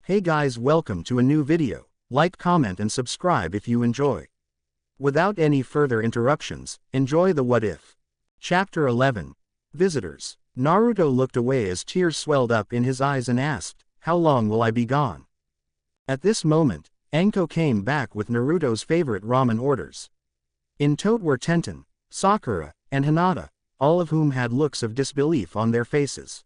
Hey guys, welcome to a new video. Like, comment and subscribe if you enjoy. Without any further interruptions, enjoy the What If. Chapter 11. Visitors. Naruto looked away as tears swelled up in his eyes and asked, "How long will I be gone?" At this moment, Anko came back with Naruto's favorite ramen orders. In tote were Tenten, Sakura, and Hinata, all of whom had looks of disbelief on their faces.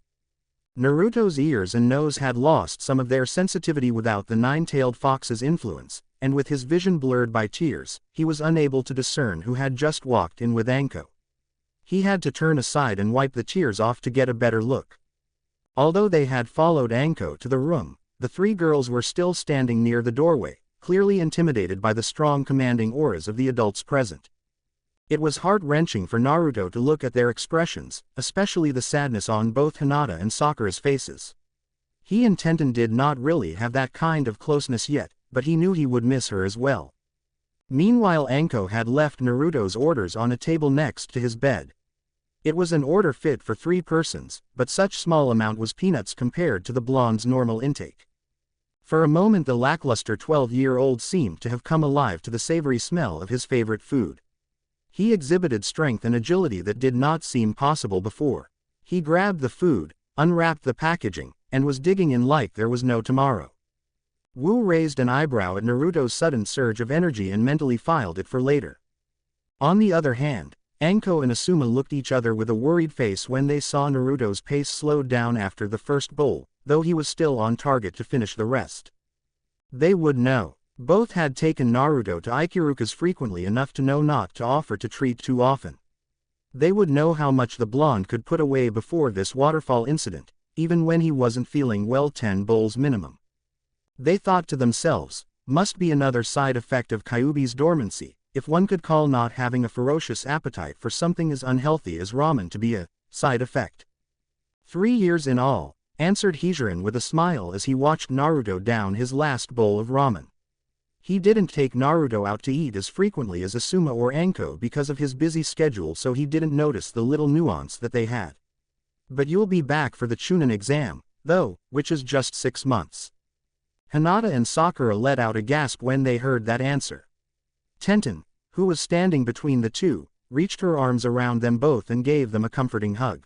Naruto's ears and nose had lost some of their sensitivity without the nine-tailed fox's influence, and with his vision blurred by tears, he was unable to discern who had just walked in with Anko. He had to turn aside and wipe the tears off to get a better look. Although they had followed Anko to the room, the three girls were still standing near the doorway, clearly intimidated by the strong commanding auras of the adults present. It was heart-wrenching for Naruto to look at their expressions, especially the sadness on both Hinata and Sakura's faces. He and Tenten did not really have that kind of closeness yet, but he knew he would miss her as well. Meanwhile, Anko had left Naruto's orders on a table next to his bed. It was an order fit for 3 persons, but such small amount was peanuts compared to the blonde's normal intake. For a moment the lackluster 12-year-old seemed to have come alive to the savory smell of his favorite food. He exhibited strength and agility that did not seem possible before. He grabbed the food, unwrapped the packaging, and was digging in like there was no tomorrow. Wu raised an eyebrow at Naruto's sudden surge of energy and mentally filed it for later. On the other hand, Anko and Asuma looked each other with a worried face when they saw Naruto's pace slowed down after the first bowl, though he was still on target to finish the rest. They would know. Both had taken Naruto to Ikirukas frequently enough to know not to offer to treat too often. They would know how much the blonde could put away before this waterfall incident, even when he wasn't feeling well. 10 bowls minimum. They thought to themselves, must be another side effect of Kyuubi's dormancy, if one could call not having a ferocious appetite for something as unhealthy as ramen to be a side effect. 3 years in all, answered Hijirin with a smile as he watched Naruto down his last bowl of ramen. He didn't take Naruto out to eat as frequently as Asuma or Anko because of his busy schedule, so he didn't notice the little nuance that they had. But you'll be back for the Chunin exam, though, which is just 6 months. Hinata and Sakura let out a gasp when they heard that answer. Tenten, who was standing between the two, reached her arms around them both and gave them a comforting hug.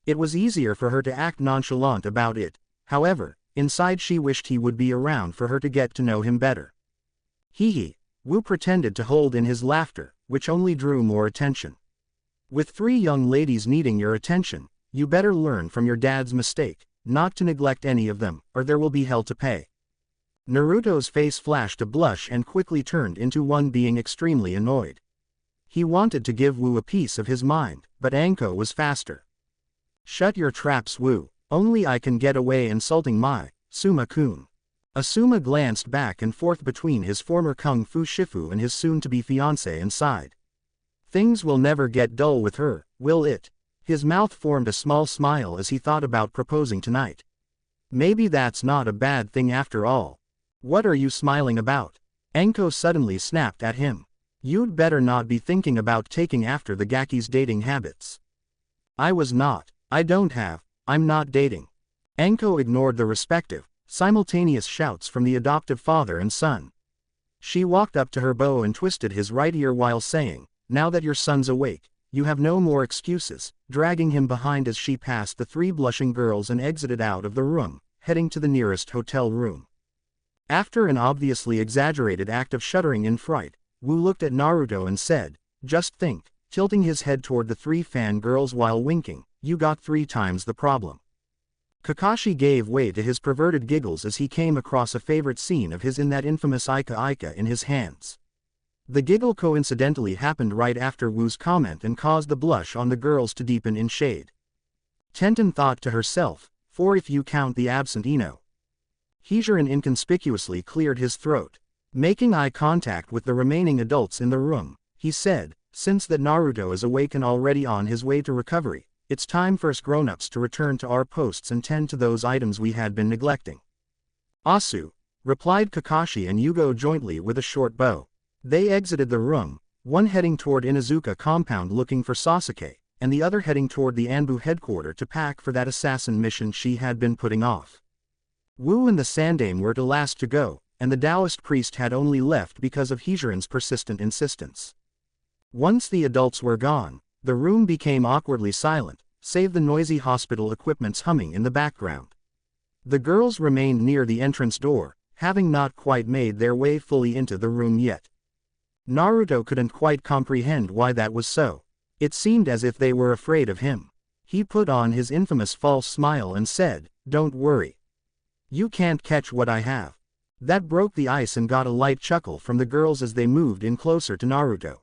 It was easier for her to act nonchalant about it, however, inside she wished he would be around for her to get to know him better. Hee. Wu pretended to hold in his laughter, which only drew more attention. With 3 young ladies needing your attention, you better learn from your dad's mistake, not to neglect any of them, or there will be hell to pay. Naruto's face flashed a blush and quickly turned into one being extremely annoyed. He wanted to give Wu a piece of his mind, but Anko was faster. Shut your traps, Wu, only I can get away insulting my Suma-kun. Asuma glanced back and forth between his former kung fu shifu and his soon-to-be fiancé and sighed. Things will never get dull with her, will it? His mouth formed a small smile as he thought about proposing tonight. Maybe that's not a bad thing after all. What are you smiling about? Anko suddenly snapped at him. You'd better not be thinking about taking after the Gaki's dating habits. I was not. I don't have. I'm not dating. Anko ignored the respective, simultaneous shouts from the adoptive father and son. She walked up to her beau and twisted his right ear while saying, "Now that your son's awake, you have no more excuses," dragging him behind as she passed the 3 blushing girls and exited out of the room, heading to the nearest hotel room. After an obviously exaggerated act of shuddering in fright, Wu looked at Naruto and said, "Just think," tilting his head toward the 3 fangirls while winking, "you got 3 times the problem." Kakashi gave way to his perverted giggles as he came across a favorite scene of his in that infamous Ika in his hands. The giggle coincidentally happened right after Wu's comment and caused the blush on the girls to deepen in shade. Tenten thought to herself, 4 if you count the absent Ino. Hijirin inconspicuously cleared his throat. Making eye contact with the remaining adults in the room, he said, "Since that Naruto is awake and already on his way to recovery, it's time for us grown-ups to return to our posts and tend to those items we had been neglecting." "Asu," replied Kakashi and Yugo jointly with a short bow. They exited the room, one heading toward Inuzuka compound looking for Sasuke, and the other heading toward the Anbu headquarters to pack for that assassin mission she had been putting off. Wu and the Sandaime were the last to go, and the Taoist priest had only left because of Heejuran's persistent insistence. Once the adults were gone, the room became awkwardly silent, save the noisy hospital equipment's humming in the background. The girls remained near the entrance door, having not quite made their way fully into the room yet. Naruto couldn't quite comprehend why that was so. It seemed as if they were afraid of him. He put on his infamous false smile and said, "Don't worry. You can't catch what I have." That broke the ice and got a light chuckle from the girls as they moved in closer to Naruto.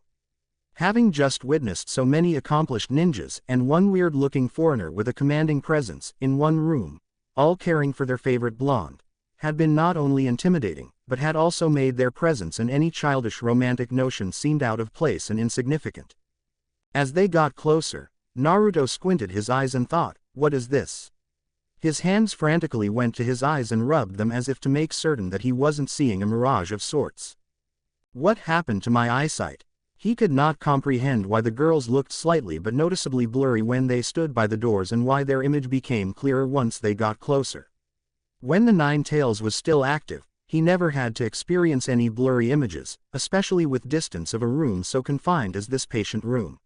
Having just witnessed so many accomplished ninjas and one weird-looking foreigner with a commanding presence in one room, all caring for their favorite blonde, had been not only intimidating, but had also made their presence and any childish romantic notion seemed out of place and insignificant. As they got closer, Naruto squinted his eyes and thought, "What is this?" His hands frantically went to his eyes and rubbed them as if to make certain that he wasn't seeing a mirage of sorts. What happened to my eyesight? He could not comprehend why the girls looked slightly but noticeably blurry when they stood by the doors and why their image became clearer once they got closer. When the Nine Tails was still active, he never had to experience any blurry images, especially with distance of a room so confined as this patient room.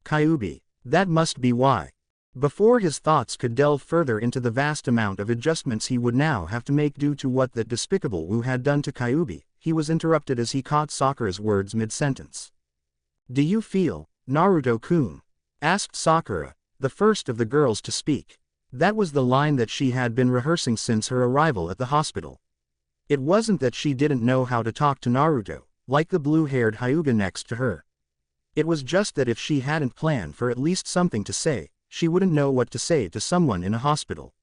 Kyuubi. That must be why. Before his thoughts could delve further into the vast amount of adjustments he would now have to make due to what that despicable Wu had done to Kyuubi, he was interrupted as he caught Sakura's words mid-sentence. "Do you feel, Naruto-kun?" asked Sakura, the first of the girls to speak. That was the line that she had been rehearsing since her arrival at the hospital. It wasn't that she didn't know how to talk to Naruto, like the blue-haired Hyuga next to her. It was just that if she hadn't planned for at least something to say, she wouldn't know what to say to someone in a hospital.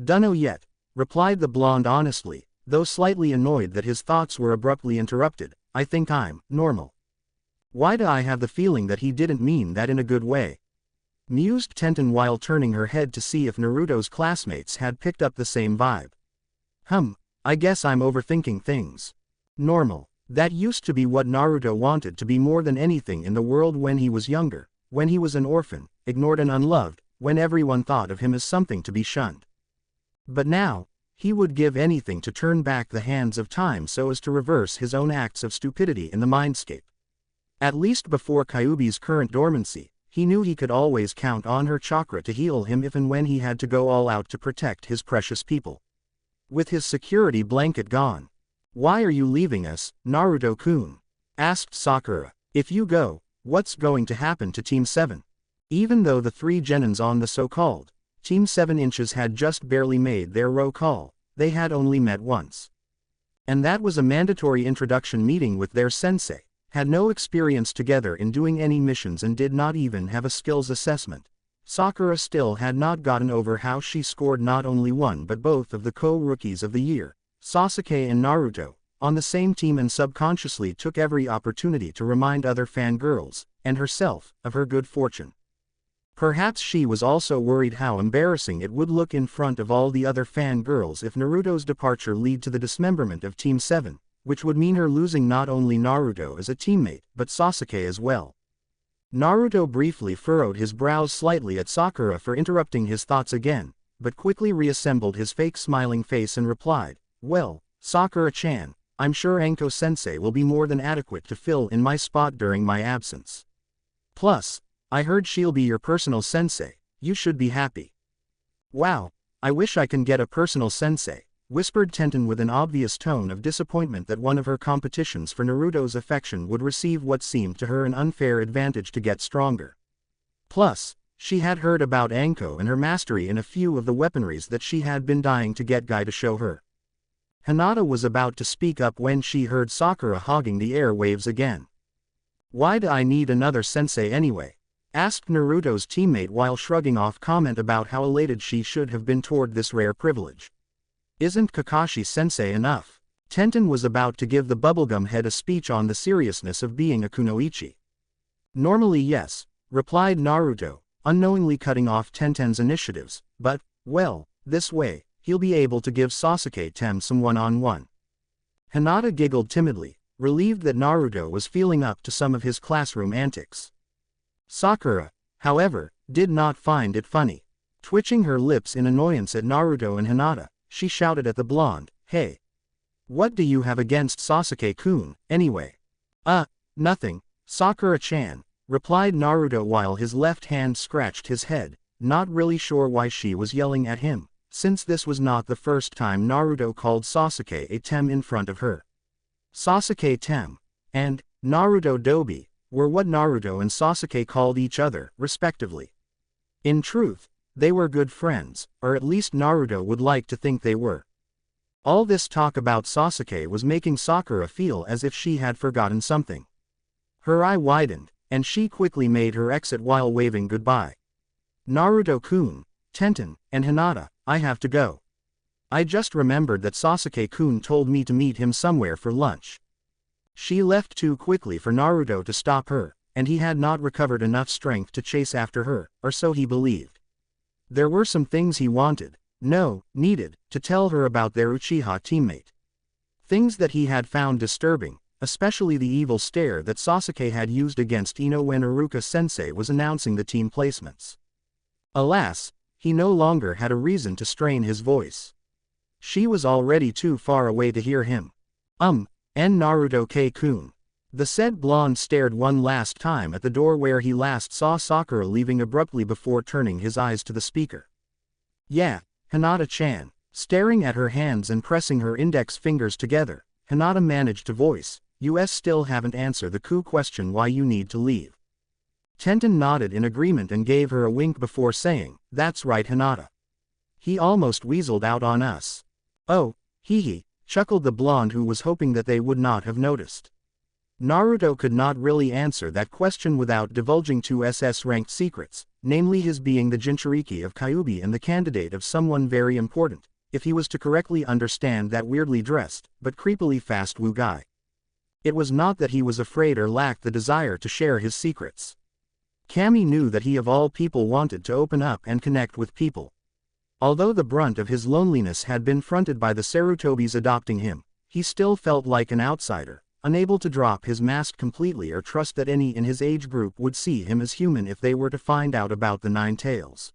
"Dunno yet," replied the blonde honestly, though slightly annoyed that his thoughts were abruptly interrupted. "I think I'm normal." "Why do I have the feeling that he didn't mean that in a good way?" mused Tenten while turning her head to see if Naruto's classmates had picked up the same vibe. I guess I'm overthinking things. Normal. That used to be what Naruto wanted to be more than anything in the world when he was younger, when he was an orphan, ignored and unloved, when everyone thought of him as something to be shunned. But now, he would give anything to turn back the hands of time so as to reverse his own acts of stupidity in the mindscape. At least before Kyuubi's current dormancy, he knew he could always count on her chakra to heal him if and when he had to go all out to protect his precious people. With his security blanket gone. "Why are you leaving us, Naruto-kun?" asked Sakura. "If you go, what's going to happen to Team 7? Even though the three genins on the so-called Team 7 inches had just barely made their roll call, they had only met once. And that was a mandatory introduction meeting with their sensei, had no experience together in doing any missions and did not even have a skills assessment. Sakura still had not gotten over how she scored not only one but both of the co-rookies of the year, Sasuke and Naruto, on the same team and subconsciously took every opportunity to remind other fangirls, and herself, of her good fortune. Perhaps she was also worried how embarrassing it would look in front of all the other fangirls if Naruto's departure led to the dismemberment of Team 7, which would mean her losing not only Naruto as a teammate but Sasuke as well. Naruto briefly furrowed his brows slightly at Sakura for interrupting his thoughts again, but quickly reassembled his fake smiling face and replied, "Well, Sakura-chan, I'm sure Anko-sensei will be more than adequate to fill in my spot during my absence. Plus, I heard she'll be your personal sensei, you should be happy." "Wow, I wish I can get a personal sensei," whispered Tenten with an obvious tone of disappointment that one of her competitions for Naruto's affection would receive what seemed to her an unfair advantage to get stronger. Plus, she had heard about Anko and her mastery in a few of the weaponries that she had been dying to get Guy to show her. Hinata was about to speak up when she heard Sakura hogging the airwaves again. "Why do I need another sensei anyway?" asked Naruto's teammate while shrugging off comment about how elated she should have been toward this rare privilege. "Isn't Kakashi-sensei enough?" Tenten was about to give the bubblegum head a speech on the seriousness of being a kunoichi. "Normally yes," replied Naruto, unknowingly cutting off Tenten's initiatives, "but, well, this way, he'll be able to give Sasuke-tem some one-on-one." Hinata giggled timidly, relieved that Naruto was feeling up to some of his classroom antics. Sakura, however, did not find it funny. Twitching her lips in annoyance at Naruto and Hinata, she shouted at the blonde, "Hey! What do you have against Sasuke-kun, anyway?" Nothing, Sakura-chan," replied Naruto while his left hand scratched his head, not really sure why she was yelling at him, since this was not the first time Naruto called Sasuke a tem in front of her. Sasuke tem and Naruto Dobi were what Naruto and Sasuke called each other, respectively. In truth, they were good friends, or at least Naruto would like to think they were. All this talk about Sasuke was making Sakura feel as if she had forgotten something. Her eye widened, and she quickly made her exit while waving goodbye. "Naruto-kun, Tenten, and Hinata, I have to go. I just remembered that Sasuke-kun told me to meet him somewhere for lunch." She left too quickly for Naruto to stop her, and he had not recovered enough strength to chase after her, or so he believed. There were some things he needed, to tell her about their Uchiha teammate. Things that he had found disturbing, especially the evil stare that Sasuke had used against Ino when Iruka-sensei was announcing the team placements. Alas, he no longer had a reason to strain his voice. She was already too far away to hear him. And Naruto-kun. The said blonde stared one last time at the door where he last saw Sakura leaving abruptly before turning his eyes to the speaker. "Yeah, Hinata-chan." Staring at her hands and pressing her index fingers together, Hinata managed to voice, "You still haven't answered the coup question why you need to leave." Tenten nodded in agreement and gave her a wink before saying, "That's right, Hinata. He almost weaseled out on us." "Oh, hee," chuckled the blonde, who was hoping that they would not have noticed. Naruto could not really answer that question without divulging two SS-ranked secrets, namely his being the Jinchuriki of Kyuubi and the candidate of someone very important, if he was to correctly understand that weirdly dressed, but creepily fast Wu guy. It was not that he was afraid or lacked the desire to share his secrets. Kami knew that he of all people wanted to open up and connect with people. Although the brunt of his loneliness had been fronted by the Sarutobis adopting him, he still felt like an outsider, unable to drop his mask completely or trust that any in his age group would see him as human if they were to find out about the Nine Tails.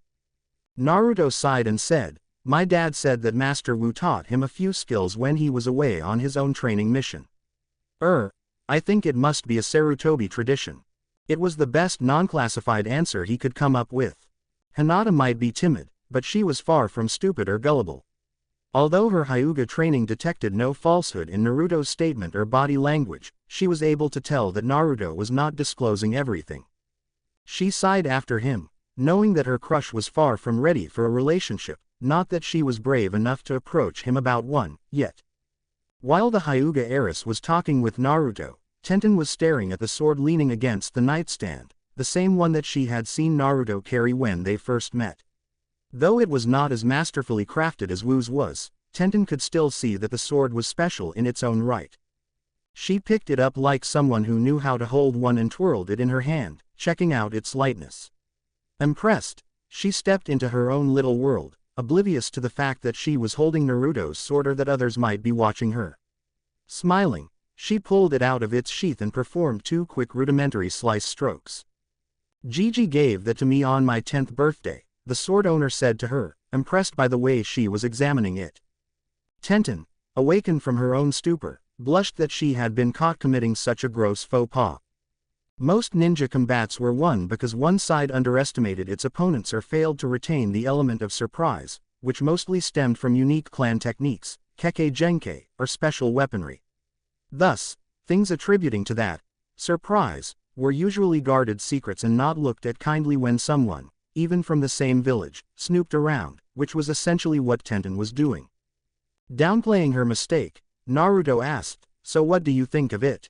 Naruto sighed and said, "My dad said that Master Wu taught him a few skills when he was away on his own training mission. I think it must be a Sarutobi tradition." It was the best non-classified answer he could come up with. Hinata might be timid, but she was far from stupid or gullible. Although her Hyuga training detected no falsehood in Naruto's statement or body language, she was able to tell that Naruto was not disclosing everything. She sighed after him, knowing that her crush was far from ready for a relationship, not that she was brave enough to approach him about one, yet. While the Hyuga heiress was talking with Naruto, Tenten was staring at the sword leaning against the nightstand, the same one that she had seen Naruto carry when they first met. Though it was not as masterfully crafted as Wu's was, Tenten could still see that the sword was special in its own right. She picked it up like someone who knew how to hold one and twirled it in her hand, checking out its lightness. Impressed, she stepped into her own little world, oblivious to the fact that she was holding Naruto's sword or that others might be watching her. Smiling, she pulled it out of its sheath and performed two quick rudimentary slice strokes. "Gigi gave that to me on my 10th birthday, the sword owner said to her, impressed by the way she was examining it. Tenten, awakened from her own stupor, blushed that she had been caught committing such a gross faux pas. Most ninja combats were won because one side underestimated its opponents or failed to retain the element of surprise, which mostly stemmed from unique clan techniques, keke genkai, or special weaponry. Thus, things attributing to that surprise were usually guarded secrets and not looked at kindly when someone, even from the same village, snooped around, which was essentially what Tenten was doing. Downplaying her mistake, Naruto asked, "So what do you think of it?"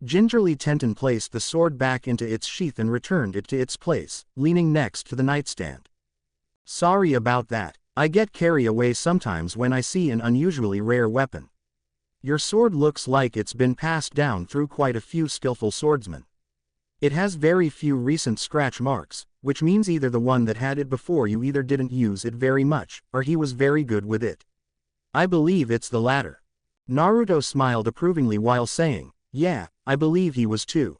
Gingerly Tenten placed the sword back into its sheath and returned it to its place, leaning next to the nightstand. "Sorry about that, I get carried away sometimes when I see an unusually rare weapon. Your sword looks like it's been passed down through quite a few skillful swordsmen. It has very few recent scratch marks, which means either the one that had it before you either didn't use it very much, or he was very good with it. I believe it's the latter." Naruto smiled approvingly while saying, "Yeah, I believe he was too."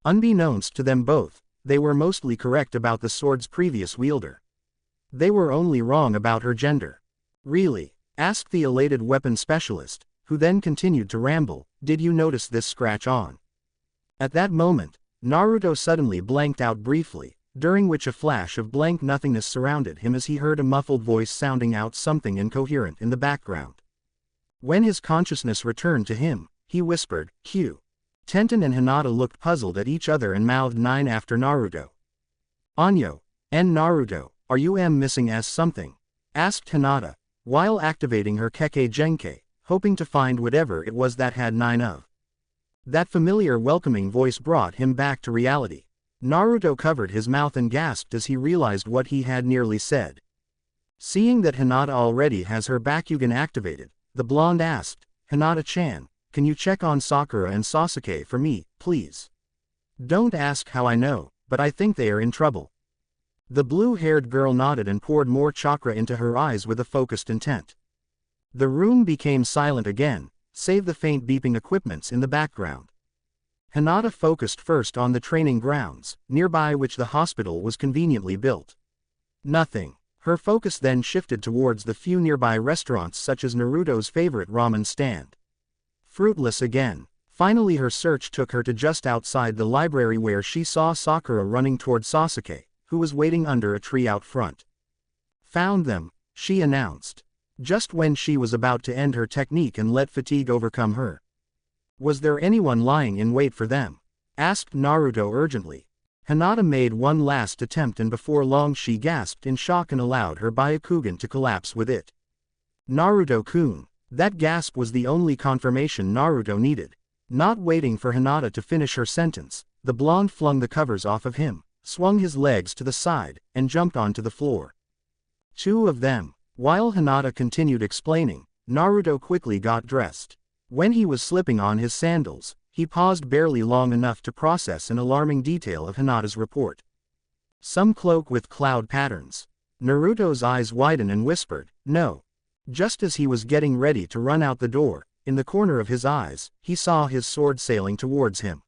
Unbeknownst to them both, they were mostly correct about the sword's previous wielder. They were only wrong about her gender. Really? Asked the elated weapon specialist, who then continued to ramble, did you notice this scratch on? At that moment, Naruto suddenly blanked out briefly, during which a flash of blank nothingness surrounded him as he heard a muffled voice sounding out something incoherent in the background. When his consciousness returned to him, he whispered, Q. Tenten and Hinata looked puzzled at each other and mouthed 9 after Naruto. Anyo, and Naruto, are you missing as something? Asked Hinata, while activating her Kekkei Genkei, hoping to find whatever it was that had 9 of. That familiar welcoming voice brought him back to reality. Naruto covered his mouth and gasped as he realized what he had nearly said. Seeing that Hinata already has her Bakugan activated, the blonde asked, Hinata-chan, can you check on Sakura and Sasuke for me, please? Don't ask how I know, but I think they are in trouble. The blue-haired girl nodded and poured more chakra into her eyes with a focused intent. The room became silent again, save the faint beeping equipments in the background. Hinata focused first on the training grounds, nearby which the hospital was conveniently built. Nothing. Her focus then shifted towards the few nearby restaurants such as Naruto's favorite ramen stand. Fruitless again. Finally her search took her to just outside the library where she saw Sakura running toward Sasuke, who was waiting under a tree out front. Found them, she announced. Just when she was about to end her technique and let fatigue overcome her. Was there anyone lying in wait for them? Asked Naruto urgently. Hinata made one last attempt and before long she gasped in shock and allowed her Byakugan to collapse with it. Naruto-kun. That gasp was the only confirmation Naruto needed. Not waiting for Hinata to finish her sentence, the blonde flung the covers off of him, swung his legs to the side, and jumped onto the floor. 2 of them. While Hinata continued explaining, Naruto quickly got dressed. When he was slipping on his sandals, he paused barely long enough to process an alarming detail of Hinata's report. Some cloak with cloud patterns. Naruto's eyes widened and whispered, no. Just as he was getting ready to run out the door, in the corner of his eyes, he saw his sword sailing towards him.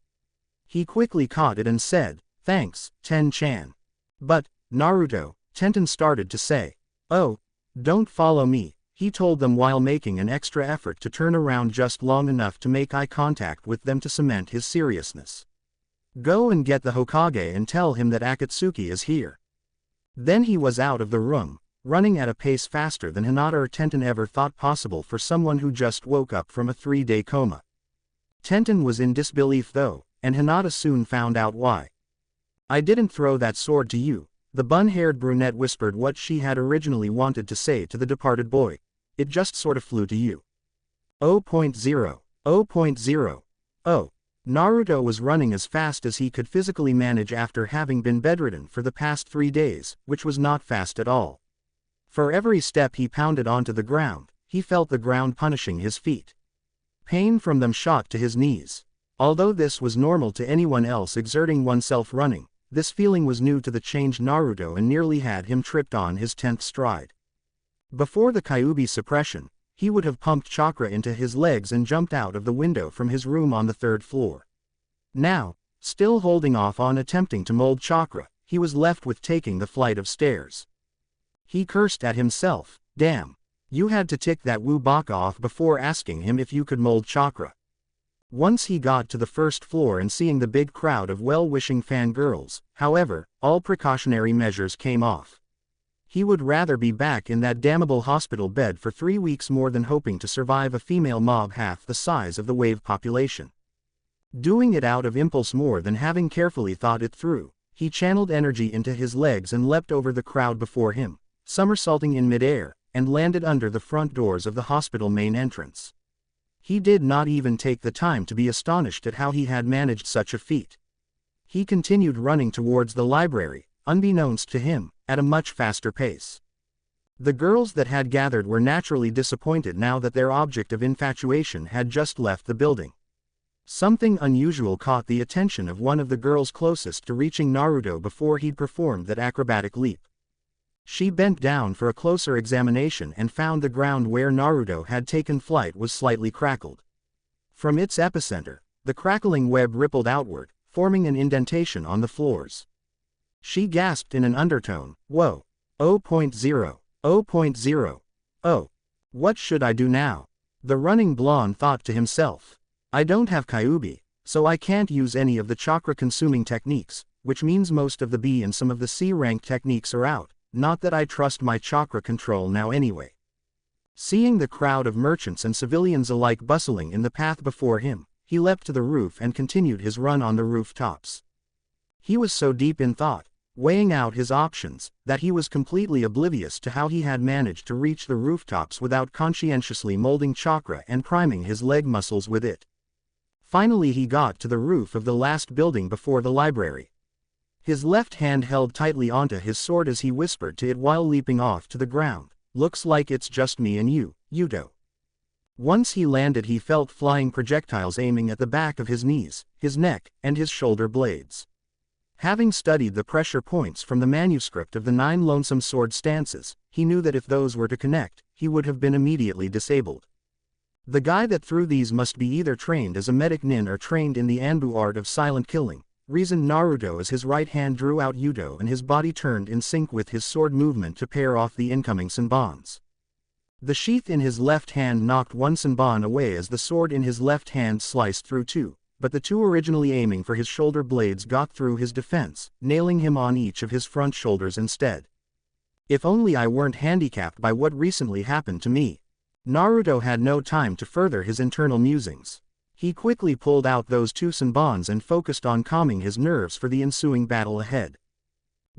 He quickly caught it and said, thanks, Ten-chan. But, Naruto, Tenten started to say. Oh, don't follow me, he told them while making an extra effort to turn around just long enough to make eye contact with them to cement his seriousness. Go and get the Hokage and tell him that Akatsuki is here. Then he was out of the room, running at a pace faster than Hinata or Tenten ever thought possible for someone who just woke up from a 3-day coma. Tenten was in disbelief though, and Hinata soon found out why. I didn't throw that sword to you, the bun-haired brunette whispered what she had originally wanted to say to the departed boy. It just sort of flew to you. 0.0. 0.0. Oh. Naruto was running as fast as he could physically manage after having been bedridden for the past 3 days, which was not fast at all. For every step he pounded onto the ground, he felt the ground punishing his feet. Pain from them shot to his knees. Although this was normal to anyone else exerting oneself running, this feeling was new to the changed Naruto and nearly had him tripped on his 10th stride. Before the Kyuubi suppression, he would have pumped chakra into his legs and jumped out of the window from his room on the 3rd floor. Now, still holding off on attempting to mold chakra, he was left with taking the flight of stairs. He cursed at himself, damn, you had to tick that Wu Baka off before asking him if you could mold chakra. Once he got to the 1st floor and seeing the big crowd of well-wishing fangirls, however, all precautionary measures came off. He would rather be back in that damnable hospital bed for 3 weeks more than hoping to survive a female mob half the size of the wave population. Doing it out of impulse more than having carefully thought it through, he channeled energy into his legs and leapt over the crowd before him, somersaulting in midair, and landed under the front doors of the hospital main entrance. He did not even take the time to be astonished at how he had managed such a feat. He continued running towards the library, unbeknownst to him, at a much faster pace. The girls that had gathered were naturally disappointed now that their object of infatuation had just left the building. Something unusual caught the attention of one of the girls closest to reaching Naruto before he'd performed that acrobatic leap. She bent down for a closer examination and found the ground where Naruto had taken flight was slightly crackled. From its epicenter, the crackling web rippled outward, forming an indentation on the floors. She gasped in an undertone, whoa, 0.0, 0.0, Oh. What should I do now? The running blonde thought to himself. I don't have Kyuubi, so I can't use any of the chakra-consuming techniques, which means most of the B and some of the C-rank techniques are out, not that I trust my chakra control now anyway. Seeing the crowd of merchants and civilians alike bustling in the path before him, he leapt to the roof and continued his run on the rooftops. He was so deep in thought, weighing out his options, that he was completely oblivious to how he had managed to reach the rooftops without conscientiously molding chakra and priming his leg muscles with it. Finally he got to the roof of the last building before the library. His left hand held tightly onto his sword as he whispered to it while leaping off to the ground, "Looks like it's just me and you, Yuto." Once he landed he felt flying projectiles aiming at the back of his knees, his neck, and his shoulder blades. Having studied the pressure points from the manuscript of the 9 lonesome sword stances, he knew that if those were to connect, he would have been immediately disabled. The guy that threw these must be either trained as a medic nin or trained in the Anbu art of silent killing, reasoned Naruto as his right hand drew out Yuto and his body turned in sync with his sword movement to pair off the incoming senbons. The sheath in his left hand knocked one senbon away as the sword in his left hand sliced through 2. But the 2 originally aiming for his shoulder blades got through his defense, nailing him on each of his front shoulders instead. If only I weren't handicapped by what recently happened to me. Naruto had no time to further his internal musings. He quickly pulled out those 2 senbons and focused on calming his nerves for the ensuing battle ahead.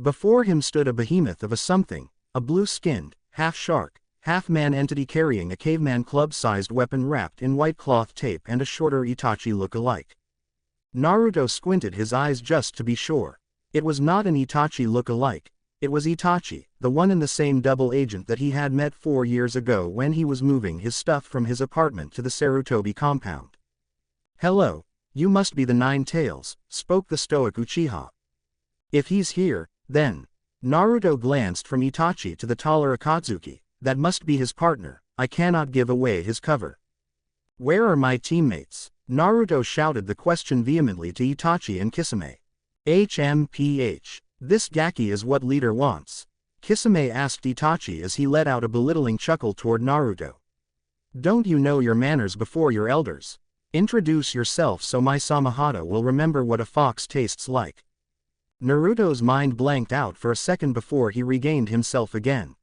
Before him stood a behemoth of a something, a blue-skinned, half-shark, half-man entity carrying a caveman club-sized weapon wrapped in white cloth tape and a shorter Itachi look-alike. Naruto squinted his eyes just to be sure. It was not an Itachi look-alike. It was Itachi, the one and the same double agent that he had met 4 years ago when he was moving his stuff from his apartment to the Sarutobi compound. "Hello, you must be the 9 Tails," spoke the stoic Uchiha. "If he's here, then." Naruto glanced from Itachi to the taller Akatsuki. "That must be his partner, I cannot give away his cover." "Where are my teammates?" Naruto shouted the question vehemently to Itachi and Kisame. "HMPH. This Gaki is what leader wants." Kisame asked Itachi as he let out a belittling chuckle toward Naruto. "Don't you know your manners before your elders? Introduce yourself so my Samahata will remember what a fox tastes like." Naruto's mind blanked out for a second before he regained himself again.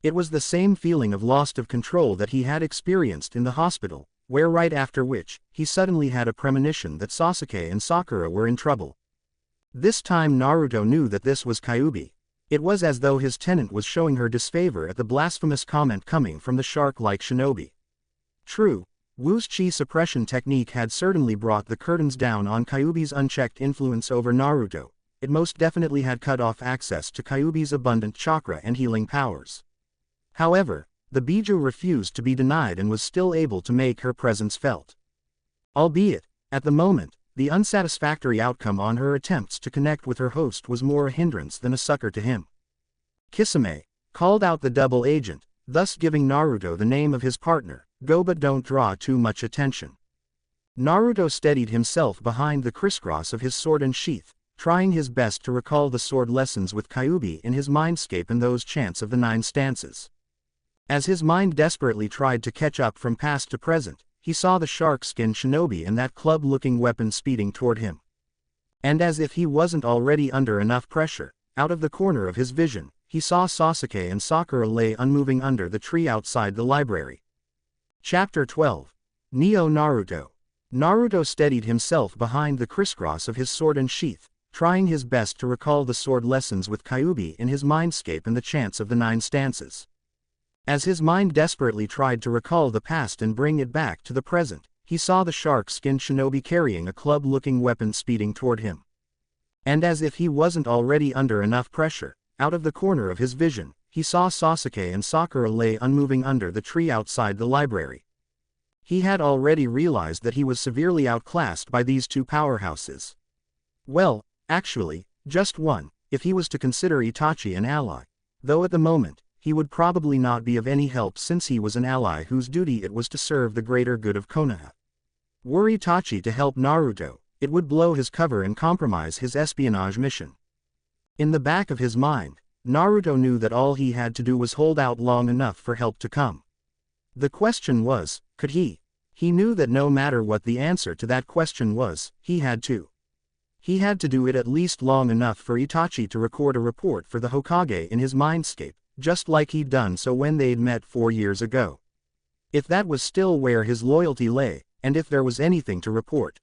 It was the same feeling of loss of control that he had experienced in the hospital, where right after which, he suddenly had a premonition that Sasuke and Sakura were in trouble. This time Naruto knew that this was Kyuubi. It was as though his tenant was showing her disfavor at the blasphemous comment coming from the shark-like shinobi. True, Wu's chi suppression technique had certainly brought the curtains down on Kyuubi's unchecked influence over Naruto. It most definitely had cut off access to Kyuubi's abundant chakra and healing powers. However, the Biju refused to be denied and was still able to make her presence felt. Albeit, at the moment, the unsatisfactory outcome on her attempts to connect with her host was more a hindrance than a succor to him. "Kisame," called out the double agent, thus giving Naruto the name of his partner. "Go but don't draw too much attention." Naruto steadied himself behind the crisscross of his sword and sheath, trying his best to recall the sword lessons with Kyuubi in his mindscape and those chants of the 9 stances. As his mind desperately tried to catch up from past to present, he saw the shark-skinned shinobi and that club-looking weapon speeding toward him. And as if he wasn't already under enough pressure, out of the corner of his vision, he saw Sasuke and Sakura lay unmoving under the tree outside the library. Chapter 12. Neo Naruto. Naruto steadied himself behind the crisscross of his sword and sheath, trying his best to recall the sword lessons with Kyuubi in his mindscape and the chants of the 9 stances. As his mind desperately tried to recall the past and bring it back to the present, he saw the shark-skinned shinobi carrying a club-looking weapon speeding toward him. And as if he wasn't already under enough pressure, out of the corner of his vision, he saw Sasuke and Sakura lay unmoving under the tree outside the library. He had already realized that he was severely outclassed by these 2 powerhouses. Well, actually, just one, if he was to consider Itachi an ally. Though at the moment, he would probably not be of any help since he was an ally whose duty it was to serve the greater good of Konoha. Were Itachi to help Naruto, it would blow his cover and compromise his espionage mission. In the back of his mind, Naruto knew that all he had to do was hold out long enough for help to come. The question was, could he? He knew that no matter what the answer to that question was, he had to. He had to do it at least long enough for Itachi to record a report for the Hokage in his mindscape, just like he'd done so when they'd met 4 years ago. If that was still where his loyalty lay, and if there was anything to report.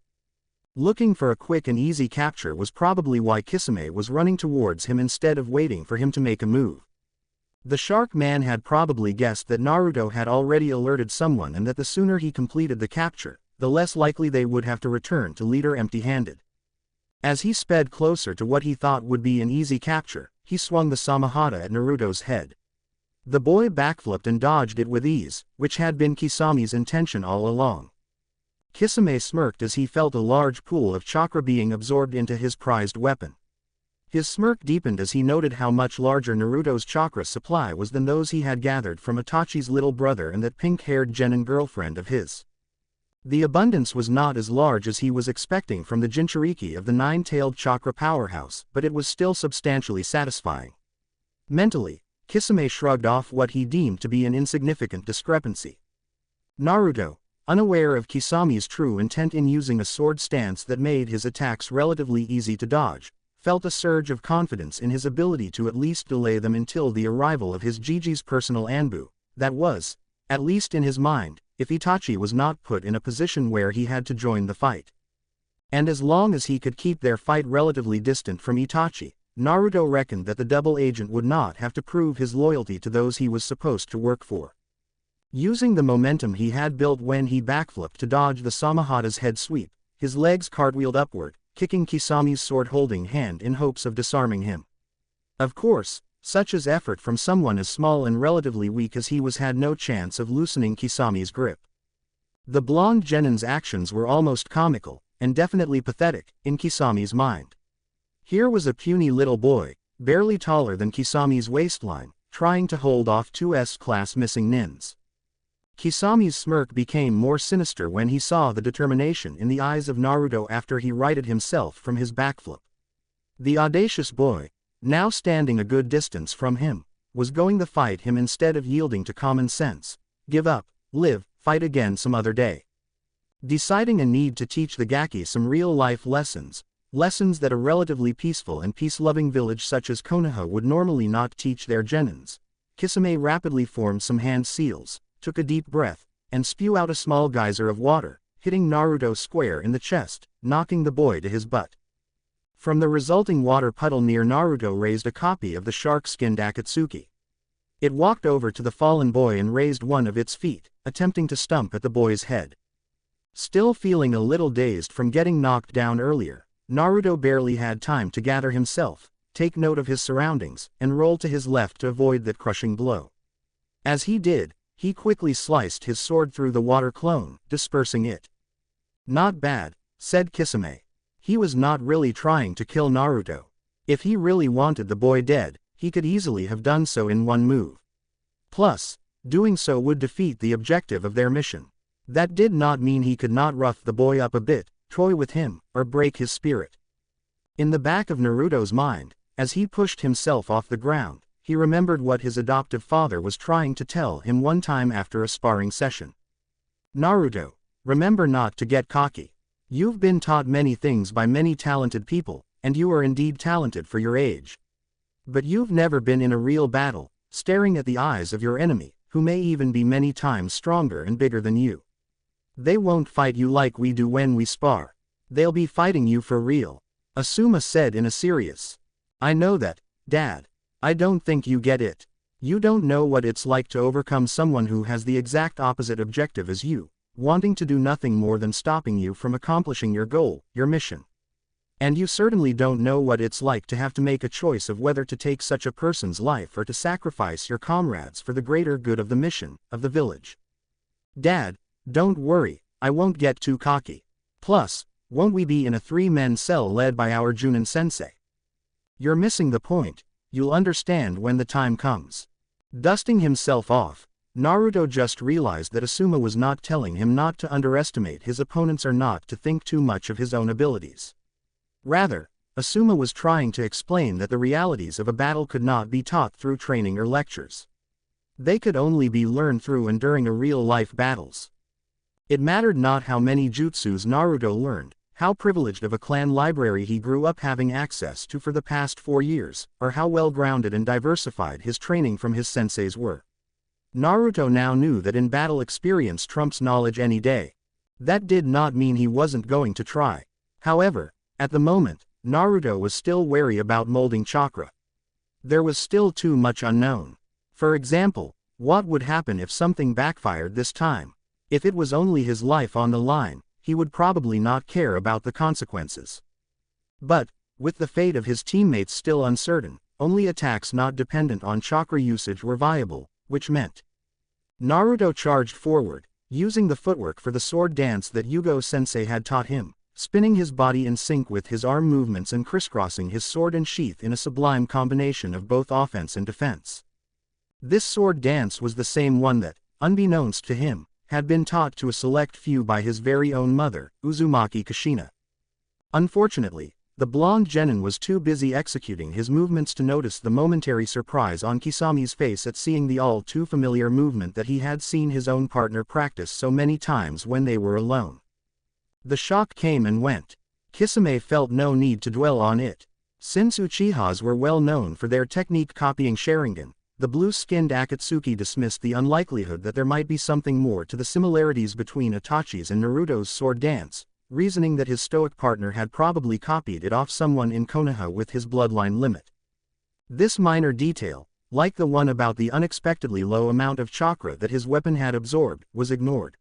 Looking for a quick and easy capture was probably why Kisame was running towards him instead of waiting for him to make a move. The shark man had probably guessed that Naruto had already alerted someone and that the sooner he completed the capture, the less likely they would have to return to leader empty-handed. As he sped closer to what he thought would be an easy capture, he swung the Samahata at Naruto's head. The boy backflipped and dodged it with ease, which had been Kisame's intention all along. Kisame smirked as he felt a large pool of chakra being absorbed into his prized weapon. His smirk deepened as he noted how much larger Naruto's chakra supply was than those he had gathered from Itachi's little brother and that pink-haired genin girlfriend of his. The abundance was not as large as he was expecting from the Jinchuriki of the nine-tailed chakra powerhouse, but it was still substantially satisfying. Mentally, Kisame shrugged off what he deemed to be an insignificant discrepancy. Naruto, unaware of Kisame's true intent in using a sword stance that made his attacks relatively easy to dodge, felt a surge of confidence in his ability to at least delay them until the arrival of his Jiji's personal Anbu, that was, at least in his mind, if Itachi was not put in a position where he had to join the fight. And as long as he could keep their fight relatively distant from Itachi, Naruto reckoned that the double agent would not have to prove his loyalty to those he was supposed to work for. Using the momentum he had built when he backflipped to dodge the Samahata's head sweep, his legs cartwheeled upward, kicking Kisame's sword-holding hand in hopes of disarming him. Of course, such as effort from someone as small and relatively weak as he was had no chance of loosening Kisame's grip. The blonde genin's actions were almost comical, and definitely pathetic, in Kisame's mind. Here was a puny little boy, barely taller than Kisame's waistline, trying to hold off two S-class missing nins. Kisame's smirk became more sinister when he saw the determination in the eyes of Naruto after he righted himself from his backflip. The audacious boy, now standing a good distance from him, was going to fight him instead of yielding to common sense. Give up, live, fight again some other day. Deciding a need to teach the Gaki some real-life lessons that a relatively peaceful and peace-loving village such as Konoha would normally not teach their genins, Kisame rapidly formed some hand seals, took a deep breath, and spew out a small geyser of water, hitting Naruto square in the chest, knocking the boy to his butt. From the resulting water puddle near Naruto raised a copy of the shark-skinned Akatsuki. It walked over to the fallen boy and raised one of its feet, attempting to stump at the boy's head. Still feeling a little dazed from getting knocked down earlier, Naruto barely had time to gather himself, take note of his surroundings, and roll to his left to avoid that crushing blow. As he did, he quickly sliced his sword through the water clone, dispersing it. Not bad, said Kisame. He was not really trying to kill Naruto. If he really wanted the boy dead, he could easily have done so in one move. Plus, doing so would defeat the objective of their mission. That did not mean he could not rough the boy up a bit, toy with him, or break his spirit. In the back of Naruto's mind, as he pushed himself off the ground, he remembered what his adoptive father was trying to tell him one time after a sparring session. Naruto, remember not to get cocky. You've been taught many things by many talented people, and you are indeed talented for your age. But you've never been in a real battle, staring at the eyes of your enemy, who may even be many times stronger and bigger than you. They won't fight you like we do when we spar. They'll be fighting you for real. Asuma said in a serious. I know that, Dad. I don't think you get it. You don't know what it's like to overcome someone who has the exact opposite objective as you, wanting to do nothing more than stopping you from accomplishing your goal, your mission. And you certainly don't know what it's like to have to make a choice of whether to take such a person's life or to sacrifice your comrades for the greater good of the mission, of the village. Dad, don't worry, I won't get too cocky. Plus, won't we be in a 3-man cell led by our Junin sensei? You're missing the point. You'll understand when the time comes. Dusting himself off, Naruto just realized that Asuma was not telling him not to underestimate his opponents or not to think too much of his own abilities. Rather, Asuma was trying to explain that the realities of a battle could not be taught through training or lectures. They could only be learned through enduring real-life battles. It mattered not how many jutsus Naruto learned, how privileged of a clan library he grew up having access to for the past 4 years, or how well-grounded and diversified his training from his senseis were. Naruto now knew that in battle experience trumps knowledge any day. That did not mean he wasn't going to try. However, at the moment, Naruto was still wary about molding chakra. There was still too much unknown. For example, what would happen if something backfired this time? If it was only his life on the line, he would probably not care about the consequences. But, with the fate of his teammates still uncertain, only attacks not dependent on chakra usage were viable, which meant Naruto charged forward, using the footwork for the sword dance that Yugo-sensei had taught him, spinning his body in sync with his arm movements and crisscrossing his sword and sheath in a sublime combination of both offense and defense. This sword dance was the same one that, unbeknownst to him, had been taught to a select few by his very own mother, Uzumaki Kushina. Unfortunately, the blonde genin was too busy executing his movements to notice the momentary surprise on Kisami's face at seeing the all-too-familiar movement that he had seen his own partner practice so many times when they were alone. The shock came and went. Kisame felt no need to dwell on it. Since Uchihas were well known for their technique copying Sharingan, the blue-skinned Akatsuki dismissed the unlikelihood that there might be something more to the similarities between Itachi's and Naruto's sword dance, reasoning that his stoic partner had probably copied it off someone in Konoha with his bloodline limit. This minor detail, like the one about the unexpectedly low amount of chakra that his weapon had absorbed, was ignored.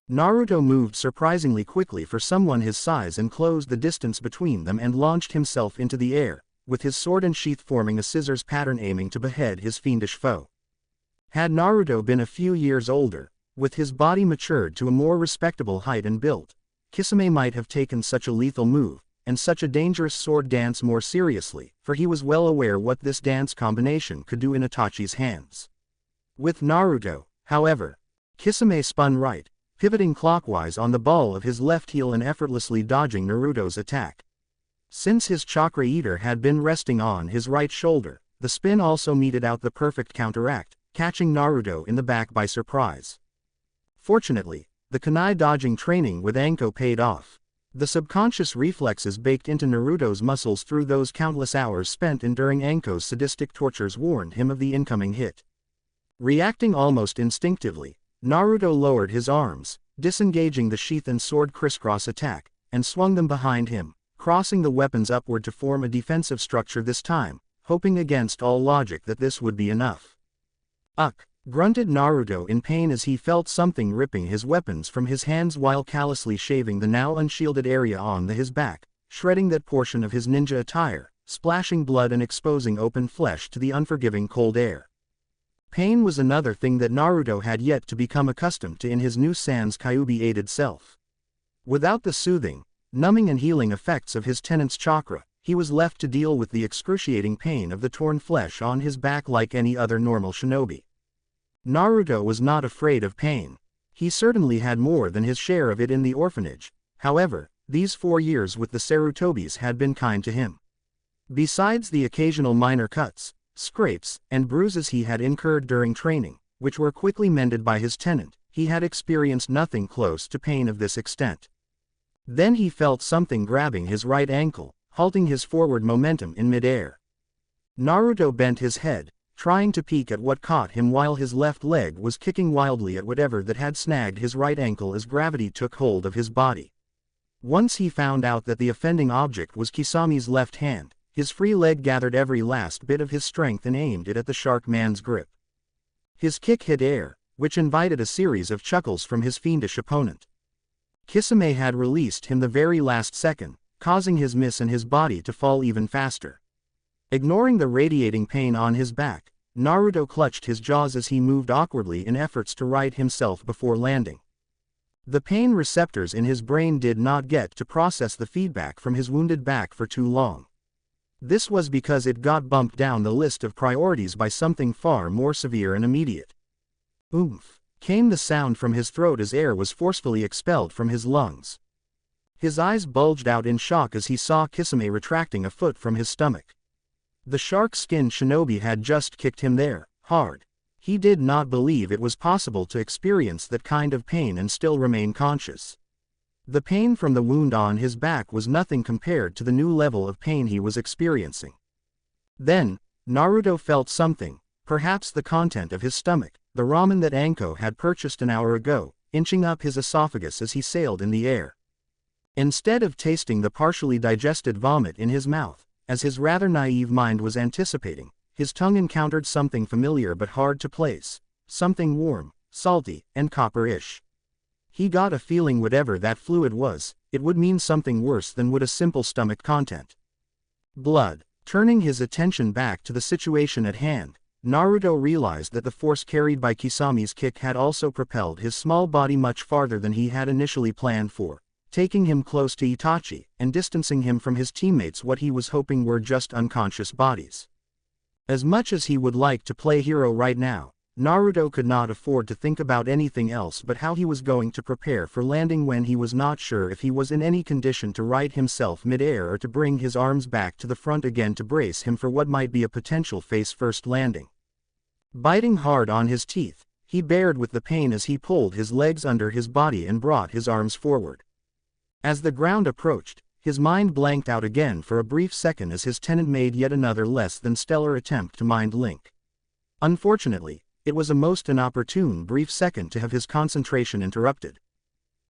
Naruto moved surprisingly quickly for someone his size and closed the distance between them and launched himself into the air, with his sword and sheath forming a scissors pattern aiming to behead his fiendish foe. Had Naruto been a few years older, with his body matured to a more respectable height and build, Kisame might have taken such a lethal move, and such a dangerous sword dance more seriously, for he was well aware what this dance combination could do in Itachi's hands. With Naruto, however, Kisame spun right, pivoting clockwise on the ball of his left heel and effortlessly dodging Naruto's attack. Since his chakra eater had been resting on his right shoulder, the spin also meted out the perfect counteract, catching Naruto in the back by surprise. Fortunately, the kunai dodging training with Anko paid off. The subconscious reflexes baked into Naruto's muscles through those countless hours spent enduring Anko's sadistic tortures warned him of the incoming hit. Reacting almost instinctively, Naruto lowered his arms, disengaging the sheath and sword crisscross attack, and swung them behind him, crossing the weapons upward to form a defensive structure this time, hoping against all logic that this would be enough. "Ugh!" grunted Naruto in pain as he felt something ripping his weapons from his hands while callously shaving the now unshielded area on his back, shredding that portion of his ninja attire, splashing blood and exposing open flesh to the unforgiving cold air. Pain was another thing that Naruto had yet to become accustomed to in his new Sans Kyuubi-aided self. Without the soothing, numbing and healing effects of his tenant's chakra, he was left to deal with the excruciating pain of the torn flesh on his back like any other normal shinobi. Naruto was not afraid of pain. He certainly had more than his share of it in the orphanage. However, these 4 years with the Sarutobis had been kind to him. Besides the occasional minor cuts, scrapes, and bruises he had incurred during training, which were quickly mended by his tenant, he had experienced nothing close to pain of this extent. Then he felt something grabbing his right ankle, halting his forward momentum in midair. Naruto bent his head, trying to peek at what caught him while his left leg was kicking wildly at whatever that had snagged his right ankle as gravity took hold of his body. Once he found out that the offending object was Kisami's left hand, his free leg gathered every last bit of his strength and aimed it at the shark man's grip. His kick hit air, which invited a series of chuckles from his fiendish opponent. Kisame had released him the very last second, causing his miss and his body to fall even faster. Ignoring the radiating pain on his back, Naruto clutched his jaws as he moved awkwardly in efforts to right himself before landing. The pain receptors in his brain did not get to process the feedback from his wounded back for too long. This was because it got bumped down the list of priorities by something far more severe and immediate. Oomph! Came the sound from his throat as air was forcefully expelled from his lungs. His eyes bulged out in shock as he saw Kisame retracting a foot from his stomach. The shark-skinned shinobi had just kicked him there, hard. He did not believe it was possible to experience that kind of pain and still remain conscious. The pain from the wound on his back was nothing compared to the new level of pain he was experiencing. Then, Naruto felt something, perhaps the content of his stomach, the ramen that Anko had purchased an hour ago, inching up his esophagus as he sailed in the air. Instead of tasting the partially digested vomit in his mouth, as his rather naive mind was anticipating, his tongue encountered something familiar but hard to place, something warm, salty, and copper-ish. He got a feeling whatever that fluid was, it would mean something worse than would a simple stomach content. Blood. Turning his attention back to the situation at hand, Naruto realized that the force carried by Kisame's kick had also propelled his small body much farther than he had initially planned for, taking him close to Itachi, and distancing him from his teammates what he was hoping were just unconscious bodies. As much as he would like to play hero right now, Naruto could not afford to think about anything else but how he was going to prepare for landing when he was not sure if he was in any condition to right himself mid-air or to bring his arms back to the front again to brace him for what might be a potential face-first landing. Biting hard on his teeth, he bared with the pain as he pulled his legs under his body and brought his arms forward. As the ground approached, his mind blanked out again for a brief second as his tenant made yet another less than stellar attempt to mind link. Unfortunately, it was a most inopportune brief second to have his concentration interrupted.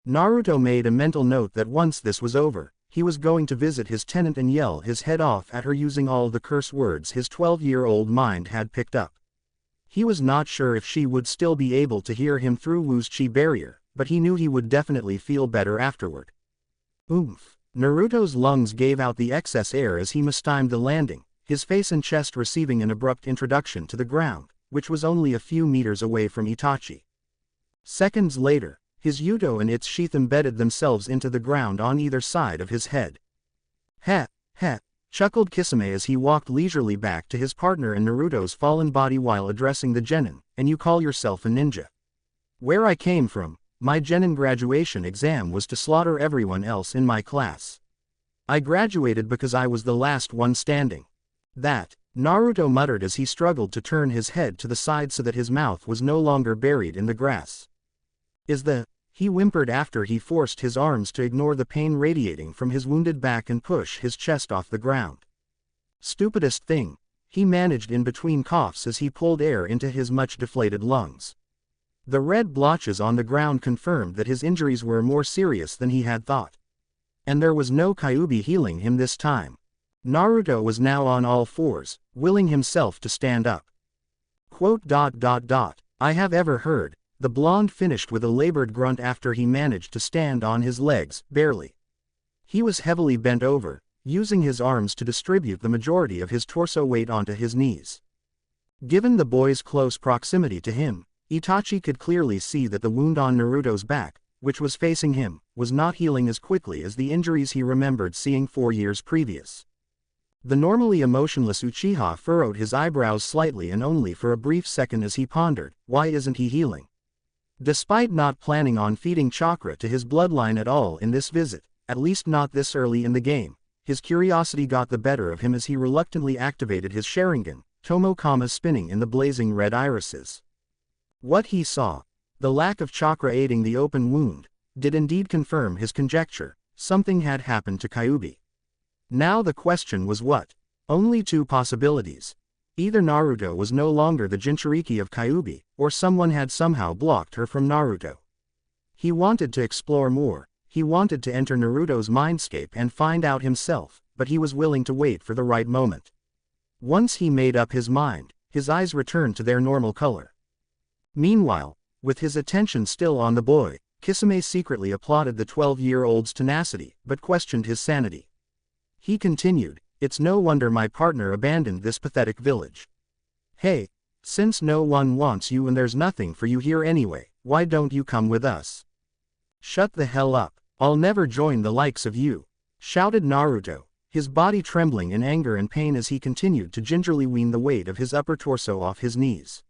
Naruto made a mental note that once this was over, he was going to visit his tenant and yell his head off at her using all the curse words his 12-year-old mind had picked up. He was not sure if she would still be able to hear him through Wu's chi barrier, but he knew he would definitely feel better afterward. Oomph! Naruto's lungs gave out the excess air as he mistimed the landing, his face and chest receiving an abrupt introduction to the ground, which was only a few meters away from Itachi. Seconds later, his yuto and its sheath embedded themselves into the ground on either side of his head. Heh, heh, chuckled Kisame as he walked leisurely back to his partner and Naruto's fallen body while addressing the genin, and you call yourself a ninja. Where I came from, my genin graduation exam was to slaughter everyone else in my class. I graduated because I was the last one standing. That, Naruto muttered as he struggled to turn his head to the side so that his mouth was no longer buried in the grass. He whimpered after he forced his arms to ignore the pain radiating from his wounded back and push his chest off the ground. Stupidest thing, he managed in between coughs as he pulled air into his much deflated lungs. The red blotches on the ground confirmed that his injuries were more serious than he had thought. And there was no Kyuubi healing him this time. Naruto was now on all fours, willing himself to stand up. I have ever heard, the blonde finished with a labored grunt after he managed to stand on his legs, barely. He was heavily bent over, using his arms to distribute the majority of his torso weight onto his knees. Given the boy's close proximity to him, Itachi could clearly see that the wound on Naruto's back, which was facing him, was not healing as quickly as the injuries he remembered seeing 4 years previous. The normally emotionless Uchiha furrowed his eyebrows slightly and only for a brief second as he pondered, why isn't he healing? Despite not planning on feeding chakra to his bloodline at all in this visit, at least not this early in the game, his curiosity got the better of him as he reluctantly activated his Sharingan, Tomokama spinning in the blazing red irises. What he saw, the lack of chakra aiding the open wound, did indeed confirm his conjecture, something had happened to Kyuubi. Now the question was what? Only two possibilities. Either Naruto was no longer the Jinchuriki of Kyuubi, or someone had somehow blocked her from Naruto. He wanted to explore more, he wanted to enter Naruto's mindscape and find out himself, but he was willing to wait for the right moment. Once he made up his mind, his eyes returned to their normal color. Meanwhile, with his attention still on the boy, Kisame secretly applauded the 12-year-old's tenacity, but questioned his sanity. He continued, it's no wonder my partner abandoned this pathetic village. Hey, since no one wants you and there's nothing for you here anyway, why don't you come with us? Shut the hell up, I'll never join the likes of you, shouted Naruto, his body trembling in anger and pain as he continued to gingerly wean the weight of his upper torso off his knees.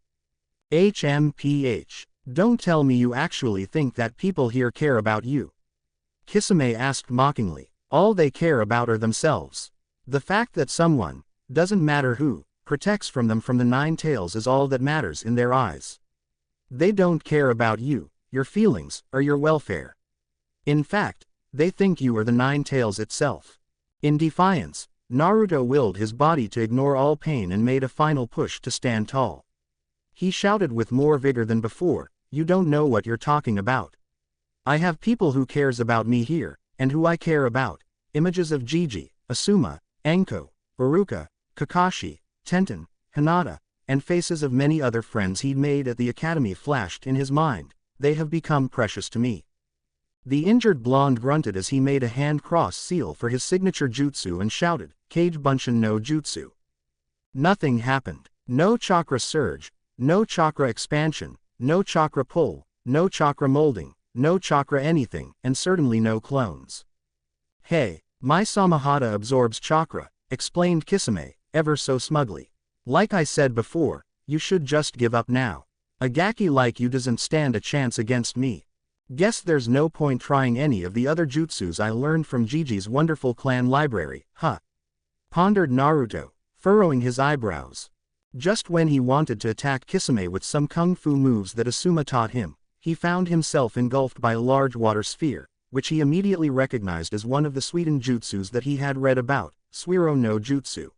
HMPH, don't tell me you actually think that people here care about you. Kisame asked mockingly. All they care about are themselves. The fact that someone, doesn't matter who, protects from them from the nine tails is all that matters in their eyes. They don't care about you, your feelings, or your welfare. In fact, they think you are the nine tails itself. In defiance, Naruto willed his body to ignore all pain and made a final push to stand tall. He shouted with more vigor than before, "You don't know what you're talking about. I have people who cares about me here, and who I care about." Images of Jiji, Asuma, Anko, Iruka, Kakashi, Tenten, Hinata, and faces of many other friends he'd made at the academy flashed in his mind. They have become precious to me. The injured blonde grunted as he made a hand-cross seal for his signature jutsu and shouted, "Kage Bunshin no Jutsu." Nothing happened. No chakra surge, no chakra expansion, no chakra pull, no chakra molding, no chakra anything, and certainly no clones. "Hey, my Samahata absorbs chakra," explained Kisame, ever so smugly. "Like I said before, you should just give up now. A gaki like you doesn't stand a chance against me. Guess there's no point trying any of the other jutsus I learned from Jiji's wonderful clan library, huh?" pondered Naruto, furrowing his eyebrows. Just when he wanted to attack Kisame with some kung fu moves that Asuma taught him, he found himself engulfed by a large water sphere, which he immediately recognized as one of the Suiden jutsus that he had read about, Suiro no Jutsu.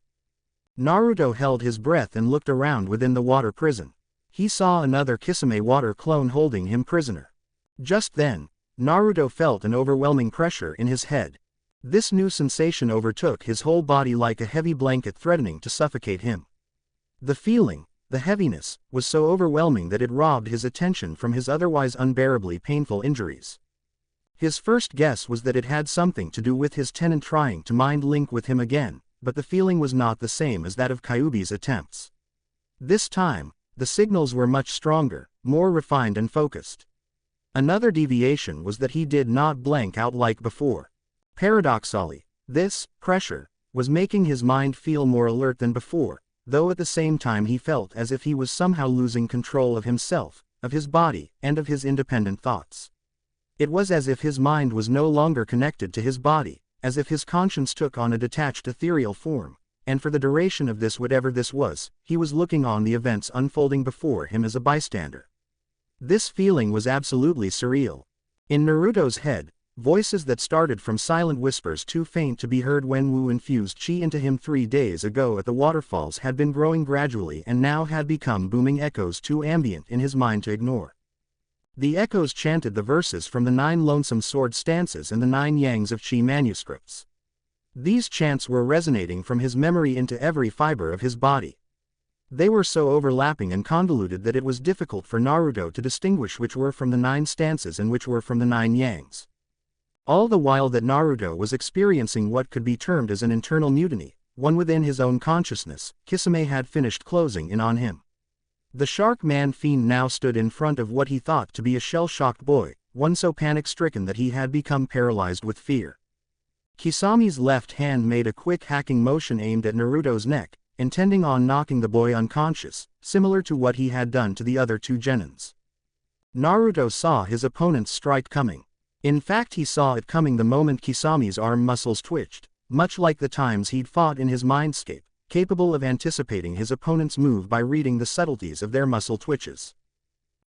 Naruto held his breath and looked around within the water prison. He saw another Kisame water clone holding him prisoner. Just then, Naruto felt an overwhelming pressure in his head. This new sensation overtook his whole body like a heavy blanket threatening to suffocate him. The feeling, the heaviness, was so overwhelming that it robbed his attention from his otherwise unbearably painful injuries. His first guess was that it had something to do with his tenant trying to mind link with him again, but the feeling was not the same as that of Kyuubi's attempts. This time, the signals were much stronger, more refined and focused. Another deviation was that he did not blank out like before. Paradoxically, this pressure was making his mind feel more alert than before, though at the same time he felt as if he was somehow losing control of himself, of his body, and of his independent thoughts. It was as if his mind was no longer connected to his body, as if his conscience took on a detached ethereal form, and for the duration of this whatever this was, he was looking on the events unfolding before him as a bystander. This feeling was absolutely surreal. In Naruto's head, voices that started from silent whispers too faint to be heard when Wu infused chi into him 3 days ago at the waterfalls had been growing gradually and now had become booming echoes too ambient in his mind to ignore. The echoes chanted the verses from the 9 lonesome sword stances and the 9 yangs of chi manuscripts. These chants were resonating from his memory into every fiber of his body. They were so overlapping and convoluted that it was difficult for Naruto to distinguish which were from the 9 stances and which were from the 9 yangs. All the while that Naruto was experiencing what could be termed as an internal mutiny, one within his own consciousness, Kisame had finished closing in on him. The shark man fiend now stood in front of what he thought to be a shell-shocked boy, one so panic-stricken that he had become paralyzed with fear. Kisame's left hand made a quick hacking motion aimed at Naruto's neck, intending on knocking the boy unconscious, similar to what he had done to the other 2 genins. Naruto saw his opponent's strike coming. In fact, he saw it coming the moment Kisame's arm muscles twitched, much like the times he'd fought in his mindscape, capable of anticipating his opponent's move by reading the subtleties of their muscle twitches.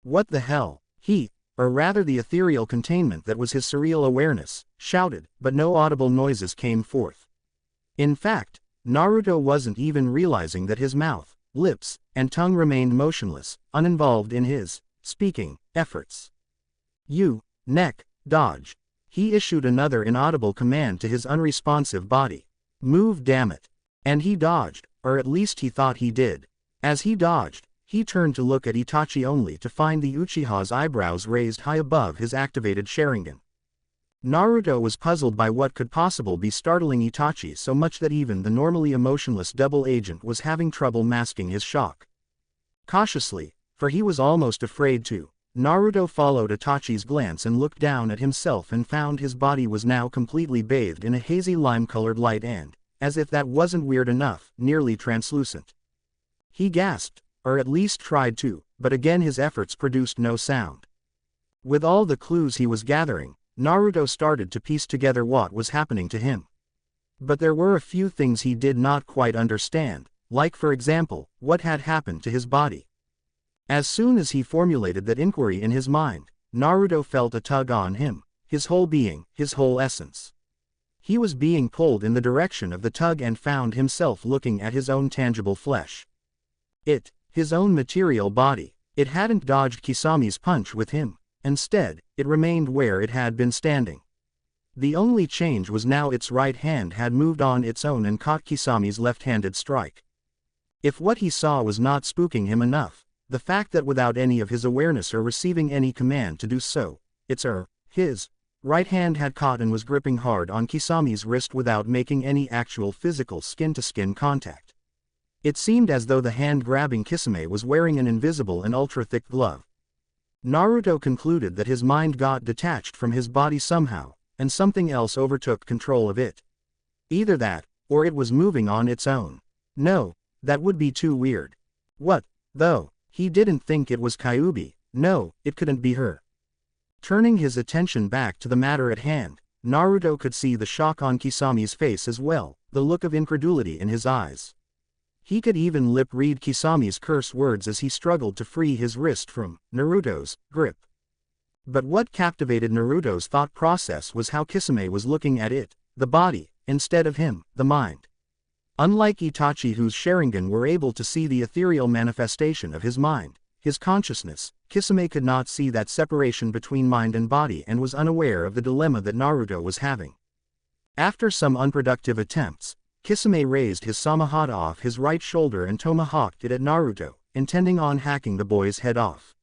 What the hell? He, or rather the ethereal containment that was his surreal awareness, shouted, but no audible noises came forth. In fact, Naruto wasn't even realizing that his mouth, lips, and tongue remained motionless, uninvolved in his speaking efforts. "You, neck, dodge." He issued another inaudible command to his unresponsive body. "Move, damn it." And he dodged, or at least he thought he did. As he dodged, he turned to look at Itachi only to find the Uchiha's eyebrows raised high above his activated Sharingan. Naruto was puzzled by what could possibly be startling Itachi so much that even the normally emotionless double agent was having trouble masking his shock. Cautiously, for he was almost afraid to, Naruto followed Itachi's glance and looked down at himself and found his body was now completely bathed in a hazy lime-colored light and, as if that wasn't weird enough, nearly translucent. He gasped, or at least tried to, but again his efforts produced no sound. With all the clues he was gathering, Naruto started to piece together what was happening to him. But there were a few things he did not quite understand, like for example, what had happened to his body. As soon as he formulated that inquiry in his mind, Naruto felt a tug on him, his whole being, his whole essence. He was being pulled in the direction of the tug and found himself looking at his own tangible flesh. His own material body. It hadn't dodged Kisami's punch with him. Instead, it remained where it had been standing. The only change was now its right hand had moved on its own and caught Kisami's left-handed strike. If what he saw was not spooking him enough, the fact that without any of his awareness or receiving any command to do so, his right hand had caught and was gripping hard on Kisami's wrist without making any actual physical skin-to-skin contact. It seemed as though the hand grabbing Kisame was wearing an invisible and ultra-thick glove. Naruto concluded that his mind got detached from his body somehow, and something else overtook control of it. Either that, or it was moving on its own. No, that would be too weird. What, though? He didn't think it was Kyuubi. No, it couldn't be her. Turning his attention back to the matter at hand, Naruto could see the shock on Kisami's face as well, the look of incredulity in his eyes. He could even lip-read Kisami's curse words as he struggled to free his wrist from Naruto's grip. But what captivated Naruto's thought process was how Kisame was looking at it, the body, instead of him, the mind. Unlike Itachi, whose Sharingan were able to see the ethereal manifestation of his mind, his consciousness, Kisame could not see that separation between mind and body and was unaware of the dilemma that Naruto was having. After some unproductive attempts, Kisame raised his Samahata off his right shoulder and tomahawked it at Naruto, intending on hacking the boy's head off.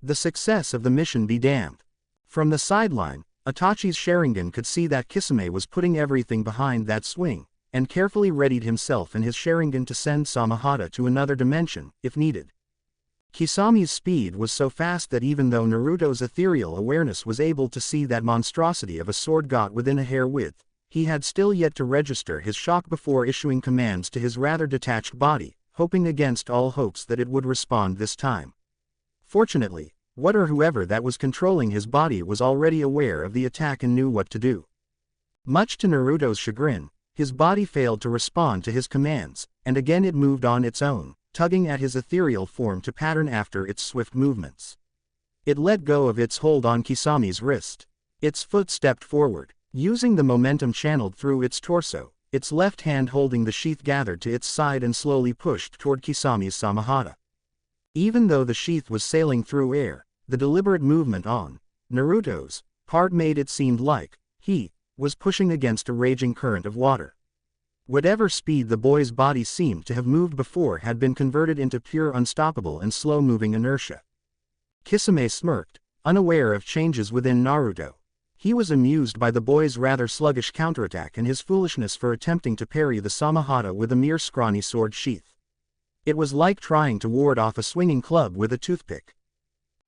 The success of the mission be damned. From the sideline, Itachi's Sharingan could see that Kisame was putting everything behind that swing, and carefully readied himself and his Sharingan to send Samahata to another dimension, if needed. Kisami's speed was so fast that even though Naruto's ethereal awareness was able to see that monstrosity of a sword got within a hair width, he had still yet to register his shock before issuing commands to his rather detached body, hoping against all hopes that it would respond this time. Fortunately, what or whoever that was controlling his body was already aware of the attack and knew what to do. Much to Naruto's chagrin, his body failed to respond to his commands, and again it moved on its own, tugging at his ethereal form to pattern after its swift movements. It let go of its hold on Kisami's wrist. Its foot stepped forward, using the momentum channeled through its torso, its left hand holding the sheath gathered to its side and slowly pushed toward Kisami's Samahata. Even though the sheath was sailing through air, the deliberate movement on Naruto's part made it seem like he was pushing against a raging current of water. Whatever speed the boy's body seemed to have moved before had been converted into pure unstoppable and slow-moving inertia. Kisame smirked, unaware of changes within Naruto. He was amused by the boy's rather sluggish counterattack and his foolishness for attempting to parry the Samahata with a mere scrawny sword sheath. It was like trying to ward off a swinging club with a toothpick.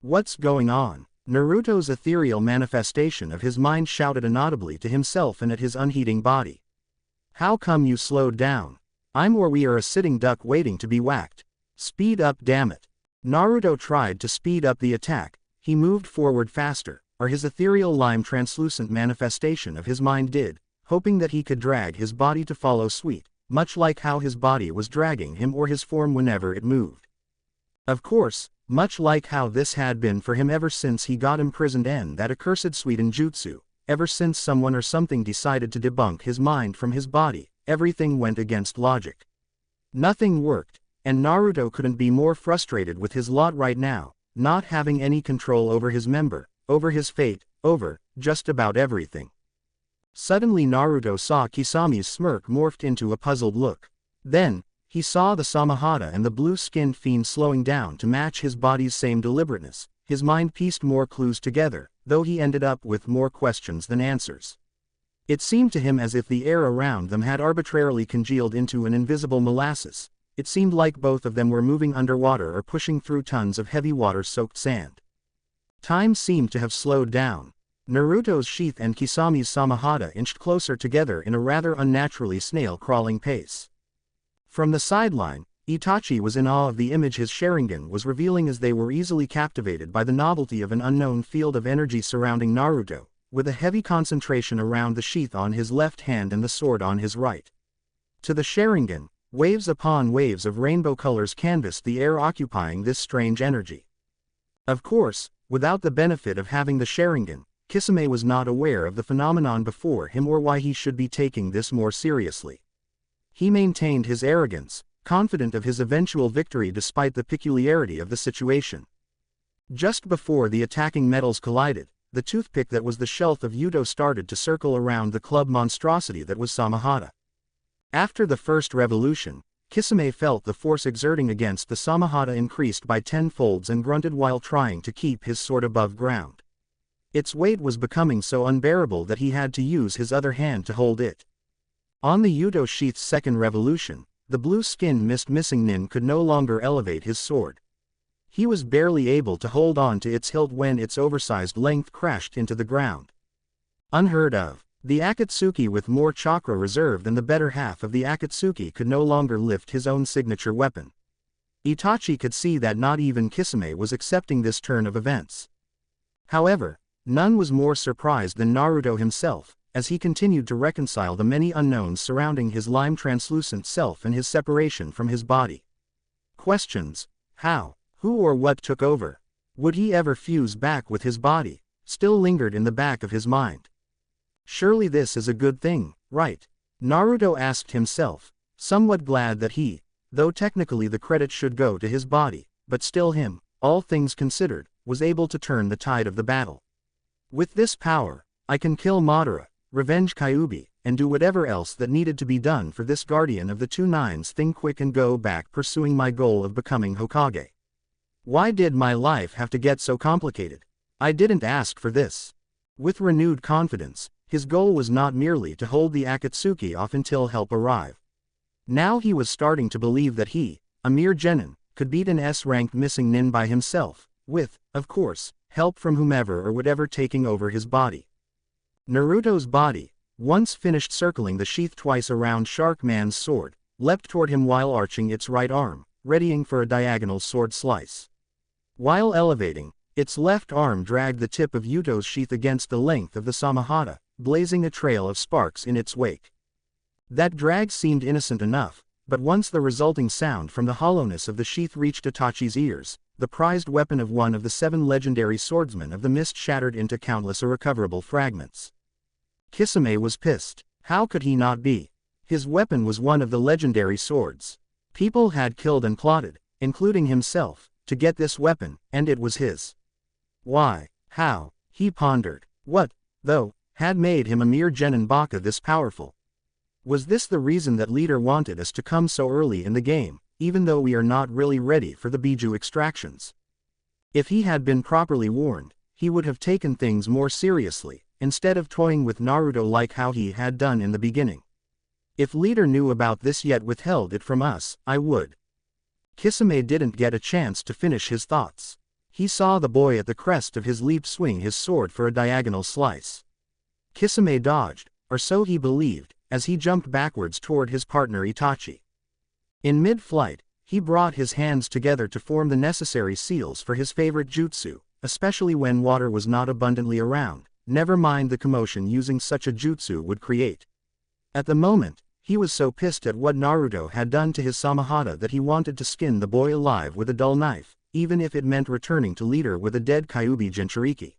What's going on? Naruto's ethereal manifestation of his mind shouted inaudibly to himself and at his unheeding body. How come you slowed down? We are a sitting duck waiting to be whacked. Speed up, damn it. Naruto tried to speed up the attack. He moved forward faster, or his ethereal lime translucent manifestation of his mind did, hoping that he could drag his body to follow suit, much like how his body was dragging him or his form whenever it moved. Of course, much like how this had been for him ever since he got imprisoned in that accursed Suiten jutsu, ever since someone or something decided to debunk his mind from his body, everything went against logic. Nothing worked, and Naruto couldn't be more frustrated with his lot right now, not having any control over his member, over his fate, over just about everything. Suddenly Naruto saw Kisami's smirk morphed into a puzzled look. Then, he saw the Samahata and the blue-skinned fiend slowing down to match his body's same deliberateness. His mind pieced more clues together, though he ended up with more questions than answers. It seemed to him as if the air around them had arbitrarily congealed into an invisible molasses. It seemed like both of them were moving underwater or pushing through tons of heavy water-soaked sand. Time seemed to have slowed down. Naruto's sheath and Kisami's Samahata inched closer together in a rather unnaturally snail-crawling pace. From the sideline, Itachi was in awe of the image his Sharingan was revealing as they were easily captivated by the novelty of an unknown field of energy surrounding Naruto, with a heavy concentration around the sheath on his left hand and the sword on his right. To the Sharingan, waves upon waves of rainbow colors canvassed the air occupying this strange energy. Of course, without the benefit of having the Sharingan, Kisame was not aware of the phenomenon before him or why he should be taking this more seriously. He maintained his arrogance, confident of his eventual victory despite the peculiarity of the situation. Just before the attacking metals collided, the toothpick that was the shelf of Yudo started to circle around the club monstrosity that was Samahata. After the first revolution, Kisame felt the force exerting against the Samahata increased by tenfolds and grunted while trying to keep his sword above ground. Its weight was becoming so unbearable that he had to use his other hand to hold it. On the Yudo sheath's second revolution, the blue-skinned missing nin could no longer elevate his sword. He was barely able to hold on to its hilt when its oversized length crashed into the ground. Unheard of. The Akatsuki with more chakra reserve than the better half of the Akatsuki could no longer lift his own signature weapon. Itachi could see that not even Kisame was accepting this turn of events. However, none was more surprised than Naruto himself, as he continued to reconcile the many unknowns surrounding his lime-translucent self and his separation from his body. Questions: how, who or what took over? Would he ever fuse back with his body? Still lingered in the back of his mind. Surely this is a good thing, right? Naruto asked himself, somewhat glad that he, though technically the credit should go to his body, but still him, all things considered, was able to turn the tide of the battle. With this power, I can kill Madara, revenge Kyuubi, and do whatever else that needed to be done for this guardian of the two nines thing quick and go back pursuing my goal of becoming Hokage. Why did my life have to get so complicated? I didn't ask for this. With renewed confidence, his goal was not merely to hold the Akatsuki off until help arrived. Now he was starting to believe that he, a mere genin, could beat an S-ranked missing nin by himself, with, of course, help from whomever or whatever taking over his body. Naruto's body, once finished circling the sheath twice around Shark Man's sword, leapt toward him while arching its right arm, readying for a diagonal sword slice. While elevating, its left arm dragged the tip of Yudo's sheath against the length of the Samahata, blazing a trail of sparks in its wake. That drag seemed innocent enough, but once the resulting sound from the hollowness of the sheath reached Itachi's ears, the prized weapon of one of the 7 legendary swordsmen of the mist shattered into countless irrecoverable fragments. Kisame was pissed. How could he not be? His weapon was one of the legendary swords. People had killed and plotted, including himself, to get this weapon, and it was his. Why? How? He pondered. What, though, had made him a mere genin baka this powerful? Was this the reason that leader wanted us to come so early in the game, even though we are not really ready for the Biju extractions? If he had been properly warned, he would have taken things more seriously, instead of toying with Naruto like how he had done in the beginning. If leader knew about this yet withheld it from us, I would. Kisame didn't get a chance to finish his thoughts. He saw the boy at the crest of his leap swing his sword for a diagonal slice. Kisame dodged, or so he believed, as he jumped backwards toward his partner Itachi. In mid-flight, he brought his hands together to form the necessary seals for his favorite jutsu, especially when water was not abundantly around, never mind the commotion using such a jutsu would create. At the moment, he was so pissed at what Naruto had done to his Samahata that he wanted to skin the boy alive with a dull knife, even if it meant returning to leader with a dead Kyuubi Jinchuriki.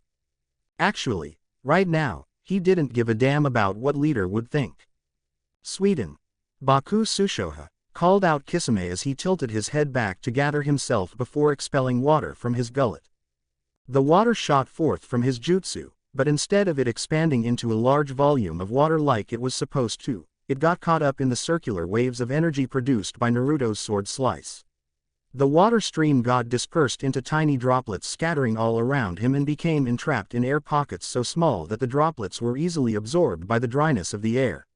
Actually, right now, he didn't give a damn about what leader would think. Sweden. Baku Sushoha called out Kisame as he tilted his head back to gather himself before expelling water from his gullet. The water shot forth from his jutsu, but instead of it expanding into a large volume of water like it was supposed to, it got caught up in the circular waves of energy produced by Naruto's sword slice. The water stream got dispersed into tiny droplets scattering all around him and became entrapped in air pockets so small that the droplets were easily absorbed by the dryness of the air.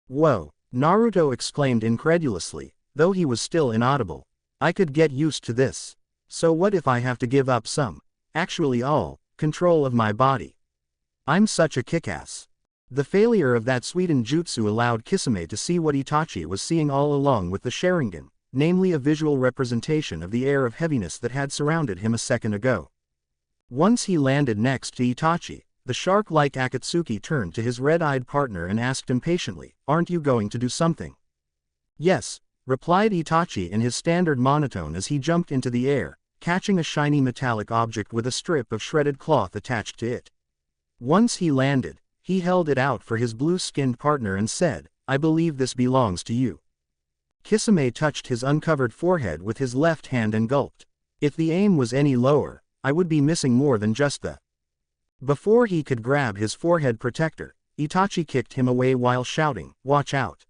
Whoa, Naruto exclaimed incredulously, though he was still inaudible. I could get used to this. So what if I have to give up some, actually all, control of my body? I'm such a kickass. The failure of that Sweden jutsu allowed Kisame to see what Itachi was seeing all along with the Sharingan, namely a visual representation of the air of heaviness that had surrounded him a second ago. Once he landed next to Itachi, The shark-like Akatsuki turned to his red-eyed partner and asked impatiently, "Aren't you going to do something?" "Yes," replied Itachi in his standard monotone as he jumped into the air, catching a shiny metallic object with a strip of shredded cloth attached to it. Once he landed, he held it out for his blue-skinned partner and said, "I believe this belongs to you." Kisame touched his uncovered forehead with his left hand and gulped. "If the aim was any lower, I would be missing more than just the—" Before he could grab his forehead protector, Itachi kicked him away while shouting, "Watch out!"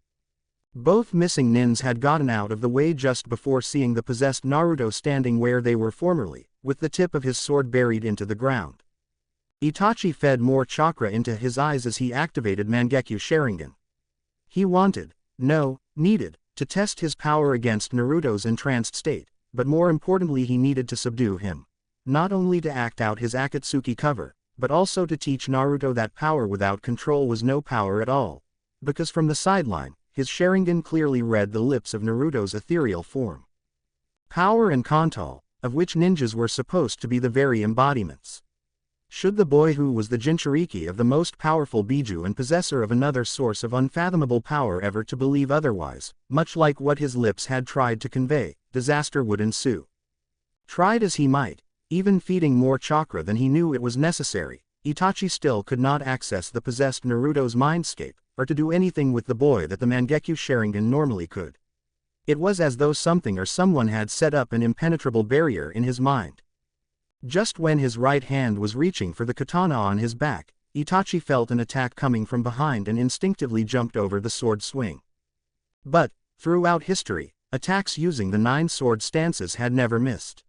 Both missing nins had gotten out of the way just before seeing the possessed Naruto standing where they were formerly, with the tip of his sword buried into the ground. Itachi fed more chakra into his eyes as he activated Mangekyo Sharingan. He needed, to test his power against Naruto's entranced state, but more importantly he needed to subdue him. Not only to act out his Akatsuki cover, but also to teach Naruto that power without control was no power at all. Because from the sideline, his Sharingan clearly read the lips of Naruto's ethereal form. Power and Kantal, of which ninjas were supposed to be the very embodiments. Should the boy who was the Jinchuriki of the most powerful Biju and possessor of another source of unfathomable power ever to believe otherwise, much like what his lips had tried to convey, disaster would ensue. Tried as he might, even feeding more chakra than he knew it was necessary, Itachi still could not access the possessed Naruto's mindscape, or to do anything with the boy that the Mangekyo Sharingan normally could. It was as though something or someone had set up an impenetrable barrier in his mind. Just when his right hand was reaching for the katana on his back, Itachi felt an attack coming from behind and instinctively jumped over the sword swing. But, throughout history, attacks using the 9 sword stances had never missed.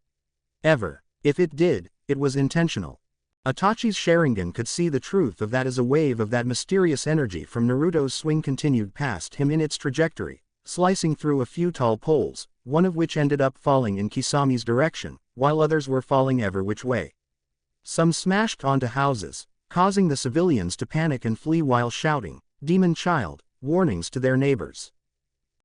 Ever. If it did, it was intentional. Itachi's Sharingan could see the truth of that as a wave of that mysterious energy from Naruto's swing continued past him in its trajectory, slicing through a few tall poles, one of which ended up falling in Kisami's direction, while others were falling every which way. Some smashed onto houses, causing the civilians to panic and flee while shouting, "Demon child," warnings to their neighbors.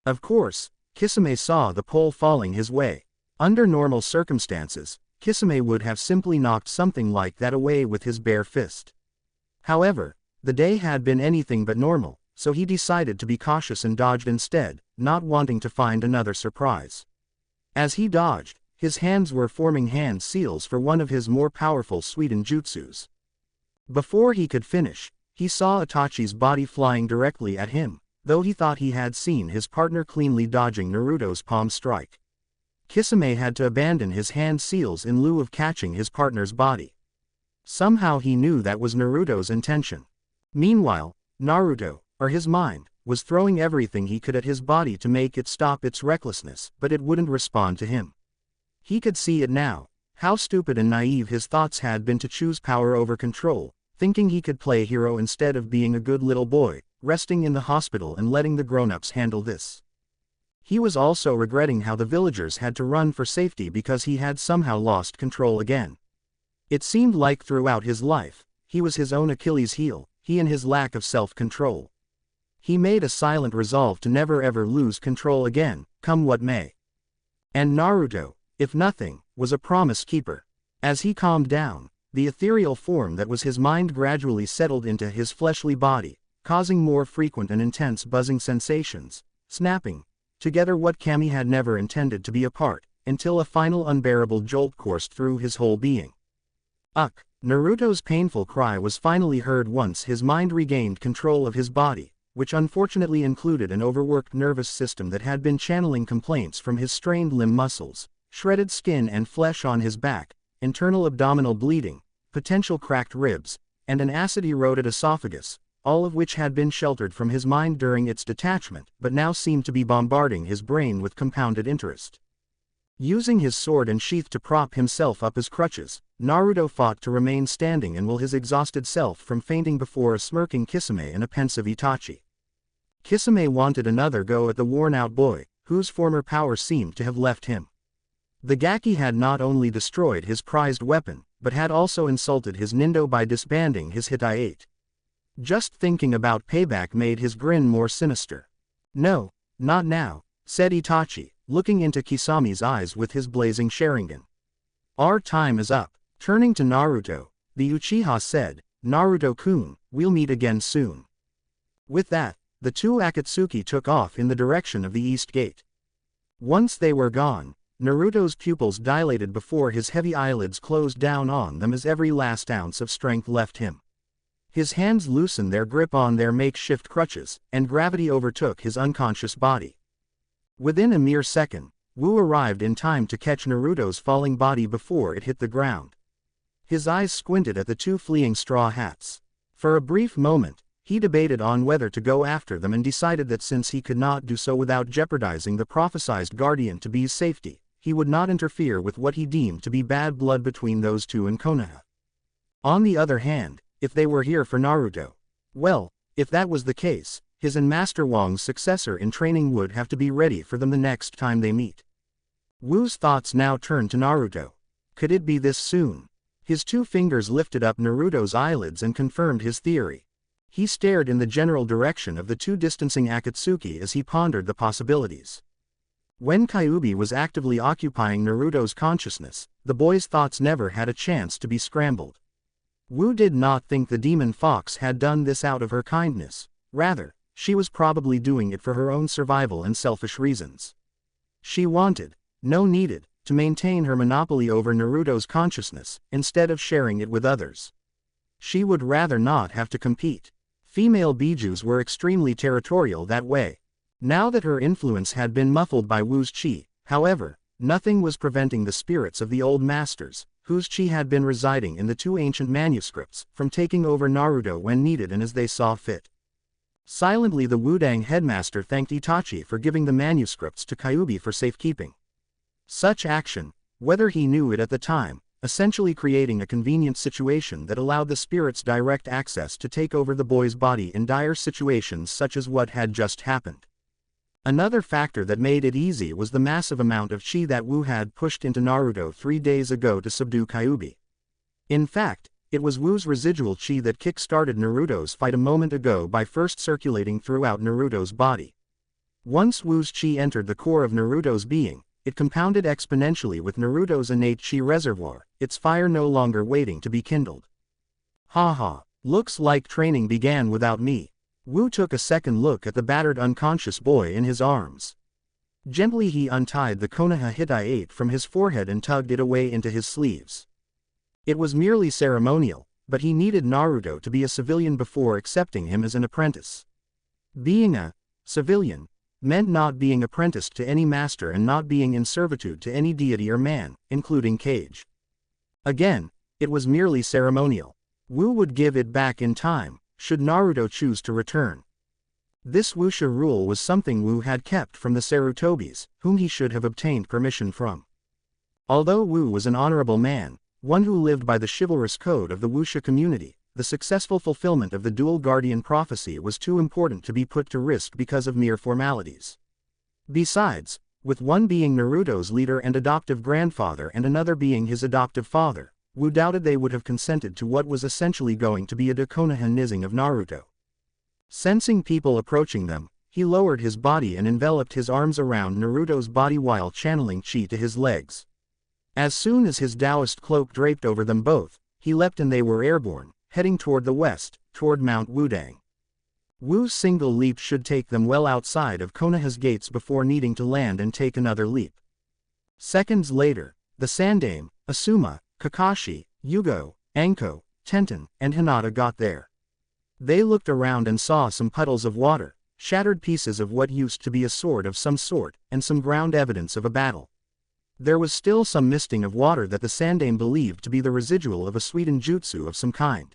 Of course, Kisame saw the pole falling his way. Under normal circumstances, Kisame would have simply knocked something like that away with his bare fist. However, the day had been anything but normal, so he decided to be cautious and dodged instead, not wanting to find another surprise. As he dodged, his hands were forming hand seals for one of his more powerful Suiten jutsus. Before he could finish, he saw Itachi's body flying directly at him, though he thought he had seen his partner cleanly dodging Naruto's palm strike. Kisame had to abandon his hand seals in lieu of catching his partner's body. Somehow he knew that was Naruto's intention. Meanwhile, Naruto, or his mind, was throwing everything he could at his body to make it stop its recklessness, but it wouldn't respond to him. He could see it now, how stupid and naive his thoughts had been to choose power over control, thinking he could play hero instead of being a good little boy, resting in the hospital and letting the grown-ups handle this. He was also regretting how the villagers had to run for safety because he had somehow lost control again. It seemed like throughout his life, he was his own Achilles' heel, he and his lack of self-control. He made a silent resolve to never ever lose control again, come what may. And Naruto, if nothing, was a promise keeper. As he calmed down, the ethereal form that was his mind gradually settled into his fleshly body, causing more frequent and intense buzzing sensations, snapping together what Kami had never intended to be apart, until a final unbearable jolt coursed through his whole being. Ugh! Naruto's painful cry was finally heard once his mind regained control of his body, which unfortunately included an overworked nervous system that had been channeling complaints from his strained limb muscles, shredded skin and flesh on his back, internal abdominal bleeding, potential cracked ribs, and an acid-eroded esophagus, all of which had been sheltered from his mind during its detachment, but now seemed to be bombarding his brain with compounded interest. Using his sword and sheath to prop himself up as crutches, Naruto fought to remain standing and will his exhausted self from fainting before a smirking Kisame and a pensive Itachi. Kisame wanted another go at the worn-out boy, whose former power seemed to have left him. The Gaki had not only destroyed his prized weapon, but had also insulted his Nindo by disbanding his Hitai-8. Just thinking about payback made his grin more sinister. "No, not now," said Itachi, looking into Kisami's eyes with his blazing Sharingan. "Our time is up." Turning to Naruto, the Uchiha said, Naruto-kun, we'll meet again soon." With that, the two Akatsuki took off in the direction of the east gate. Once they were gone, Naruto's pupils dilated before his heavy eyelids closed down on them as every last ounce of strength left him. His hands loosened their grip on their makeshift crutches, and gravity overtook his unconscious body. Within a mere second, Wu arrived in time to catch Naruto's falling body before it hit the ground. His eyes squinted at the two fleeing straw hats. For a brief moment, he debated on whether to go after them and decided that since he could not do so without jeopardizing the prophesized guardian-to-be's safety, he would not interfere with what he deemed to be bad blood between those two and Konoha. On the other hand, if they were here for Naruto, well, if that was the case, his and Master Wang's successor in training would have to be ready for them the next time they meet. Wu's thoughts now turned to Naruto. Could it be this soon? His two fingers lifted up Naruto's eyelids and confirmed his theory. He stared in the general direction of the two distancing Akatsuki as he pondered the possibilities. When Kyuubi was actively occupying Naruto's consciousness, the boy's thoughts never had a chance to be scrambled. Wu did not think the demon fox had done this out of her kindness. Rather, she was probably doing it for her own survival and selfish reasons. She wanted, no needed, to maintain her monopoly over Naruto's consciousness, instead of sharing it with others. She would rather not have to compete. Female bijus were extremely territorial that way. Now that her influence had been muffled by Wu's chi, however, nothing was preventing the spirits of the old masters, whose chi had been residing in the two ancient manuscripts, from taking over Naruto when needed and as they saw fit. Silently the Wudang headmaster thanked Itachi for giving the manuscripts to Kyuubi for safekeeping. Such action, whether he knew it at the time, essentially creating a convenient situation that allowed the spirits direct access to take over the boy's body in dire situations such as what had just happened. Another factor that made it easy was the massive amount of chi that Wu had pushed into Naruto 3 days ago to subdue Kyuubi. In fact, it was Wu's residual chi that kick-started Naruto's fight a moment ago by first circulating throughout Naruto's body. Once Wu's chi entered the core of Naruto's being, it compounded exponentially with Naruto's innate chi reservoir, its fire no longer waiting to be kindled. Haha, looks like training began without me. Wu took a second look at the battered unconscious boy in his arms. Gently he untied the Konoha Hitai from his forehead and tugged it away into his sleeves. It was merely ceremonial, but he needed Naruto to be a civilian before accepting him as an apprentice. Being a civilian meant not being apprenticed to any master and not being in servitude to any deity or man, including Kage. Again, it was merely ceremonial. Wu would give it back in time, should Naruto choose to return. This wuxia rule was something Wu had kept from the Sarutobis, whom he should have obtained permission from. Although Wu was an honorable man, one who lived by the chivalrous code of the wuxia community, the successful fulfillment of the dual guardian prophecy was too important to be put to risk because of mere formalities. Besides, with one being Naruto's leader and adoptive grandfather and another being his adoptive father, Wu doubted they would have consented to what was essentially going to be a Konoha nizing of Naruto. Sensing people approaching them, he lowered his body and enveloped his arms around Naruto's body while channeling chi to his legs. As soon as his Taoist cloak draped over them both, he leapt and they were airborne, heading toward the west, toward Mount Wudang. Wu's single leap should take them well outside of Konoha's gates before needing to land and take another leap. Seconds later, the Sandaime, Asuma, Kakashi, Yugo, Anko, Tenten, and Hinata got there. They looked around and saw some puddles of water, shattered pieces of what used to be a sword of some sort, and some ground evidence of a battle. There was still some misting of water that the Sandaime believed to be the residual of a sweetened jutsu of some kind.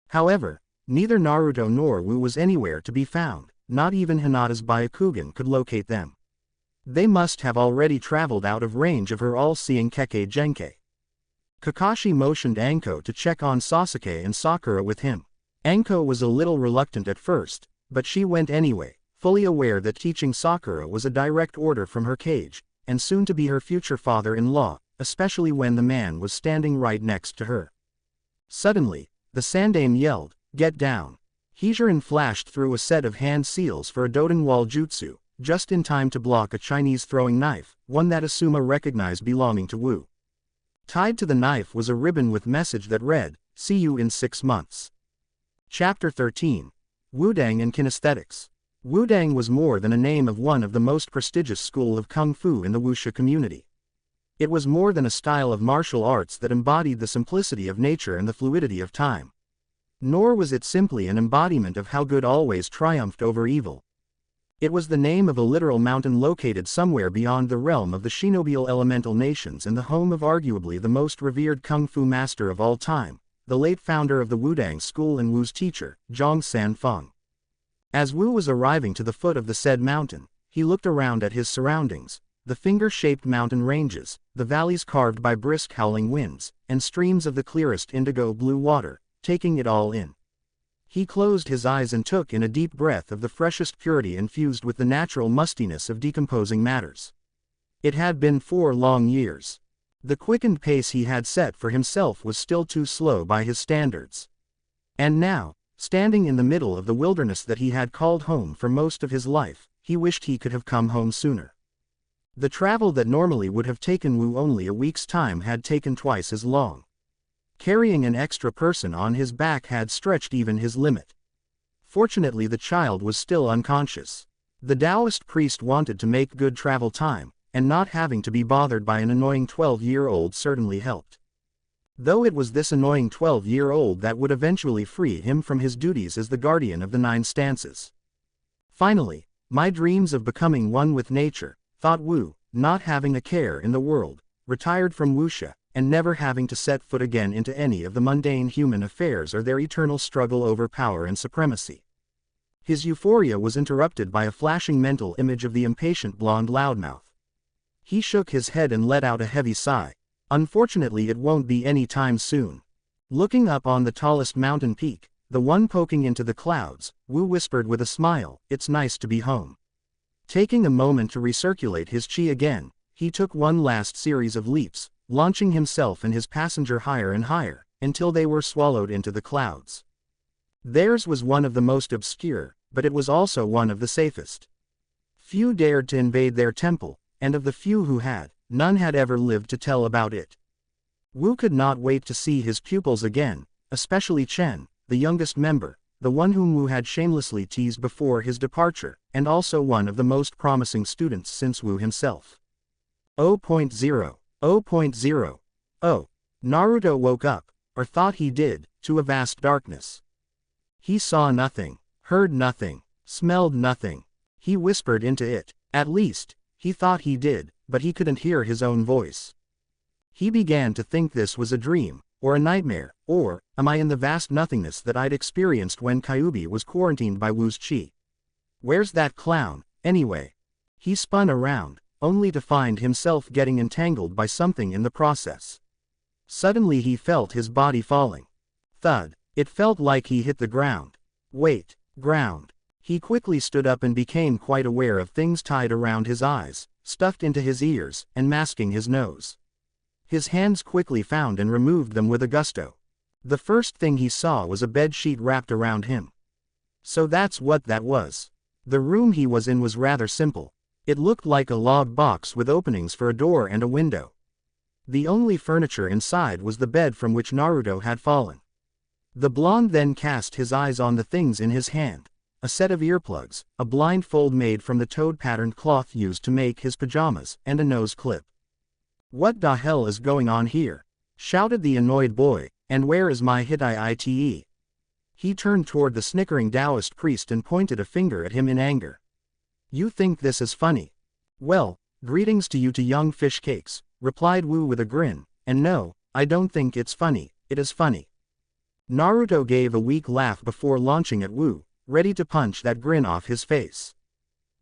However, neither Naruto nor Wu was anywhere to be found, not even Hinata's Byakugan could locate them. They must have already traveled out of range of her all-seeing Kekkei Genkai. Kakashi motioned Anko to check on Sasuke and Sakura with him. Anko was a little reluctant at first, but she went anyway, fully aware that teaching Sakura was a direct order from her Kage, and soon to be her future father-in-law, especially when the man was standing right next to her. Suddenly, the Sandaime yelled, "Get down!" Heijiran flashed through a set of hand seals for a Doden Wall Jutsu, just in time to block a Chinese throwing knife, one that Asuma recognized belonging to Wu. Tied to the knife was a ribbon with message that read, See you in 6 months. Chapter 13. Wudang and Kinesthetics. Wudang was more than a name of one of the most prestigious school of Kung Fu in the wuxia community. It was more than a style of martial arts that embodied the simplicity of nature and the fluidity of time. Nor was it simply an embodiment of how good always triumphed over evil. It was the name of a literal mountain located somewhere beyond the realm of the shinobial elemental nations and the home of arguably the most revered Kung Fu master of all time, the late founder of the Wudang school and Wu's teacher, Zhang Sanfeng. As Wu was arriving to the foot of the said mountain, he looked around at his surroundings, the finger-shaped mountain ranges, the valleys carved by brisk howling winds, and streams of the clearest indigo-blue water, taking it all in. He closed his eyes and took in a deep breath of the freshest purity infused with the natural mustiness of decomposing matters. It had been 4 long years. The quickened pace he had set for himself was still too slow by his standards. And now, standing in the middle of the wilderness that he had called home for most of his life, he wished he could have come home sooner. The travel that normally would have taken Wu only a week's time had taken twice as long. Carrying an extra person on his back had stretched even his limit. Fortunately, the child was still unconscious. The Taoist priest wanted to make good travel time, and not having to be bothered by an annoying 12-year-old certainly helped. Though it was this annoying 12-year-old that would eventually free him from his duties as the guardian of the 9 stances. Finally, my dreams of becoming one with nature, thought Wu, not having a care in the world, retired from wuxia, and never having to set foot again into any of the mundane human affairs or their eternal struggle over power and supremacy. His euphoria was interrupted by a flashing mental image of the impatient blonde loudmouth. He shook his head and let out a heavy sigh. Unfortunately, it won't be any time soon. Looking up on the tallest mountain peak, the one poking into the clouds, Wu whispered with a smile, "It's nice to be home." Taking a moment to recirculate his chi again, he took one last series of leaps, launching himself and his passenger higher and higher, until they were swallowed into the clouds. Theirs was one of the most obscure, but it was also one of the safest. Few dared to invade their temple, and of the few who had, none had ever lived to tell about it. Wu could not wait to see his pupils again, especially Chen, the youngest member, the one whom Wu had shamelessly teased before his departure, and also one of the most promising students since Wu himself. 0.0. 0.0. Oh. Naruto woke up, or thought he did, to a vast darkness. He saw nothing, heard nothing, smelled nothing. He whispered into it. At least, he thought he did, but he couldn't hear his own voice. He began to think this was a dream, or a nightmare, or, am I in the vast nothingness that I'd experienced when Kyuubi was quarantined by Wu's chi? Where's that clown, anyway? He spun around, only to find himself getting entangled by something in the process. Suddenly he felt his body falling. Thud. It felt like he hit the ground. Wait, ground. He quickly stood up and became quite aware of things tied around his eyes, stuffed into his ears, and masking his nose. His hands quickly found and removed them with a gusto. The first thing he saw was a bed sheet wrapped around him. So that's what that was. The room he was in was rather simple. It looked like a log box with openings for a door and a window. The only furniture inside was the bed from which Naruto had fallen. The blonde then cast his eyes on the things in his hand. A set of earplugs, a blindfold made from the toad-patterned cloth used to make his pajamas, and a nose clip. "What the hell is going on here?" shouted the annoyed boy, "and where is my Hitai-ite?" He turned toward the snickering Taoist priest and pointed a finger at him in anger. "You think this is funny? Well, greetings to you to young fish cakes," replied Wu with a grin, "and no, I don't think it's funny, it is funny." Naruto gave a weak laugh before launching at Wu, ready to punch that grin off his face.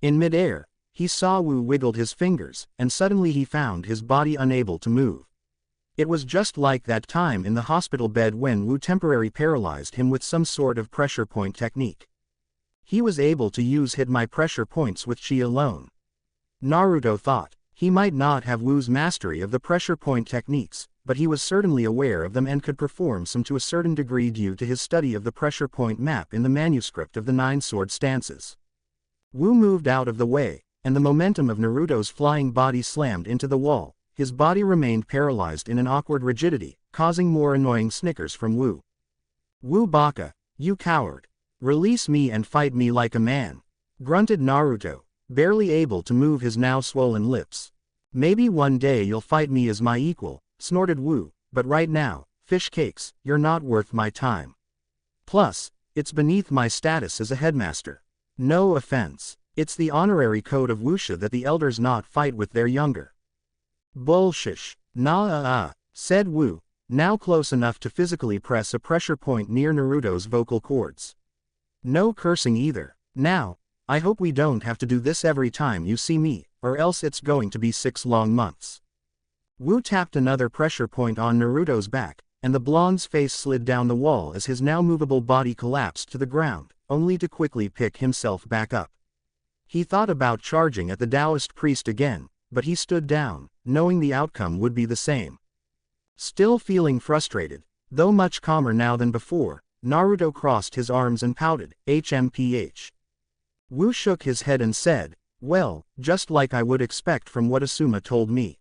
In midair, he saw Wu wiggled his fingers, and suddenly he found his body unable to move. It was just like that time in the hospital bed when Wu temporarily paralyzed him with some sort of pressure point technique. He was able to hit my pressure points with chi alone. Naruto thought. He might not have Wu's mastery of the pressure point techniques, but he was certainly aware of them and could perform some to a certain degree due to his study of the pressure point map in the manuscript of the 9 sword stances. Wu moved out of the way, and the momentum of Naruto's flying body slammed into the wall. His body remained paralyzed in an awkward rigidity, causing more annoying snickers from Wu. Wu Baka, you coward. Release me and fight me like a man, grunted Naruto, barely able to move his now swollen lips. Maybe one day you'll fight me as my equal, snorted Wu, but right now, fish cakes, you're not worth my time. Plus, it's beneath my status as a headmaster. No offense, it's the honorary code of Wuxia that the elders not fight with their younger. Bullshish, said Wu, now close enough to physically press a pressure point near Naruto's vocal cords. No cursing either. Now, I hope we don't have to do this every time you see me, or else it's going to be 6 long months. Wu tapped another pressure point on Naruto's back, and the blonde's face slid down the wall as his now movable body collapsed to the ground, only to quickly pick himself back up. He thought about charging at the Taoist priest again, but he stood down, knowing the outcome would be the same. Still feeling frustrated, though much calmer now than before, Naruto crossed his arms and pouted, HMPH. Wu shook his head and said, well, just like I would expect from what Asuma told me.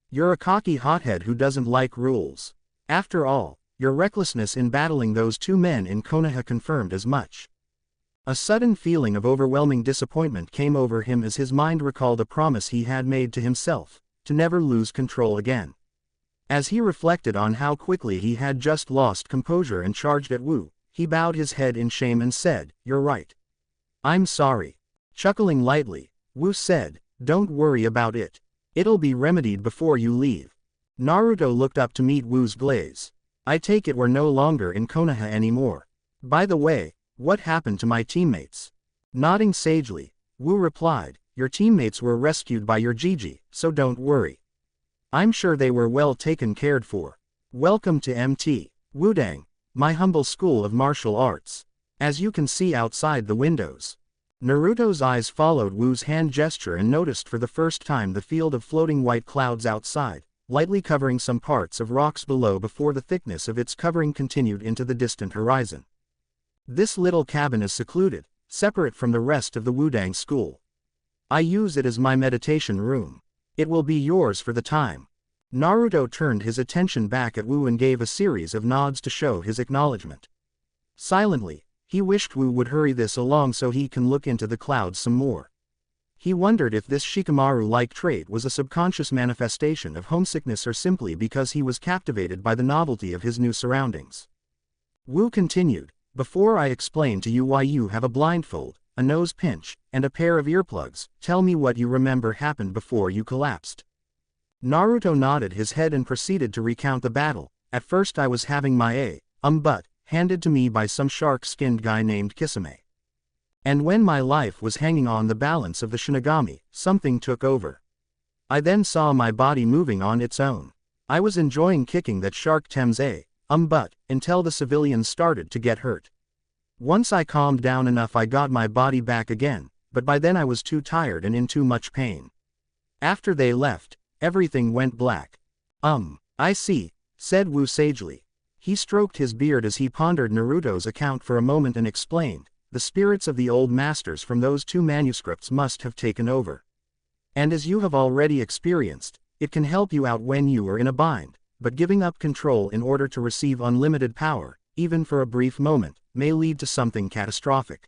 You're a cocky hothead who doesn't like rules. After all, your recklessness in battling those 2 men in Konoha confirmed as much. A sudden feeling of overwhelming disappointment came over him as his mind recalled a promise he had made to himself, to never lose control again. As he reflected on how quickly he had just lost composure and charged at Wu, he bowed his head in shame and said, you're right. I'm sorry. Chuckling lightly, Wu said, don't worry about it. It'll be remedied before you leave. Naruto looked up to meet Wu's glaze. I take it we're no longer in Konoha anymore. By the way, what happened to my teammates? Nodding sagely, Wu replied, your teammates were rescued by your Gigi, so don't worry. I'm sure they were well taken cared for. Welcome to MT, Wudang, my humble school of martial arts. As you can see outside the windows. Naruto's eyes followed Wu's hand gesture and noticed for the first time the field of floating white clouds outside, lightly covering some parts of rocks below before the thickness of its covering continued into the distant horizon. This little cabin is secluded, separate from the rest of the Wudang school. I use it as my meditation room. It will be yours for the time. Naruto turned his attention back at Wu and gave a series of nods to show his acknowledgement. Silently, he wished Wu would hurry this along so he can look into the clouds some more. He wondered if this Shikamaru-like trait was a subconscious manifestation of homesickness or simply because he was captivated by the novelty of his new surroundings. Wu continued, before I explain to you why you have a blindfold, a nose pinch, and a pair of earplugs, tell me what you remember happened before you collapsed. Naruto nodded his head and proceeded to recount the battle. At first I was having my butt handed to me by some shark-skinned guy named Kisame. And when my life was hanging on the balance of the Shinigami, something took over. I then saw my body moving on its own. I was enjoying kicking that shark Tem's butt, until the civilians started to get hurt. Once I calmed down enough I got my body back again, but by then I was too tired and in too much pain. After they left, everything went black. I see, said Wu sagely. He stroked his beard as he pondered Naruto's account for a moment and explained, the spirits of the old masters from those 2 manuscripts must have taken over. And as you have already experienced, it can help you out when you are in a bind, but giving up control in order to receive unlimited power, even for a brief moment, may lead to something catastrophic.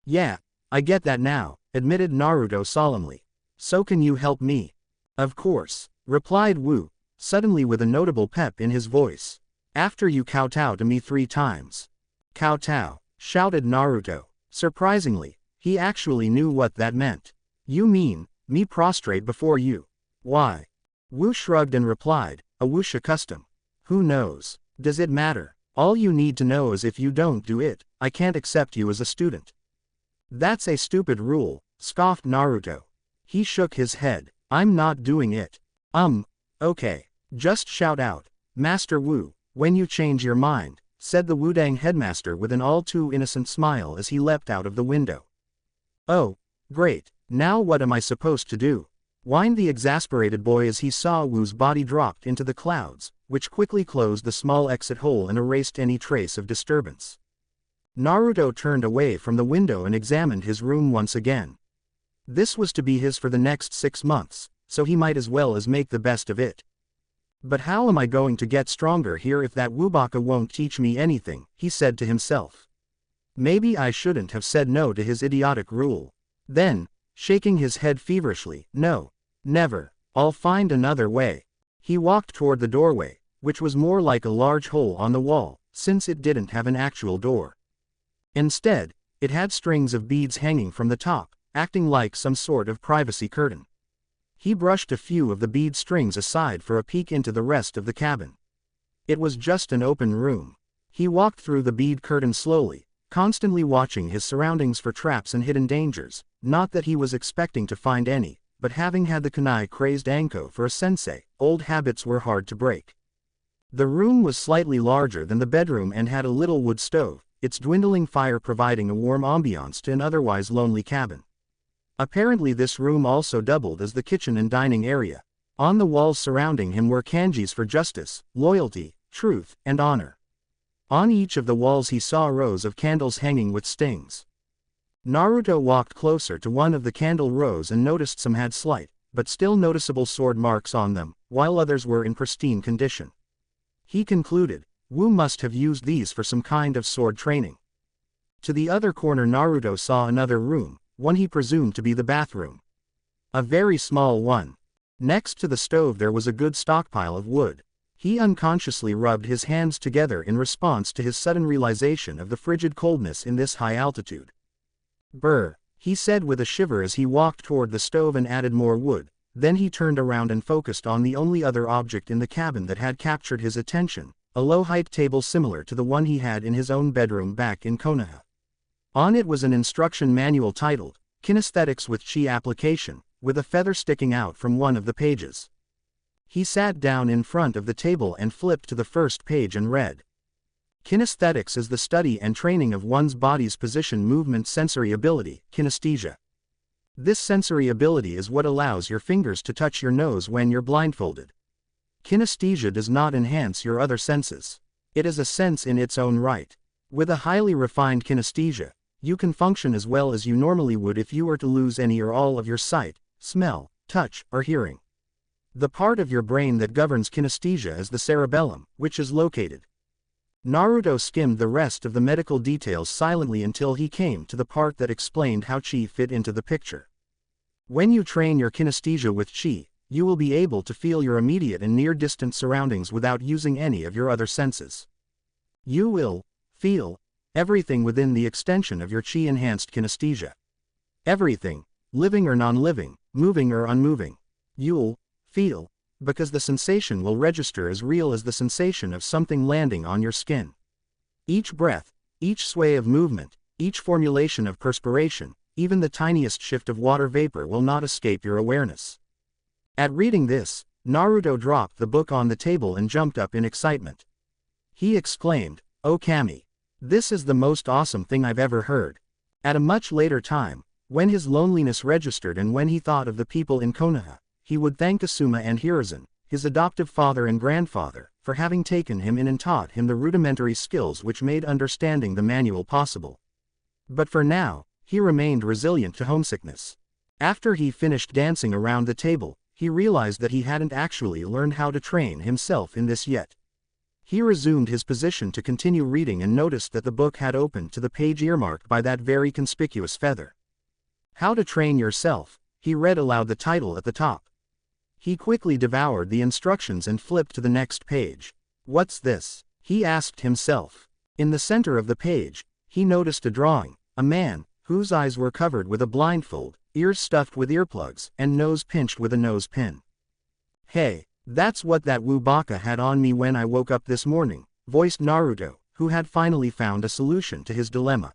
Yeah, I get that now, admitted Naruto solemnly. So can you help me? Of course, replied Wu, suddenly with a notable pep in his voice. After you kowtow to me 3 times. Kowtow, shouted Naruto. Surprisingly, he actually knew what that meant. You mean, me prostrate before you? Why? Wu shrugged and replied, a wuxia custom. Who knows? Does it matter? All you need to know is if you don't do it, I can't accept you as a student. That's a stupid rule, scoffed Naruto. He shook his head. I'm not doing it. Okay. Just shout out, Master Wu, when you change your mind, said the Wudang headmaster with an all-too-innocent smile as he leapt out of the window. Oh, great, now what am I supposed to do? Whined the exasperated boy as he saw Wu's body dropped into the clouds, which quickly closed the small exit hole and erased any trace of disturbance. Naruto turned away from the window and examined his room once again. This was to be his for the next 6 months, so he might as well make the best of it. But how am I going to get stronger here if that Wubaka won't teach me anything, he said to himself. Maybe I shouldn't have said no to his idiotic rule. Then, shaking his head feverishly, no, never, I'll find another way. He walked toward the doorway, which was more like a large hole on the wall, since it didn't have an actual door. Instead, it had strings of beads hanging from the top, acting like some sort of privacy curtain. He brushed a few of the bead strings aside for a peek into the rest of the cabin. It was just an open room. He walked through the bead curtain slowly, constantly watching his surroundings for traps and hidden dangers, not that he was expecting to find any, but having had the kunai-crazed Anko for a sensei, old habits were hard to break. The room was slightly larger than the bedroom and had a little wood stove, its dwindling fire providing a warm ambiance to an otherwise lonely cabin. Apparently this room also doubled as the kitchen and dining area. On the walls surrounding him were kanjis for justice, loyalty, truth, and honor. On each of the walls he saw rows of candles hanging with stings. Naruto walked closer to one of the candle rows and noticed some had slight, but still noticeable sword marks on them, while others were in pristine condition. He concluded, Wu must have used these for some kind of sword training. To the other corner Naruto saw another room, one he presumed to be the bathroom. A very small one. Next to the stove there was a good stockpile of wood. He unconsciously rubbed his hands together in response to his sudden realization of the frigid coldness in this high altitude. Brr, he said with a shiver as he walked toward the stove and added more wood. Then he turned around and focused on the only other object in the cabin that had captured his attention, a low-height table similar to the one he had in his own bedroom back in Konoha. On it was an instruction manual titled, Kinesthetics with Chi Application, with a feather sticking out from one of the pages. He sat down in front of the table and flipped to the first page and read. Kinesthetics is the study and training of one's body's position, movement, sensory ability, kinesthesia. This sensory ability is what allows your fingers to touch your nose when you're blindfolded. Kinesthesia does not enhance your other senses. It is a sense in its own right. With a highly refined kinesthesia, you can function as well as you normally would if you were to lose any or all of your sight, smell, touch, or hearing. The part of your brain that governs kinesthesia is the cerebellum, which is located. Naruto skimmed the rest of the medical details silently until he came to the part that explained how chi fit into the picture. When you train your kinesthesia with chi, you will be able to feel your immediate and near-distant surroundings without using any of your other senses. You will feel everything within the extension of your chi-enhanced kinesthesia. Everything, living or non-living, moving or unmoving. You'll feel, because the sensation will register as real as the sensation of something landing on your skin. Each breath, each sway of movement, each formulation of perspiration, even the tiniest shift of water vapor will not escape your awareness. At reading this, Naruto dropped the book on the table and jumped up in excitement. He exclaimed, "Oh Kami! This is the most awesome thing I've ever heard." At a much later time, when his loneliness registered and when he thought of the people in Konoha, he would thank Asuma and Hiruzen, his adoptive father and grandfather, for having taken him in and taught him the rudimentary skills which made understanding the manual possible. But for now, he remained resilient to homesickness. After he finished dancing around the table, he realized that he hadn't actually learned how to train himself in this yet. He resumed his position to continue reading and noticed that the book had opened to the page earmarked by that very conspicuous feather. How to Train Yourself, he read aloud the title at the top. He quickly devoured the instructions and flipped to the next page. What's this? He asked himself. In the center of the page, he noticed a drawing, a man, whose eyes were covered with a blindfold, ears stuffed with earplugs, and nose pinched with a nose pin. Hey, that's what that Wubaka had on me when I woke up this morning, voiced Naruto, who had finally found a solution to his dilemma.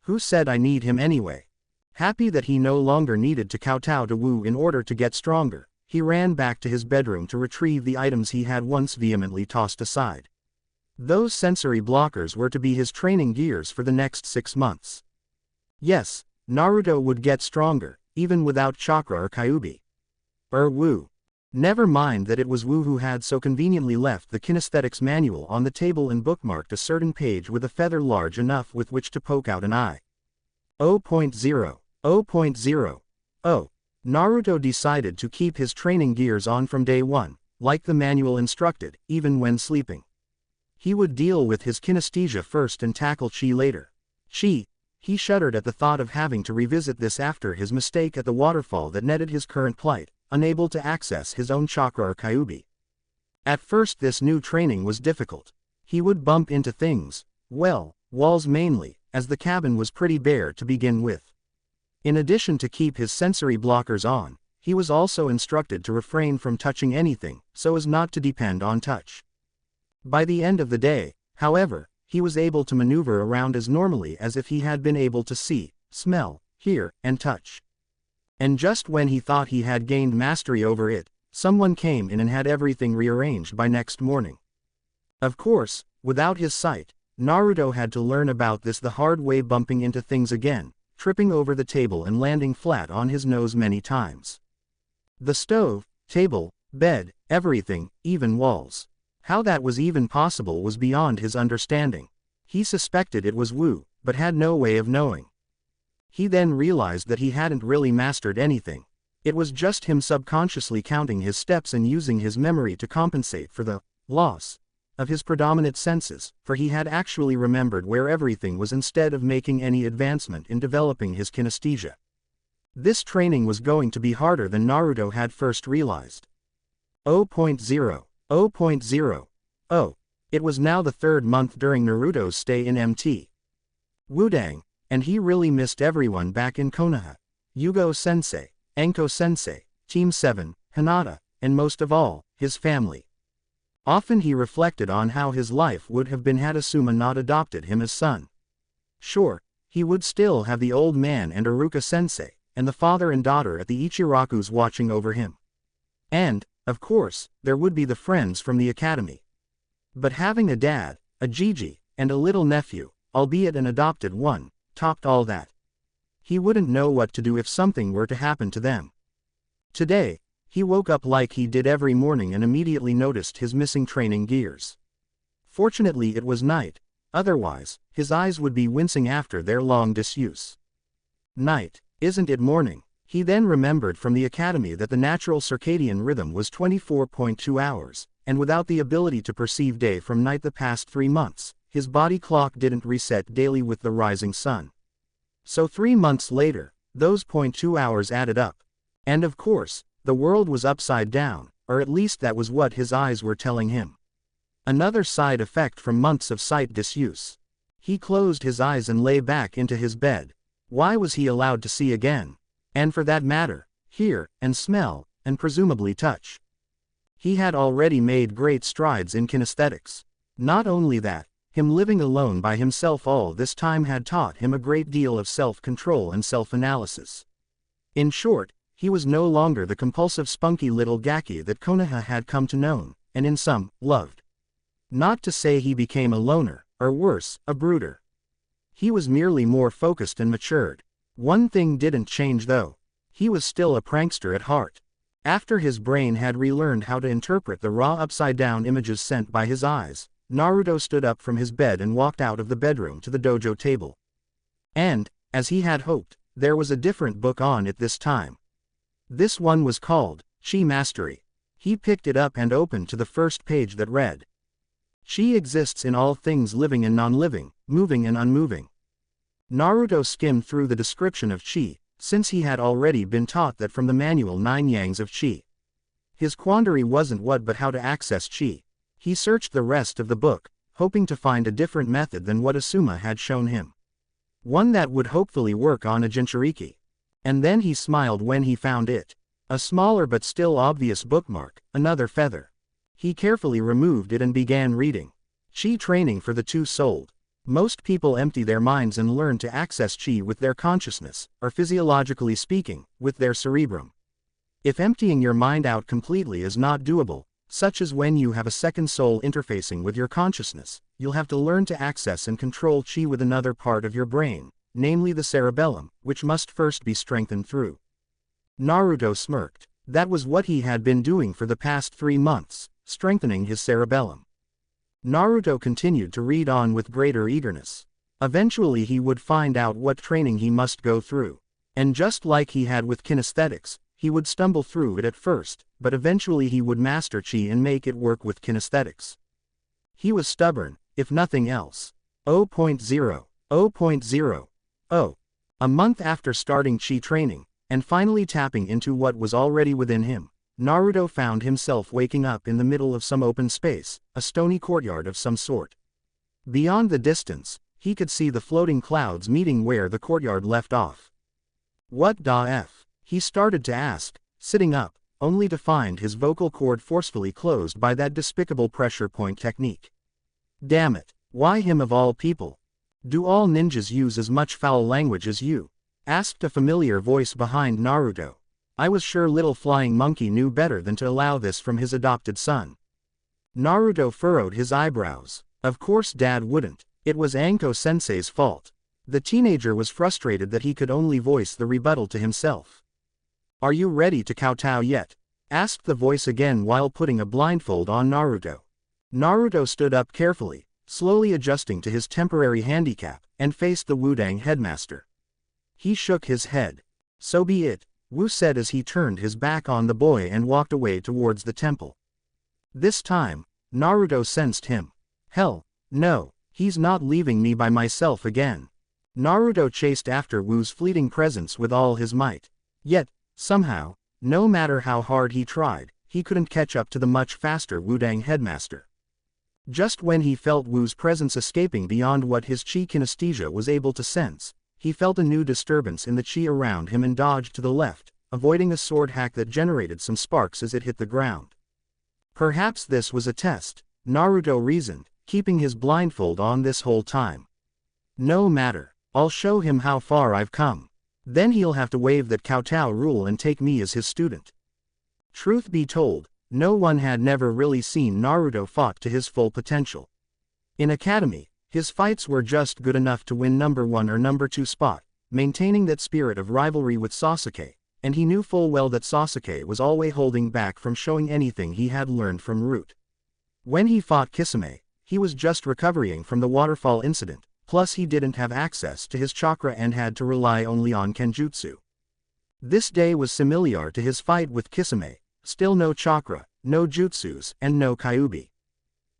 Who said I need him anyway? Happy that he no longer needed to kowtow to Wu in order to get stronger, he ran back to his bedroom to retrieve the items he had once vehemently tossed aside. Those sensory blockers were to be his training gears for the next 6 months. Yes, Naruto would get stronger, even without chakra or kyubi. Wu. Never mind that it was Wu who had so conveniently left the kinesthetics manual on the table and bookmarked a certain page with a feather large enough with which to poke out an eye. 0.0. 0.0. Oh. Naruto decided to keep his training gears on from day one, like the manual instructed, even when sleeping. He would deal with his kinesthesia first and tackle chi later. Chi. He shuddered at the thought of having to revisit this after his mistake at the waterfall that netted his current plight, unable to access his own chakra or kyubi. At first this new training was difficult. He would bump into things, well, walls mainly, as the cabin was pretty bare to begin with. In addition to keep his sensory blockers on, he was also instructed to refrain from touching anything, so as not to depend on touch. By the end of the day, however, he was able to maneuver around as normally as if he had been able to see, smell, hear, and touch. And just when he thought he had gained mastery over it, someone came in and had everything rearranged by next morning. Of course, without his sight, Naruto had to learn about this the hard way, bumping into things again, tripping over the table and landing flat on his nose many times. The stove, table, bed, everything, even walls. How that was even possible was beyond his understanding. He suspected it was Wu, but had no way of knowing. He then realized that he hadn't really mastered anything. It was just him subconsciously counting his steps and using his memory to compensate for the loss of his predominant senses, for he had actually remembered where everything was instead of making any advancement in developing his kinesthesia. This training was going to be harder than Naruto had first realized. 0.0. 0.0. It was now the third month during Naruto's stay in Mt. Wudang, and he really missed everyone back in Konoha. Yugo-sensei, Enko-sensei, Team 7, Hinata, and most of all, his family. Often he reflected on how his life would have been had Asuma not adopted him as son. Sure, he would still have the old man and Iruka-sensei, and the father and daughter at the Ichirakus watching over him. And, of course, there would be the friends from the academy. But having a dad, a Gigi, and a little nephew, albeit an adopted one, topped all that. He wouldn't know what to do if something were to happen to them. Today, he woke up like he did every morning and immediately noticed his missing training gears. Fortunately it was night, otherwise, his eyes would be wincing after their long disuse. Night, isn't it morning? He then remembered from the academy that the natural circadian rhythm was 24.2 hours, and without the ability to perceive day from night the past 3 months, his body clock didn't reset daily with the rising sun. So 3 months later, those 0.2 hours added up. And of course, the world was upside down, or at least that was what his eyes were telling him. Another side effect from months of sight disuse. He closed his eyes and lay back into his bed. Why was he allowed to see again? And for that matter, hear, and smell, and presumably touch. He had already made great strides in kinesthetics. Not only that, him living alone by himself all this time had taught him a great deal of self-control and self-analysis. In short, he was no longer the compulsive spunky little gaki that Konoha had come to know, and in some, loved. Not to say he became a loner, or worse, a brooder. He was merely more focused and matured. One thing didn't change though. He was still a prankster at heart. After his brain had relearned how to interpret the raw upside-down images sent by his eyes, Naruto stood up from his bed and walked out of the bedroom to the dojo table. And, as he had hoped, there was a different book on it this time. This one was called Chi Mastery. He picked it up and opened to the first page that read, Chi exists in all things living and non-living, moving and unmoving. Naruto skimmed through the description of Chi, since he had already been taught that from the manual 9 Yangs of Chi. His quandary wasn't what but how to access Chi. He searched the rest of the book, hoping to find a different method than what Asuma had shown him. One that would hopefully work on a Jinchuriki. And then he smiled when he found it. A smaller but still obvious bookmark, another feather. He carefully removed it and began reading. Chi training for the two-souled. Most people empty their minds and learn to access Chi with their consciousness, or physiologically speaking, with their cerebrum. If emptying your mind out completely is not doable, such as when you have a second soul interfacing with your consciousness, you'll have to learn to access and control Chi with another part of your brain, namely the cerebellum, which must first be strengthened through. Naruto smirked. That was what he had been doing for the past 3 months, strengthening his cerebellum. Naruto continued to read on with greater eagerness. Eventually he would find out what training he must go through. And just like he had with kinesthetics, he would stumble through it at first, but eventually he would master chi and make it work with kinesthetics. He was stubborn, if nothing else. 0.0. 0.0. A month after starting chi training, and finally tapping into what was already within him, Naruto found himself waking up in the middle of some open space, a stony courtyard of some sort. Beyond the distance, he could see the floating clouds meeting where the courtyard left off. What the F? He started to ask, sitting up, only to find his vocal cord forcefully closed by that despicable pressure point technique. Damn it, why him of all people? Do all ninjas use as much foul language as you? Asked a familiar voice behind Naruto. I was sure little flying monkey knew better than to allow this from his adopted son. Naruto furrowed his eyebrows. Of course Dad wouldn't. It was Anko-sensei's fault. The teenager was frustrated that he could only voice the rebuttal to himself. Are you ready to kowtow yet? Asked the voice again while putting a blindfold on Naruto. Naruto stood up carefully, slowly adjusting to his temporary handicap, and faced the Wudang headmaster. He shook his head. So be it, Wu said as he turned his back on the boy and walked away towards the temple. This time, Naruto sensed him. Hell, no, he's not leaving me by myself again. Naruto chased after Wu's fleeting presence with all his might. Yet, somehow, no matter how hard he tried, he couldn't catch up to the much faster Wudang headmaster. Just when he felt Wu's presence escaping beyond what his chi kinesthesia was able to sense, he felt a new disturbance in the chi around him and dodged to the left, avoiding a sword hack that generated some sparks as it hit the ground. Perhaps this was a test, Naruto reasoned, keeping his blindfold on this whole time. No matter, I'll show him how far I've come. Then he'll have to waive that kowtow rule and take me as his student. Truth be told, no one had never really seen Naruto fought to his full potential. In academy, his fights were just good enough to win number 1 or number 2 spot, maintaining that spirit of rivalry with Sasuke, and he knew full well that Sasuke was always holding back from showing anything he had learned from Root. When he fought Kisame, he was just recovering from the waterfall incident, plus he didn't have access to his chakra and had to rely only on Kenjutsu. This day was similar to his fight with Kisame, still no chakra, no jutsus, and no kyubi.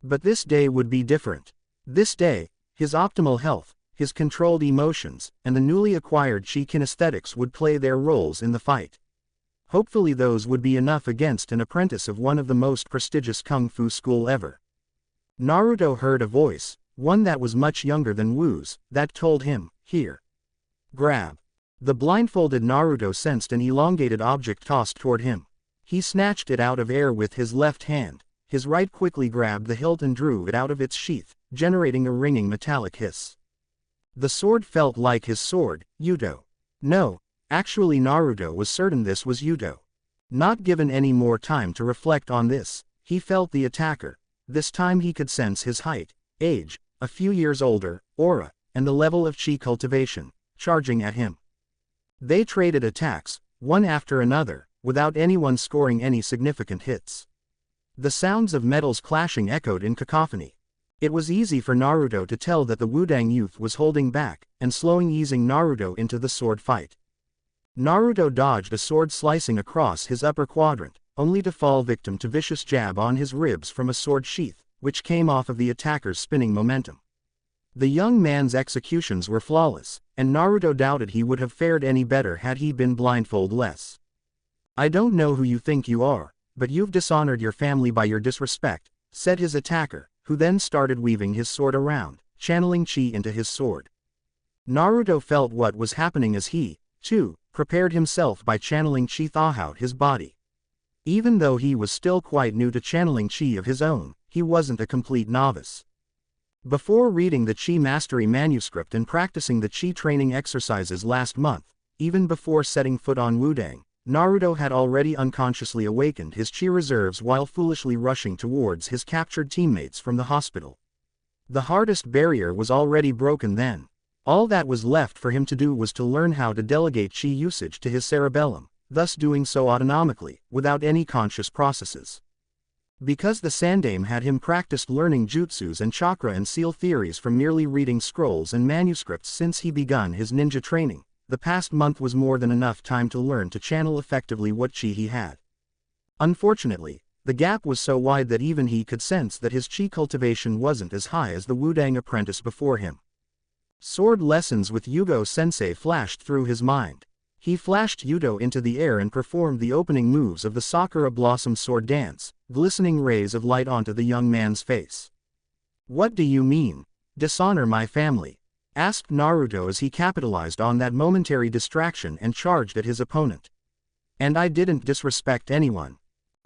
But this day would be different. This day, his optimal health, his controlled emotions, and the newly acquired chi kinesthetics would play their roles in the fight. Hopefully those would be enough against an apprentice of one of the most prestigious kung fu school ever. Naruto heard a voice, one that was much younger than Wu's, that told him, "Here. Grab." The blindfolded Naruto sensed an elongated object tossed toward him. He snatched it out of air with his left hand, his right quickly grabbed the hilt and drew it out of its sheath, generating a ringing metallic hiss. The sword felt like his sword, Yuto. No, actually Naruto was certain this was Yuto. Not given any more time to reflect on this, he felt the attacker. This time he could sense his height, age, a few years older, aura, and the level of chi cultivation, charging at him. They traded attacks, one after another, without anyone scoring any significant hits. The sounds of metals clashing echoed in cacophony. It was easy for Naruto to tell that the Wudang youth was holding back, and slowing easing Naruto into the sword fight. Naruto dodged a sword slicing across his upper quadrant, only to fall victim to vicious jab on his ribs from a sword sheath, which came off of the attacker's spinning momentum. The young man's executions were flawless, and Naruto doubted he would have fared any better had he been blindfold-less. I don't know who you think you are, but you've dishonored your family by your disrespect, said his attacker, who then started weaving his sword around, channeling chi into his sword. Naruto felt what was happening as he, too, prepared himself by channeling chi throughout his body. Even though he was still quite new to channeling chi of his own, he wasn't a complete novice. Before reading the chi mastery manuscript and practicing the chi training exercises last month, even before setting foot on Wudang, Naruto had already unconsciously awakened his chi reserves while foolishly rushing towards his captured teammates from the hospital. The hardest barrier was already broken then. All that was left for him to do was to learn how to delegate chi usage to his cerebellum, thus doing so autonomically, without any conscious processes. Because the Sandaime had him practiced learning jutsus and chakra and seal theories from merely reading scrolls and manuscripts since he begun his ninja training, the past month was more than enough time to learn to channel effectively what chi he had. Unfortunately, the gap was so wide that even he could sense that his chi cultivation wasn't as high as the Wudang apprentice before him. Sword lessons with Yugo-sensei flashed through his mind. He flashed Yudo into the air and performed the opening moves of the Sakura Blossom sword dance, glistening rays of light onto the young man's face. "What do you mean? Dishonor my family?" asked Naruto as he capitalized on that momentary distraction and charged at his opponent. "And I didn't disrespect anyone."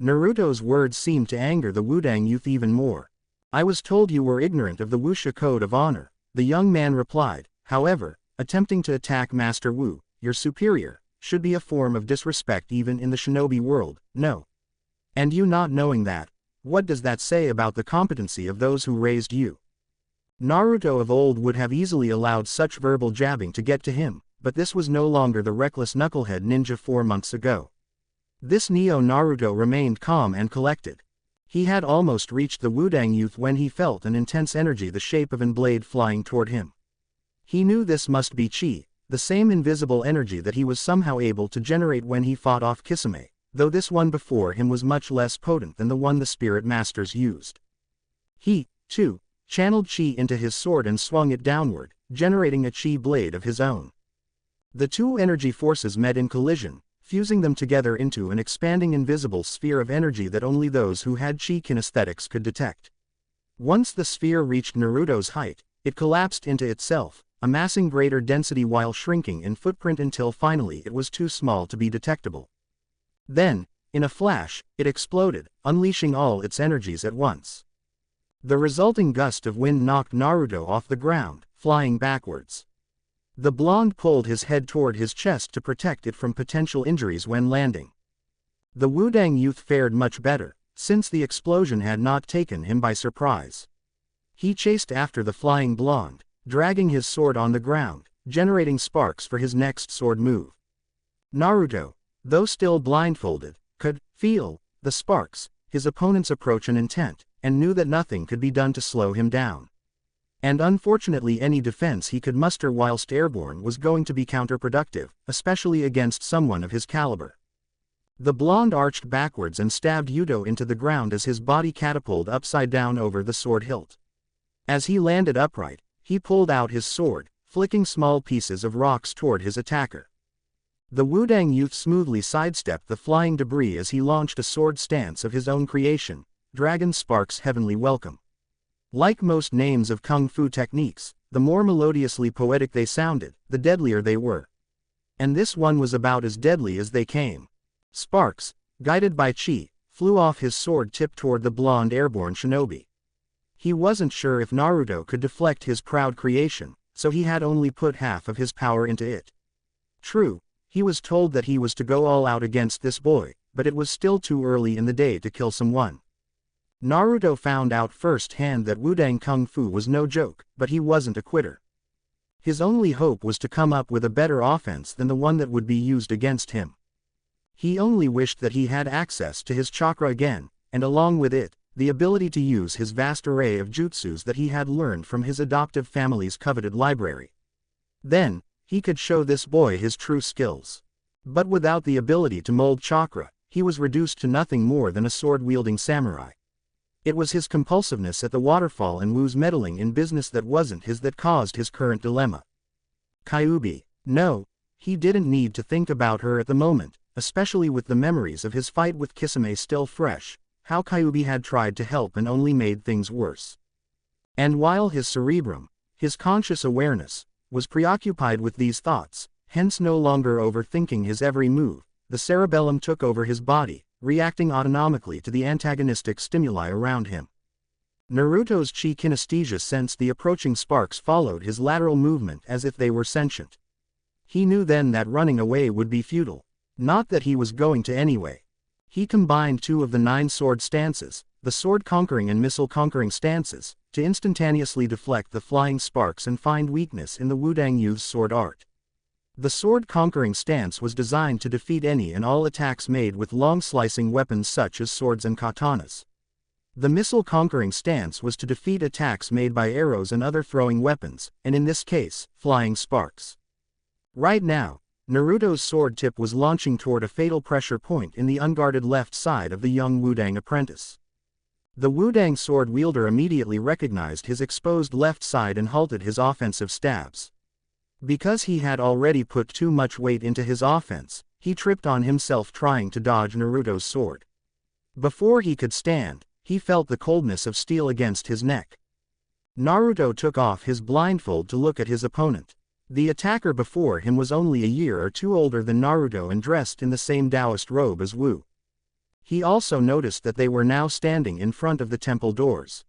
Naruto's words seemed to anger the Wudang youth even more. "I was told you were ignorant of the Wuxia Code of Honor," the young man replied, however, attempting to attack Master Wu. "Your superior should be a form of disrespect even in the shinobi world, no? And you not knowing that, what does that say about the competency of those who raised you?" Naruto of old would have easily allowed such verbal jabbing to get to him, but this was no longer the reckless knucklehead ninja 4 months ago. This Neo Naruto remained calm and collected. He had almost reached the Wudang youth when he felt an intense energy the shape of an blade flying toward him. He knew this must be chi, the same invisible energy that he was somehow able to generate when he fought off Kisame, though this one before him was much less potent than the one the spirit masters used. He, too, channeled chi into his sword and swung it downward, generating a chi blade of his own. The two energy forces met in collision, fusing them together into an expanding invisible sphere of energy that only those who had chi kinesthetics could detect. Once the sphere reached Naruto's height, it collapsed into itself, amassing greater density while shrinking in footprint until finally it was too small to be detectable. Then, in a flash, it exploded, unleashing all its energies at once. The resulting gust of wind knocked Naruto off the ground, flying backwards. The blonde pulled his head toward his chest to protect it from potential injuries when landing. The Wudang youth fared much better, since the explosion had not taken him by surprise. He chased after the flying blonde, dragging his sword on the ground, generating sparks for his next sword move. Naruto, though still blindfolded, could feel the sparks, his opponent's approach and intent, and knew that nothing could be done to slow him down. And unfortunately any defense he could muster whilst airborne was going to be counterproductive, especially against someone of his caliber. The blonde arched backwards and stabbed Yudo into the ground as his body catapulted upside down over the sword hilt. As he landed upright, he pulled out his sword, flicking small pieces of rocks toward his attacker. The Wudang youth smoothly sidestepped the flying debris as he launched a sword stance of his own creation, Dragon Spark's Heavenly Welcome. Like most names of kung fu techniques, the more melodiously poetic they sounded, the deadlier they were. And this one was about as deadly as they came. Sparks, guided by chi, flew off his sword tip toward the blonde airborne shinobi. He wasn't sure if Naruto could deflect his proud creation, so he had only put half of his power into it. True, he was told that he was to go all out against this boy, but it was still too early in the day to kill someone. Naruto found out firsthand that Wudang Kung Fu was no joke, but he wasn't a quitter. His only hope was to come up with a better offense than the one that would be used against him. He only wished that he had access to his chakra again, and along with it, the ability to use his vast array of jutsus that he had learned from his adoptive family's coveted library. Then, he could show this boy his true skills. But without the ability to mold chakra, he was reduced to nothing more than a sword-wielding samurai. It was his compulsiveness at the waterfall and Wu's meddling in business that wasn't his that caused his current dilemma. Kyuubi. No, he didn't need to think about her at the moment, especially with the memories of his fight with Kisame still fresh, how Kyuubi had tried to help and only made things worse. And while his cerebrum, his conscious awareness, was preoccupied with these thoughts, hence no longer overthinking his every move, the cerebellum took over his body, reacting autonomically to the antagonistic stimuli around him. Naruto's chi kinesthesia sensed the approaching sparks followed his lateral movement as if they were sentient. He knew then that running away would be futile. Not that he was going to anyway. He combined 2 of the 9 sword stances, the sword-conquering and missile-conquering stances, to instantaneously deflect the flying sparks and find weakness in the Wudang youth's sword art. The sword-conquering stance was designed to defeat any and all attacks made with long-slicing weapons such as swords and katanas. The missile-conquering stance was to defeat attacks made by arrows and other throwing weapons, and in this case, flying sparks. Right now, Naruto's sword tip was launching toward a fatal pressure point in the unguarded left side of the young Wudang apprentice. The Wudang sword wielder immediately recognized his exposed left side and halted his offensive stabs. Because he had already put too much weight into his offense, he tripped on himself trying to dodge Naruto's sword. Before he could stand, he felt the coldness of steel against his neck. Naruto took off his blindfold to look at his opponent. The attacker before him was only a year or two older than Naruto and dressed in the same Taoist robe as Wu. He also noticed that they were now standing in front of the temple doors.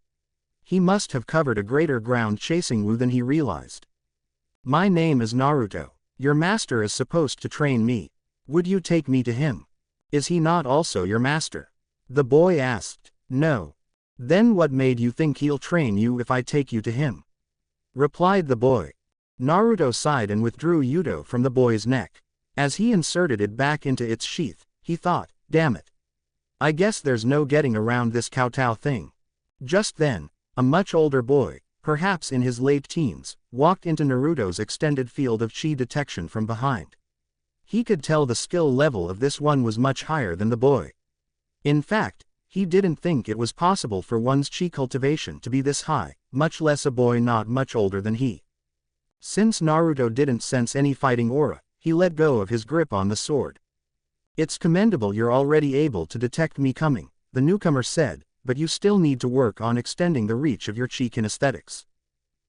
He must have covered a greater ground chasing Wu than he realized. "My name is Naruto. Your master is supposed to train me. Would you take me to him? Is he not also your master?" The boy asked. "No." "Then what made you think he'll train you if I take you to him?" replied the boy. Naruto sighed and withdrew Yudo from the boy's neck. As he inserted it back into its sheath, he thought, "Damn it. I guess there's no getting around this kowtow thing." Just then, a much older boy, perhaps in his late teens, walked into Naruto's extended field of chi detection from behind. He could tell the skill level of this one was much higher than the boy. In fact, he didn't think it was possible for one's chi cultivation to be this high, much less a boy not much older than he. Since Naruto didn't sense any fighting aura, he let go of his grip on the sword. "It's commendable you're already able to detect me coming," the newcomer said, "but you still need to work on extending the reach of your chi kinesthetics.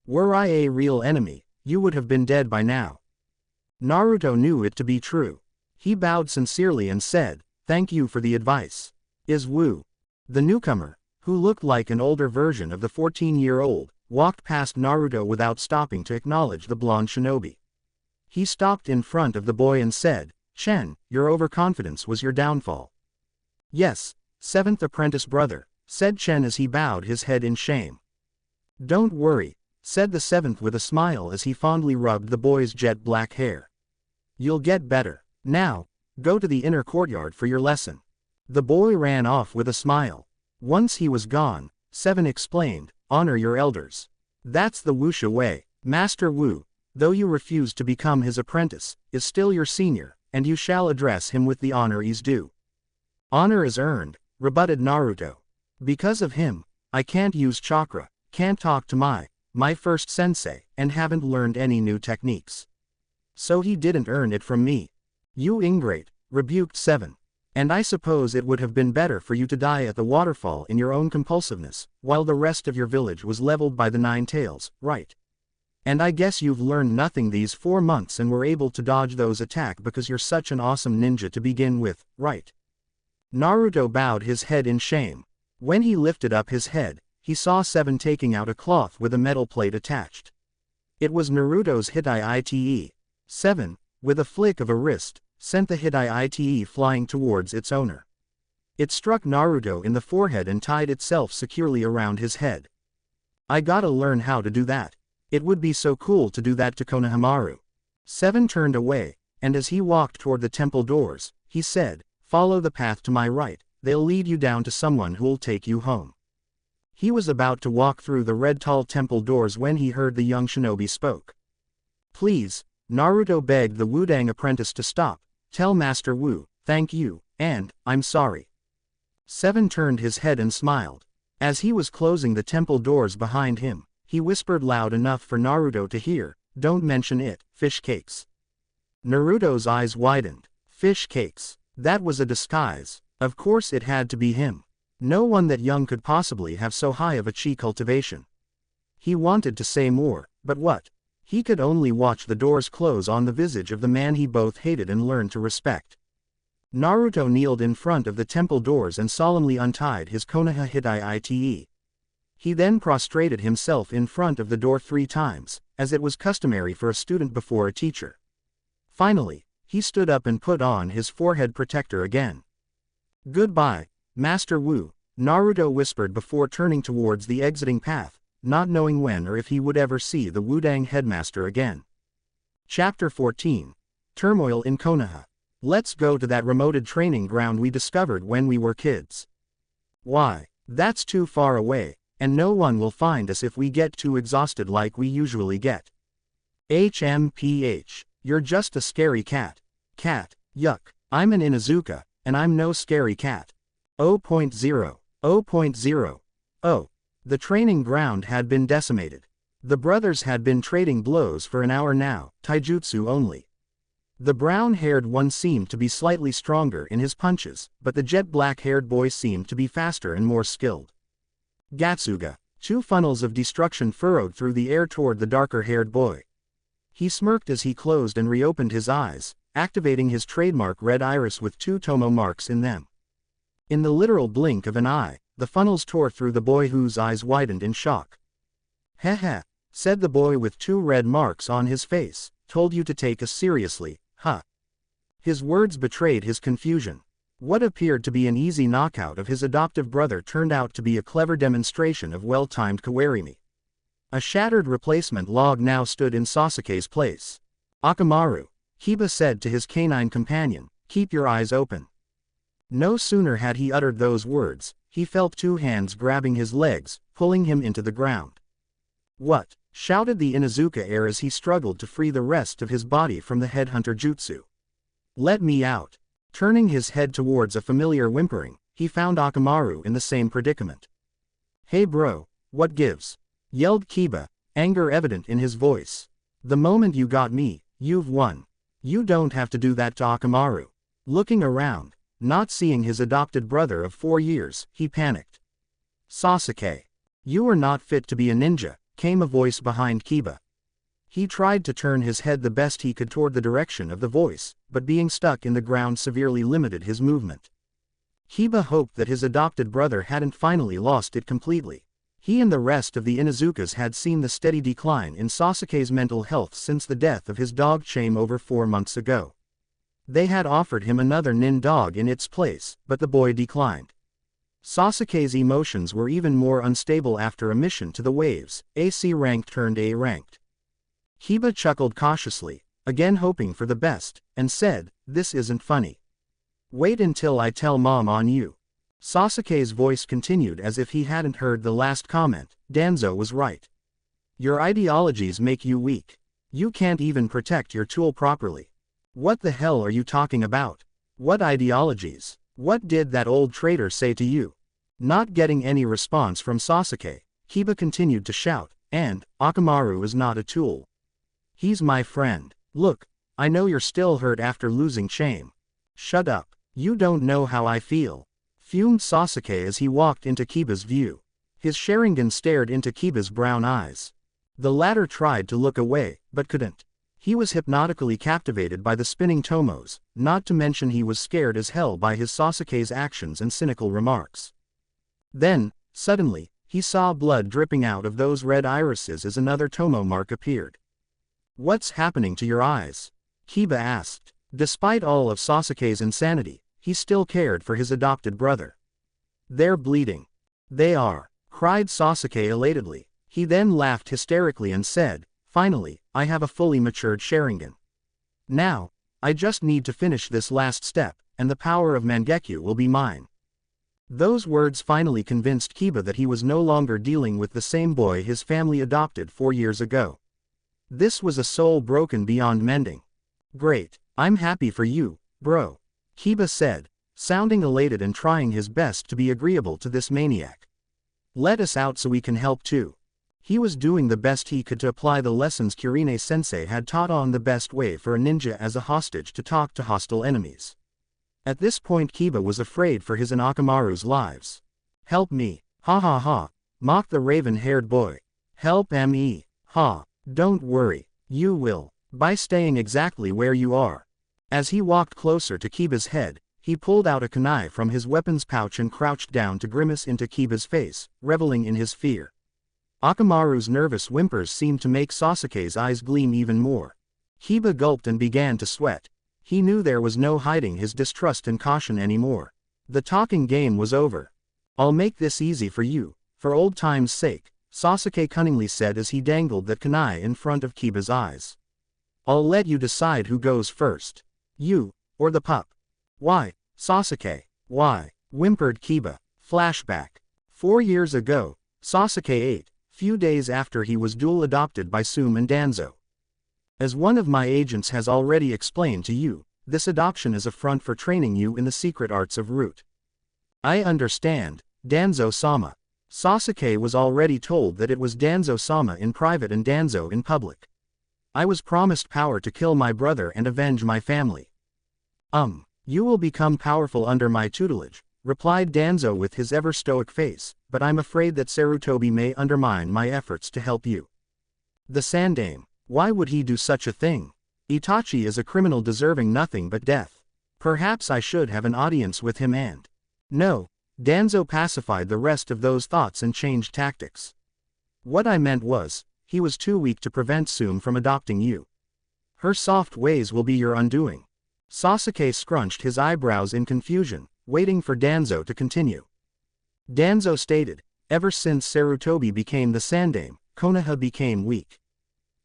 Were I a real enemy, you would have been dead by now." Naruto knew it to be true. He bowed sincerely and said, "Thank you for the advice." "Is Wu?" The newcomer, who looked like an older version of the 14-year-old, walked past Naruto without stopping to acknowledge the blonde shinobi. He stopped in front of the boy and said, "Chen, your overconfidence was your downfall." "Yes, seventh apprentice brother," said Chen as he bowed his head in shame. "Don't worry," said the seventh with a smile as he fondly rubbed the boy's jet black hair. "You'll get better. Now, go to the inner courtyard for your lesson." The boy ran off with a smile. Once he was gone, Seven explained, "Honor your elders. That's the Wuxia way. Master Wu, though you refuse to become his apprentice, is still your senior, and you shall address him with the honor he's due." "Honor is earned," rebutted Naruto. "Because of him, I can't use chakra, can't talk to my first sensei, and haven't learned any new techniques. So he didn't earn it from me." "You ingrate," rebuked Seven. "And I suppose it would have been better for you to die at the waterfall in your own compulsiveness, while the rest of your village was leveled by the Nine Tails, right? And I guess you've learned nothing these 4 months and were able to dodge those attacks because you're such an awesome ninja to begin with, right?" Naruto bowed his head in shame. When he lifted up his head, he saw Seven taking out a cloth with a metal plate attached. It was Naruto's Hitai Ite. Seven, with a flick of a wrist, sent the Hitai Ite flying towards its owner. It struck Naruto in the forehead and tied itself securely around his head. "I gotta learn how to do that. It would be so cool to do that to Konohamaru." Seven turned away, and as he walked toward the temple doors, he said, "Follow the path to my right, they'll lead you down to someone who'll take you home." He was about to walk through the red tall temple doors when he heard the young shinobi spoke. "Please," Naruto begged the Wudang apprentice to stop. "Tell Master Wu, thank you, and, I'm sorry." Seven turned his head and smiled. As he was closing the temple doors behind him, he whispered loud enough for Naruto to hear, "Don't mention it, fish cakes." Naruto's eyes widened. Fish cakes. That was a disguise. Of course it had to be him. No one that young could possibly have so high of a chi cultivation. He wanted to say more, but what? He could only watch the doors close on the visage of the man he both hated and learned to respect. Naruto kneeled in front of the temple doors and solemnly untied his Konoha Hitai Ite. He then prostrated himself in front of the door 3 times, as it was customary for a student before a teacher. Finally, he stood up and put on his forehead protector again. "Goodbye, Master Wu," Naruto whispered before turning towards the exiting path, not knowing when or if he would ever see the Wudang headmaster again. Chapter 14. Turmoil in Konoha. Let's go to that remoted training ground we discovered when we were kids. Why, that's too far away, and no one will find us if we get too exhausted like we usually get. HMPH. You're just a scary cat. Cat, yuck. I'm an Inuzuka, and I'm no scary cat. 0.0. 0.0. Oh. The training ground had been decimated. The brothers had been trading blows for an hour now, taijutsu only. The brown-haired one seemed to be slightly stronger in his punches, but the jet black-haired boy seemed to be faster and more skilled. Gatsuga. 2 funnels of destruction furrowed through the air toward the darker-haired boy. He smirked as he closed and reopened his eyes, activating his trademark red iris with 2 tomo marks in them. In the literal blink of an eye, the funnels tore through the boy whose eyes widened in shock. Heh heh, said the boy with 2 red marks on his face, told you to take us seriously, huh? His words betrayed his confusion. What appeared to be an easy knockout of his adoptive brother turned out to be a clever demonstration of well-timed kawarimi. A shattered replacement log now stood in Sasuke's place. Akamaru, Kiba said to his canine companion, keep your eyes open. No sooner had he uttered those words, he felt 2 hands grabbing his legs, pulling him into the ground. What? Shouted the Inuzuka heir as he struggled to free the rest of his body from the headhunter jutsu. Let me out. Turning his head towards a familiar whimpering, he found Akamaru in the same predicament. Hey bro, what gives? Yelled Kiba, anger evident in his voice. The moment you got me, you've won. You don't have to do that to Akamaru. Looking around, not seeing his adopted brother of 4 years, he panicked. Sasuke. You are not fit to be a ninja, came a voice behind Kiba. He tried to turn his head the best he could toward the direction of the voice, but being stuck in the ground severely limited his movement. Kiba hoped that his adopted brother hadn't finally lost it completely. He and the rest of the Inuzukas had seen the steady decline in Sasuke's mental health since the death of his dog Chame over 4 months ago. They had offered him another nin dog in its place, but the boy declined. Sasuke's emotions were even more unstable after a mission to the waves, AC ranked turned A ranked. Kiba chuckled cautiously, again hoping for the best, and said, this isn't funny. Wait until I tell mom on you. Sasuke's voice continued as if he hadn't heard the last comment. Danzo was right. Your ideologies make you weak. You can't even protect your tool properly. What the hell are you talking about? What ideologies? What did that old traitor say to you? Not getting any response from Sasuke, Kiba continued to shout, and, Akamaru is not a tool. He's my friend. Look, I know you're still hurt after losing Chame. Shut up. You don't know how I feel. Fumed Sasuke as he walked into Kiba's view. His Sharingan stared into Kiba's brown eyes. The latter tried to look away, but couldn't. He was hypnotically captivated by the spinning tomos, not to mention he was scared as hell by his Sasuke's actions and cynical remarks. Then, suddenly, he saw blood dripping out of those red irises as another tomo mark appeared. What's happening to your eyes? Kiba asked. Despite all of Sasuke's insanity, he still cared for his adopted brother. They're bleeding. They are, cried Sasuke elatedly. He then laughed hysterically and said, finally, I have a fully matured Sharingan. Now, I just need to finish this last step, and the power of Mangekyo will be mine. Those words finally convinced Kiba that he was no longer dealing with the same boy his family adopted 4 years ago. This was a soul broken beyond mending. Great, I'm happy for you, bro. Kiba said, sounding elated and trying his best to be agreeable to this maniac. Let us out so we can help too. He was doing the best he could to apply the lessons Kirine-sensei had taught on the best way for a ninja as a hostage to talk to hostile enemies. At this point Kiba was afraid for his and Akamaru's lives. Help me, ha ha ha, mocked the raven-haired boy. Help me, ha, don't worry, you will, by staying exactly where you are. As he walked closer to Kiba's head, he pulled out a kunai from his weapons pouch and crouched down to grimace into Kiba's face, reveling in his fear. Akamaru's nervous whimpers seemed to make Sasuke's eyes gleam even more. Kiba gulped and began to sweat. He knew there was no hiding his distrust and caution anymore. The talking game was over. I'll make this easy for you, for old time's sake, Sasuke cunningly said as he dangled that kunai in front of Kiba's eyes. I'll let you decide who goes first. You, or the pup. Why, Sasuke, why, whimpered Kiba. Flashback. 4 years ago, Sasuke ate, few days after he was dual adopted by Sum and Danzo. As one of my agents has already explained to you, this adoption is a front for training you in the secret arts of root. I understand, Danzo-sama. Sasuke was already told that it was Danzo-sama in private and Danzo in public. I was promised power to kill my brother and avenge my family. You will become powerful under my tutelage, replied Danzo with his ever stoic face, but I'm afraid that Sarutobi may undermine my efforts to help you. The Sandaime, why would he do such a thing? Itachi is a criminal deserving nothing but death. Perhaps I should have an audience with him and... No, Danzo pacified the rest of those thoughts and changed tactics. What I meant was, he was too weak to prevent Sume from adopting you. Her soft ways will be your undoing. Sasuke scrunched his eyebrows in confusion, waiting for Danzo to continue. Danzo stated, ever since Sarutobi became the Sandaime, Konoha became weak.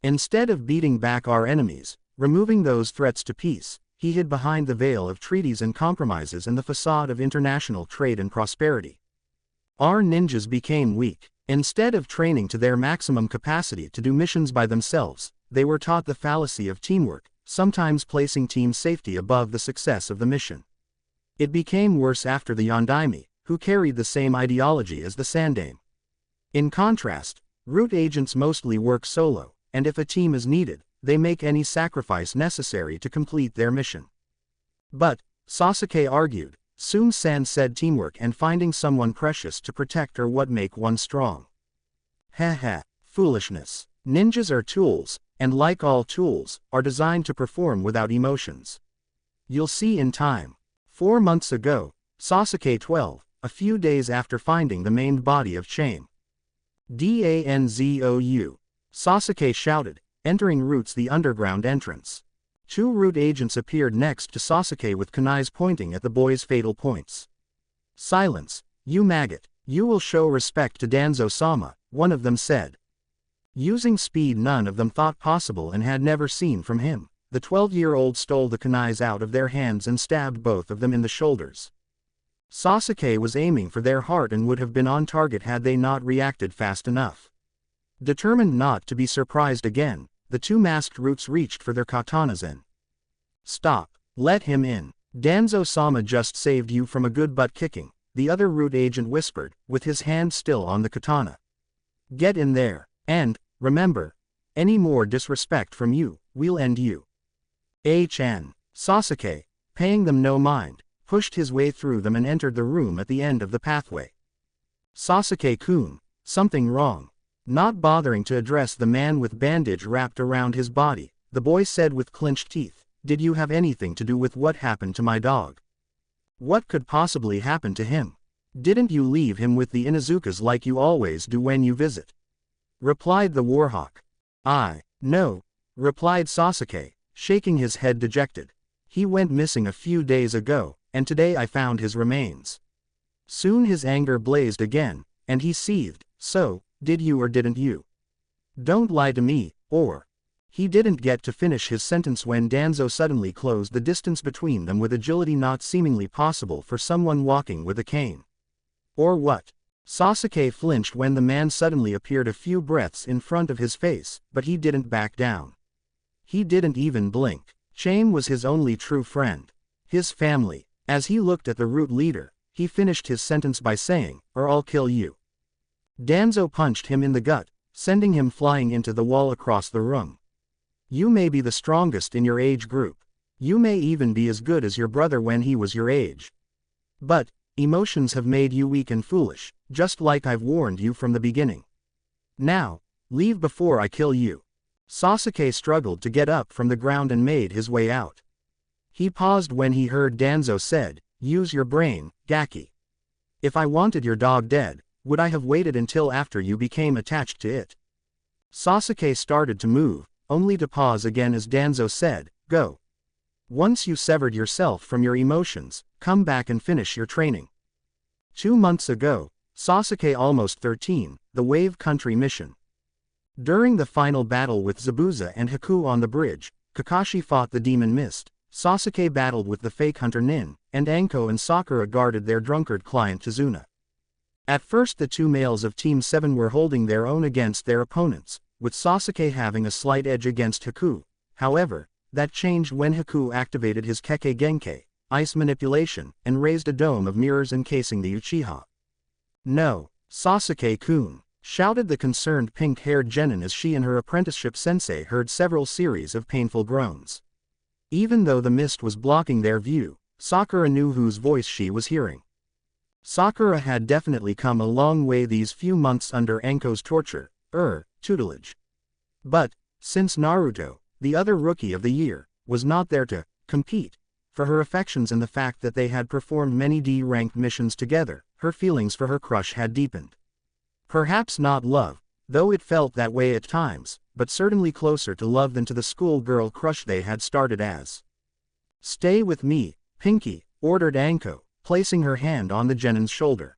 Instead of beating back our enemies, removing those threats to peace, he hid behind the veil of treaties and compromises and the facade of international trade and prosperity. Our ninjas became weak. Instead of training to their maximum capacity to do missions by themselves, they were taught the fallacy of teamwork, sometimes placing team safety above the success of the mission. It became worse after the Yondaime, who carried the same ideology as the Sandaime. In contrast, root agents mostly work solo, and if a team is needed, they make any sacrifice necessary to complete their mission. But, Sasuke argued, Sume-san said teamwork and finding someone precious to protect are what make one strong. Heh, foolishness. Ninjas are tools, and like all tools, are designed to perform without emotions. You'll see in time. 4 months ago, Sasuke 12, a few days after finding the maimed body of Chame. Danzou. Sasuke shouted, entering Root's the underground entrance. 2 root agents appeared next to Sasuke with kunais pointing at the boy's fatal points. Silence, you maggot. You will show respect to Danzo-sama, one of them said. Using speed none of them thought possible and had never seen from him, the 12-year-old stole the kunais out of their hands and stabbed both of them in the shoulders. Sasuke was aiming for their heart and would have been on target had they not reacted fast enough. Determined not to be surprised again, the 2 masked roots reached for their katanas and... Stop. Let him in. Danzo-sama just saved you from a good butt-kicking, the other root agent whispered, with his hand still on the katana. Get in there, and, remember, any more disrespect from you, we'll end you. Sasuke, paying them no mind, pushed his way through them and entered the room at the end of the pathway. Sasuke-kun, something wrong. Not bothering to address the man with bandage wrapped around his body, the boy said with clenched teeth, did you have anything to do with what happened to my dog? What could possibly happen to him? Didn't you leave him with the Inuzukas like you always do when you visit? Replied the Warhawk. No, replied Sasuke, shaking his head dejected. He went missing a few days ago, and today I found his remains. Soon his anger blazed again, and he seethed, so, did you or didn't you? Don't lie to me, or... He didn't get to finish his sentence when Danzo suddenly closed the distance between them with agility not seemingly possible for someone walking with a cane. Or what? Sasuke flinched when the man suddenly appeared a few breaths in front of his face, but he didn't back down. He didn't even blink. Chame was his only true friend. His family. As he looked at the root leader, he finished his sentence by saying, or I'll kill you. Danzo punched him in the gut, sending him flying into the wall across the room. You may be the strongest in your age group. You may even be as good as your brother when he was your age. But, emotions have made you weak and foolish, just like I've warned you from the beginning. Now, leave before I kill you. Sasuke struggled to get up from the ground and made his way out. He paused when he heard Danzo said, use your brain, Gaki. If I wanted your dog dead, would I have waited until after you became attached to it? Sasuke started to move, only to pause again as Danzo said, go. Once you severed yourself from your emotions, come back and finish your training. 2 months ago, Sasuke almost 13, the Wave Country mission. During the final battle with Zabuza and Haku on the bridge, Kakashi fought the Demon Mist, Sasuke battled with the fake Hunter Nin, and Anko and Sakura guarded their drunkard client Tazuna. At first the 2 males of Team 7 were holding their own against their opponents, with Sasuke having a slight edge against Haku, However, that changed when Haku activated his Kekkei Genkai, ice manipulation, and raised a dome of mirrors encasing the Uchiha. "No, Sasuke-kun," shouted the concerned pink-haired genin as she and her apprenticeship sensei heard several series of painful groans. Even though the mist was blocking their view, Sakura knew whose voice she was hearing. Sakura had definitely come a long way these few months under Anko's torture, tutelage. But, since Naruto, the other rookie of the year, was not there to compete for her affections and the fact that they had performed many D-ranked missions together, her feelings for her crush had deepened. Perhaps not love, though it felt that way at times, but certainly closer to love than to the schoolgirl crush they had started as. "Stay with me, Pinky," ordered Anko, placing her hand on the genin's shoulder.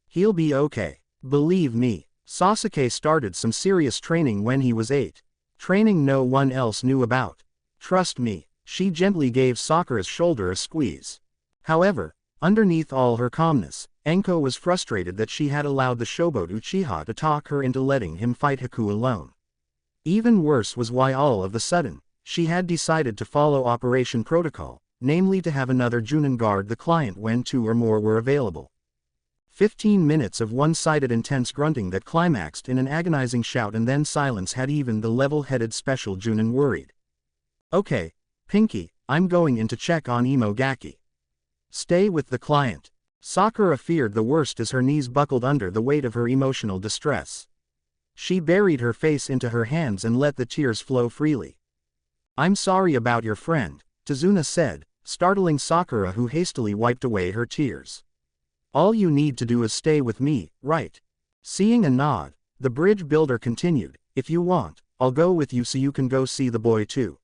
"He'll be okay. Believe me." Sasuke started some serious training when he was 8. Training no one else knew about. "Trust me." She gently gave Sakura's shoulder a squeeze. However, underneath all her calmness, Anko was frustrated that she had allowed the showboat Uchiha to talk her into letting him fight Haku alone. Even worse was why all of a sudden, she had decided to follow Operation Protocol, namely to have another Junin guard the client when 2 or more were available. 15 minutes of one-sided intense grunting that climaxed in an agonizing shout and then silence had even the level-headed special Junin worried. "Okay, Pinky, I'm going in to check on Imogaki. Stay with the client." Sakura feared the worst as her knees buckled under the weight of her emotional distress. She buried her face into her hands and let the tears flow freely. "I'm sorry about your friend," Tazuna said, startling Sakura, who hastily wiped away her tears. "All you need to do is stay with me, right?" Seeing a nod, the bridge builder continued, "If you want, I'll go with you so you can go see the boy too."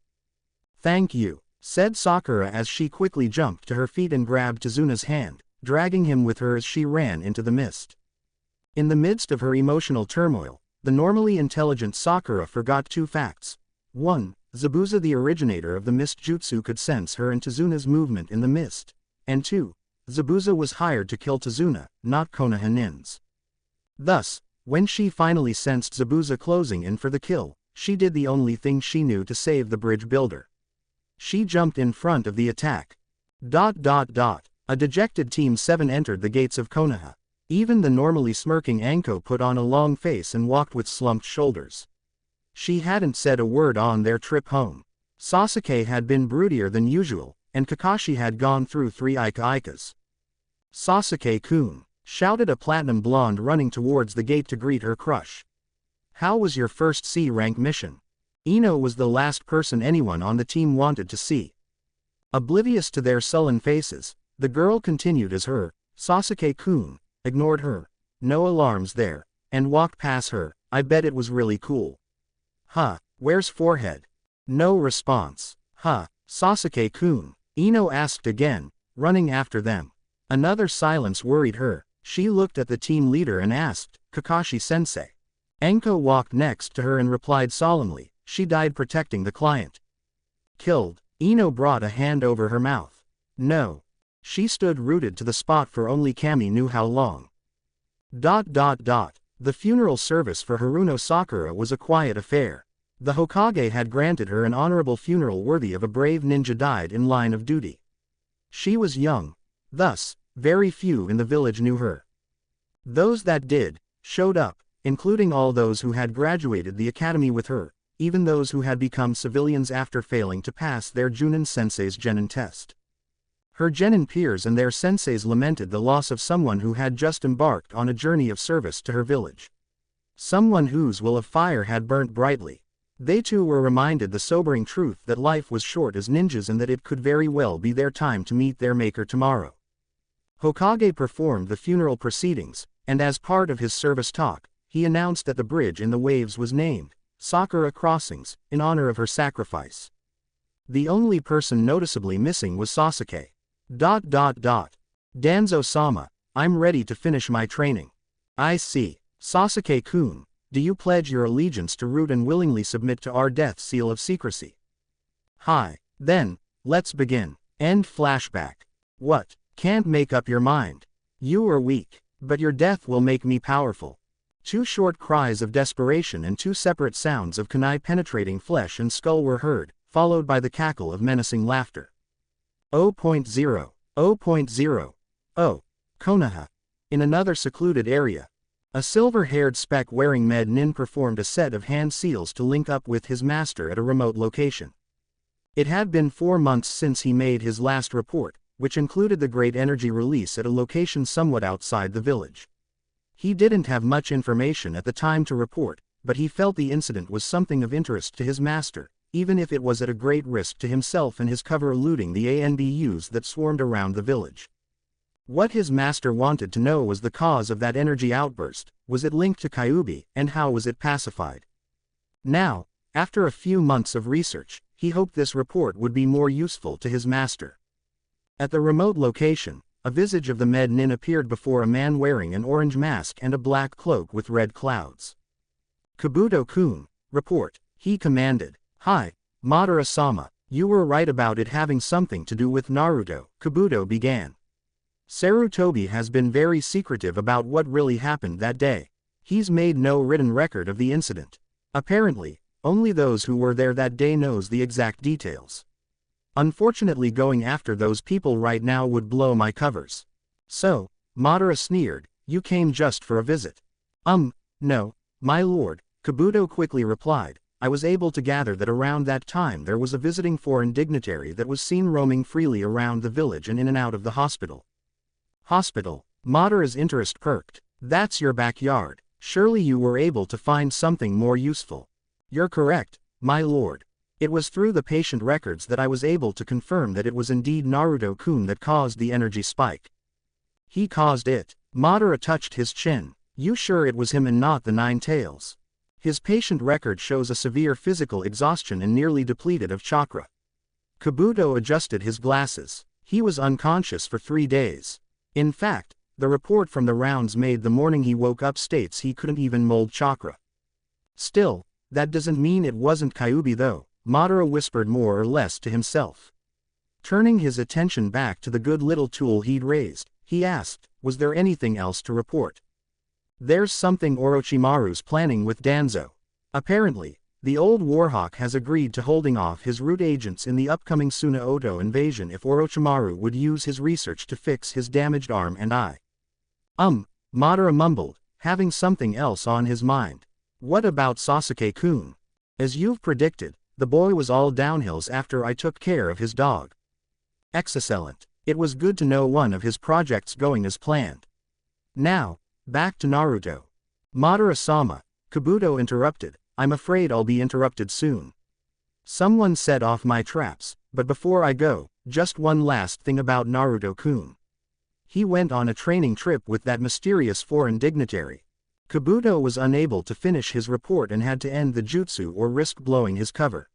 "Thank you," said Sakura as she quickly jumped to her feet and grabbed Tazuna's hand, dragging him with her as she ran into the mist. In the midst of her emotional turmoil, the normally intelligent Sakura forgot 2 facts. 1. Zabuza, the originator of the mist jutsu, could sense her and Tazuna's movement in the mist. And 2. Zabuza was hired to kill Tazuna, not Konoha nins. Thus, when she finally sensed Zabuza closing in for the kill, she did the only thing she knew to save the bridge builder. She jumped in front of the attack. A dejected Team 7 entered the gates of Konoha. Even the normally smirking Anko put on a long face and walked with slumped shoulders. She hadn't said a word on their trip home. Sasuke had been broodier than usual, and Kakashi had gone through 3 Ikas. "Sasuke-kun," shouted a platinum blonde running towards the gate to greet her crush. "How was your first C-rank mission?" Ino was the last person anyone on the team wanted to see. Oblivious to their sullen faces, the girl continued as her, Sasuke-kun, ignored her, no alarms there, and walked past her. "I bet it was really cool." "Huh, where's forehead?" No response. "Huh, Sasuke-kun," Ino asked again, running after them. Another silence worried her. She looked at the team leader and asked, "Kakashi-sensei?" Anko walked next to her and replied solemnly, "She died protecting the client." "Killed?" Ino brought a hand over her mouth. "No." She stood rooted to the spot for only Kami knew how long. The funeral service for Haruno Sakura was a quiet affair. The Hokage had granted her an honorable funeral worthy of a brave ninja died in line of duty. She was young. Thus, very few in the village knew her. Those that did, showed up, including all those who had graduated the academy with her, even those who had become civilians after failing to pass their Junin sensei's genin test. Her genin peers and their senseis lamented the loss of someone who had just embarked on a journey of service to her village. Someone whose will of fire had burnt brightly. They too were reminded the sobering truth that life was short as ninjas and that it could very well be their time to meet their maker tomorrow. Hokage performed the funeral proceedings, and as part of his service talk, he announced that the bridge in the waves was named Sakura Crossings, in honor of her sacrifice. The only person noticeably missing was Sasuke. Danzo-sama, I'm ready to finish my training. I see. Sasuke-kun, do you pledge your allegiance to Root and willingly submit to our death seal of secrecy? Hi. Then, let's begin. End flashback. What? Can't make up your mind. You are weak, but your death will make me powerful. 2 short cries of desperation and 2 separate sounds of kunai penetrating flesh and skull were heard, followed by the cackle of menacing laughter. 0.0, 0.0, oh, Konoha. In another secluded area, a silver-haired spec-wearing med nin performed a set of hand seals to link up with his master at a remote location. It had been 4 months since he made his last report, which included the great energy release at a location somewhat outside the village. He didn't have much information at the time to report, but he felt the incident was something of interest to his master, even if it was at a great risk to himself and his cover eluding the ANBUs that swarmed around the village. What his master wanted to know was the cause of that energy outburst. Was it linked to Kyuubi, and how was it pacified? Now, after a few months of research, he hoped this report would be more useful to his master. At the remote location, a visage of the med nin appeared before a man wearing an orange mask and a black cloak with red clouds. Kabuto-kun, report, he commanded. Hi, Madara-sama, you were right about it having something to do with Naruto, Kabuto began. Sarutobi has been very secretive about what really happened that day. He's made no written record of the incident. Apparently, only those who were there that day knows the exact details. Unfortunately, going after those people right now would blow my covers. So, Madara sneered, you came just for a visit. No, my lord, Kabuto quickly replied. I was able to gather that around that time there was a visiting foreign dignitary that was seen roaming freely around the village and in and out of the hospital. Hospital? Madara's interest perked. That's your backyard. Surely you were able to find something more useful. You're correct, my lord. It was through the patient records that I was able to confirm that it was indeed Naruto-kun that caused the energy spike. He caused it. Madara touched his chin. You sure it was him and not the Nine Tails? His patient record shows a severe physical exhaustion and nearly depleted of chakra. Kabuto adjusted his glasses. He was unconscious for 3 days. In fact, the report from the rounds made the morning he woke up states he couldn't even mold chakra. Still, that doesn't mean it wasn't Kyuubi though, Madara whispered more or less to himself. Turning his attention back to the good little tool he'd raised, he asked, was there anything else to report? There's something Orochimaru's planning with Danzo. Apparently, the old Warhawk has agreed to holding off his root agents in the upcoming Tsunaoto invasion if Orochimaru would use his research to fix his damaged arm and eye. Madara mumbled, having something else on his mind. What about Sasuke-kun? As you've predicted, the boy was all downhills after I took care of his dog. Excellent. It was good to know one of his projects going as planned. Now, back to Naruto. Madara-sama, Kabuto interrupted. I'm afraid I'll be interrupted soon. Someone set off my traps, but before I go, just one last thing about Naruto-kun. He went on a training trip with that mysterious foreign dignitary. Kabuto was unable to finish his report and had to end the jutsu or risk blowing his cover.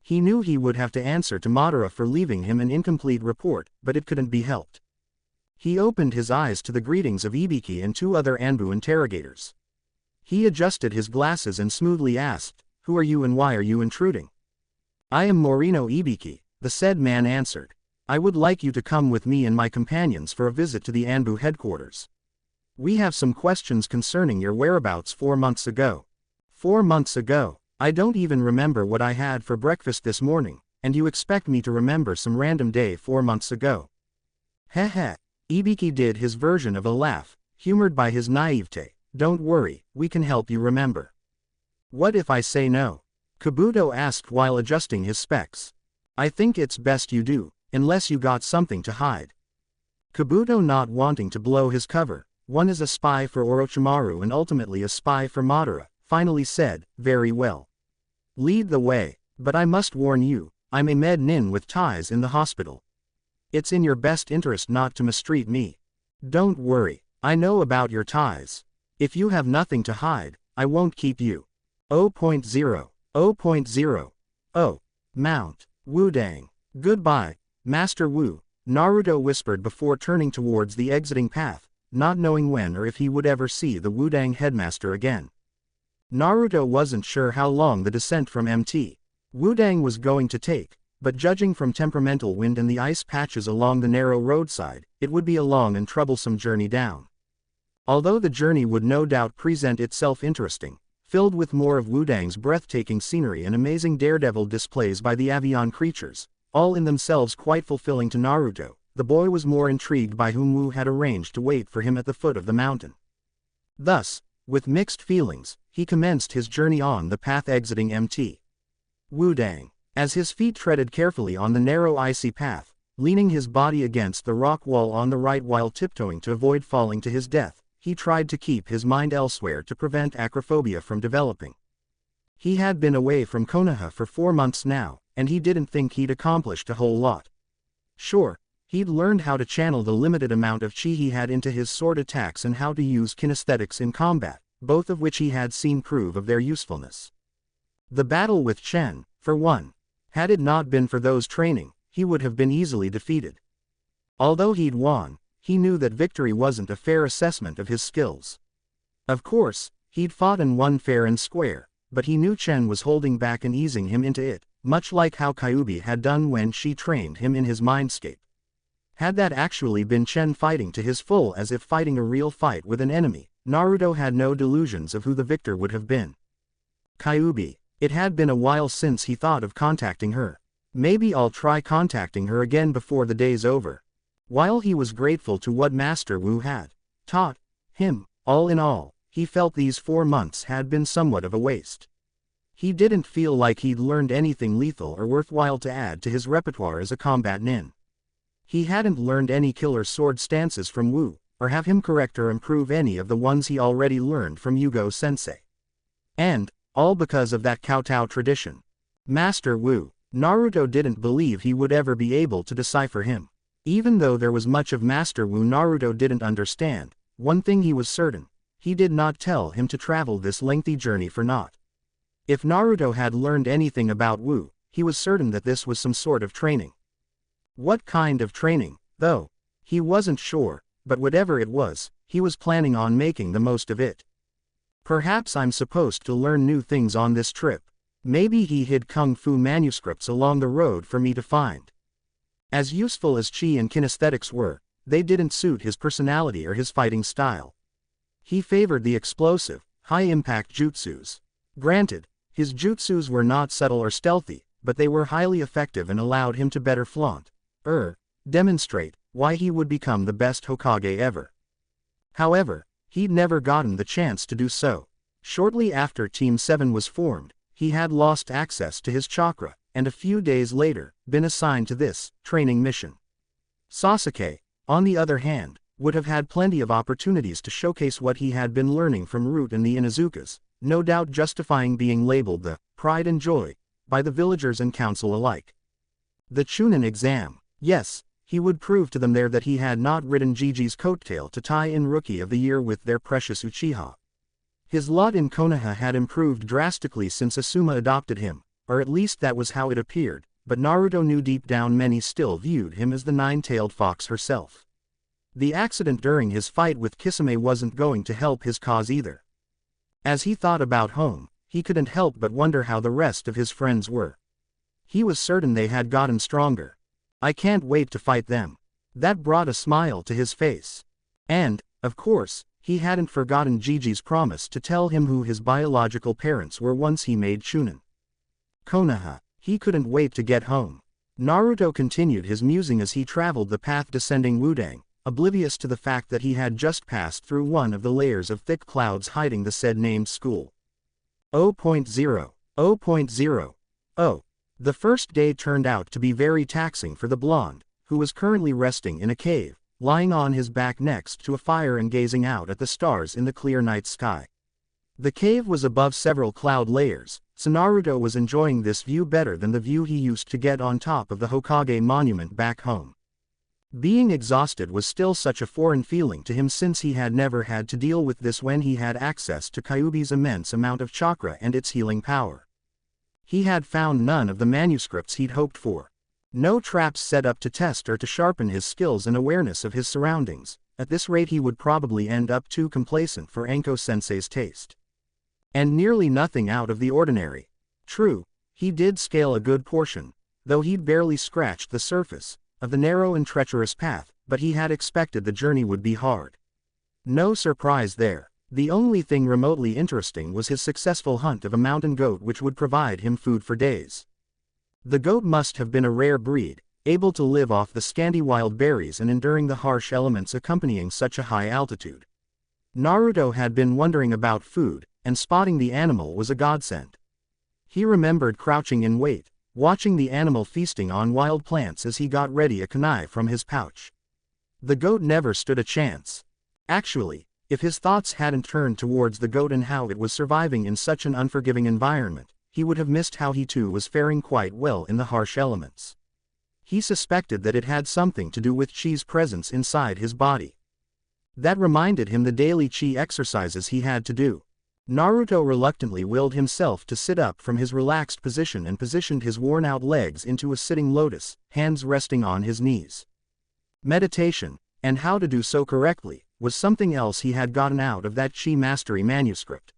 He knew he would have to answer to Madara for leaving him an incomplete report, but it couldn't be helped. He opened his eyes to the greetings of Ibiki and 2 other Anbu interrogators. He adjusted his glasses and smoothly asked, who are you and why are you intruding? I am Morino Ibiki, the said man answered. I would like you to come with me and my companions for a visit to the Anbu headquarters. We have some questions concerning your whereabouts 4 months ago. 4 months ago? I don't even remember what I had for breakfast this morning, and you expect me to remember some random day 4 months ago. Heh. Ibiki did his version of a laugh, humored by his naivete. Don't worry, we can help you remember. What if I say no? Kabuto asked while adjusting his specs. I think it's best you do, unless you got something to hide. Kabuto, not wanting to blow his cover, one is a spy for Orochimaru and ultimately a spy for Madara, finally said, very well. Lead the way, but I must warn you, I'm a med nin with ties in the hospital. It's in your best interest not to mistreat me. Don't worry, I know about your ties. If you have nothing to hide, I won't keep you. 0.0, 0.0. Oh, Mount Wudang. Goodbye, Master Wu, Naruto whispered before turning towards the exiting path, not knowing when or if he would ever see the Wudang headmaster again. Naruto wasn't sure how long the descent from Mt. Wudang was going to take, but judging from temperamental wind and the ice patches along the narrow roadside, it would be a long and troublesome journey down. Although the journey would no doubt present itself interesting, filled with more of Wudang's breathtaking scenery and amazing daredevil displays by the avian creatures, all in themselves quite fulfilling to Naruto. The boy was more intrigued by whom Wu had arranged to wait for him at the foot of the mountain. Thus, with mixed feelings, he commenced his journey on the path exiting Mt. Wudang. As his feet treaded carefully on the narrow icy path, leaning his body against the rock wall on the right while tiptoeing to avoid falling to his death, he tried to keep his mind elsewhere to prevent acrophobia from developing. He had been away from Konoha for 4 months now, and he didn't think he'd accomplished a whole lot. Sure, he'd learned how to channel the limited amount of chi he had into his sword attacks and how to use kinesthetics in combat, both of which he had seen prove of their usefulness. The battle with Chen, for one. Had it not been for those training, he would have been easily defeated. Although he'd won, he knew that victory wasn't a fair assessment of his skills. Of course, he'd fought and won fair and square, but he knew Chen was holding back and easing him into it, much like how Kyuubi had done when she trained him in his mindscape. Had that actually been Chen fighting to his full as if fighting a real fight with an enemy, Naruto had no delusions of who the victor would have been. Kyuubi. It had been a while since he thought of contacting her. Maybe I'll try contacting her again before the day's over. While he was grateful to what Master Wu had taught him, all in all, he felt these 4 months had been somewhat of a waste. He didn't feel like he'd learned anything lethal or worthwhile to add to his repertoire as a combat nin. He hadn't learned any killer sword stances from Wu, or have him correct or improve any of the ones he already learned from Yugo-sensei. And, all because of that kowtow tradition. Master Wu. Naruto didn't believe he would ever be able to decipher him. Even though there was much of Master Wu Naruto didn't understand, one thing he was certain, he did not tell him to travel this lengthy journey for naught. If Naruto had learned anything about Wu, he was certain that this was some sort of training. What kind of training, though? He wasn't sure, but whatever it was, he was planning on making the most of it. Perhaps I'm supposed to learn new things on this trip. Maybe he hid kung fu manuscripts along the road for me to find. As useful as chi and kinesthetics were, they didn't suit his personality or his fighting style. He favored the explosive, high-impact jutsus. Granted, his jutsus were not subtle or stealthy, but they were highly effective and allowed him to better demonstrate, why he would become the best Hokage ever. However, he'd never gotten the chance to do so. Shortly after Team 7 was formed, he had lost access to his chakra, and a few days later, been assigned to this training mission. Sasuke, on the other hand, would have had plenty of opportunities to showcase what he had been learning from Root and the Inuzukas, no doubt justifying being labeled the pride and joy by the villagers and council alike. The Chunin exam. Yes, he would prove to them there that he had not ridden Gigi's coattail to tie in Rookie of the Year with their precious Uchiha. His lot in Konoha had improved drastically since Asuma adopted him, or at least that was how it appeared, but Naruto knew deep down many still viewed him as the nine-tailed fox herself. The accident during his fight with Kisame wasn't going to help his cause either. As he thought about home, he couldn't help but wonder how the rest of his friends were. He was certain they had gotten stronger. I can't wait to fight them. That brought a smile to his face. And, of course, he hadn't forgotten Gigi's promise to tell him who his biological parents were once he made Chunin. Konoha. He couldn't wait to get home. Naruto continued his musing as he traveled the path descending Wudang, oblivious to the fact that he had just passed through one of the layers of thick clouds hiding the said named school. 0.0. 0.0. Oh. The first day turned out to be very taxing for the blonde, who was currently resting in a cave, lying on his back next to a fire and gazing out at the stars in the clear night sky. The cave was above several cloud layers, so Naruto was enjoying this view better than the view he used to get on top of the Hokage monument back home. Being exhausted was still such a foreign feeling to him since he had never had to deal with this when he had access to Kyuubi's immense amount of chakra and its healing power. He had found none of the manuscripts he'd hoped for. No traps set up to test or to sharpen his skills and awareness of his surroundings. At this rate he would probably end up too complacent for Anko-sensei's taste. And nearly nothing out of the ordinary. True, he did scale a good portion, though he'd barely scratched the surface, of the narrow and treacherous path, but he had expected the journey would be hard. No surprise there. The only thing remotely interesting was his successful hunt of a mountain goat which would provide him food for days. The goat must have been a rare breed, able to live off the scanty wild berries and enduring the harsh elements accompanying such a high altitude. Naruto had been wondering about food, and spotting the animal was a godsend. He remembered crouching in wait, watching the animal feasting on wild plants as he got ready a kunai from his pouch. The goat never stood a chance. Actually, if his thoughts hadn't turned towards the goat and how it was surviving in such an unforgiving environment, he would have missed how he too was faring quite well in the harsh elements. He suspected that it had something to do with Chi's presence inside his body. That reminded him the daily Chi exercises he had to do. Naruto reluctantly willed himself to sit up from his relaxed position and positioned his worn-out legs into a sitting lotus, hands resting on his knees. Meditation, and how to do so correctly, was something else he had gotten out of that Chi mastery manuscript.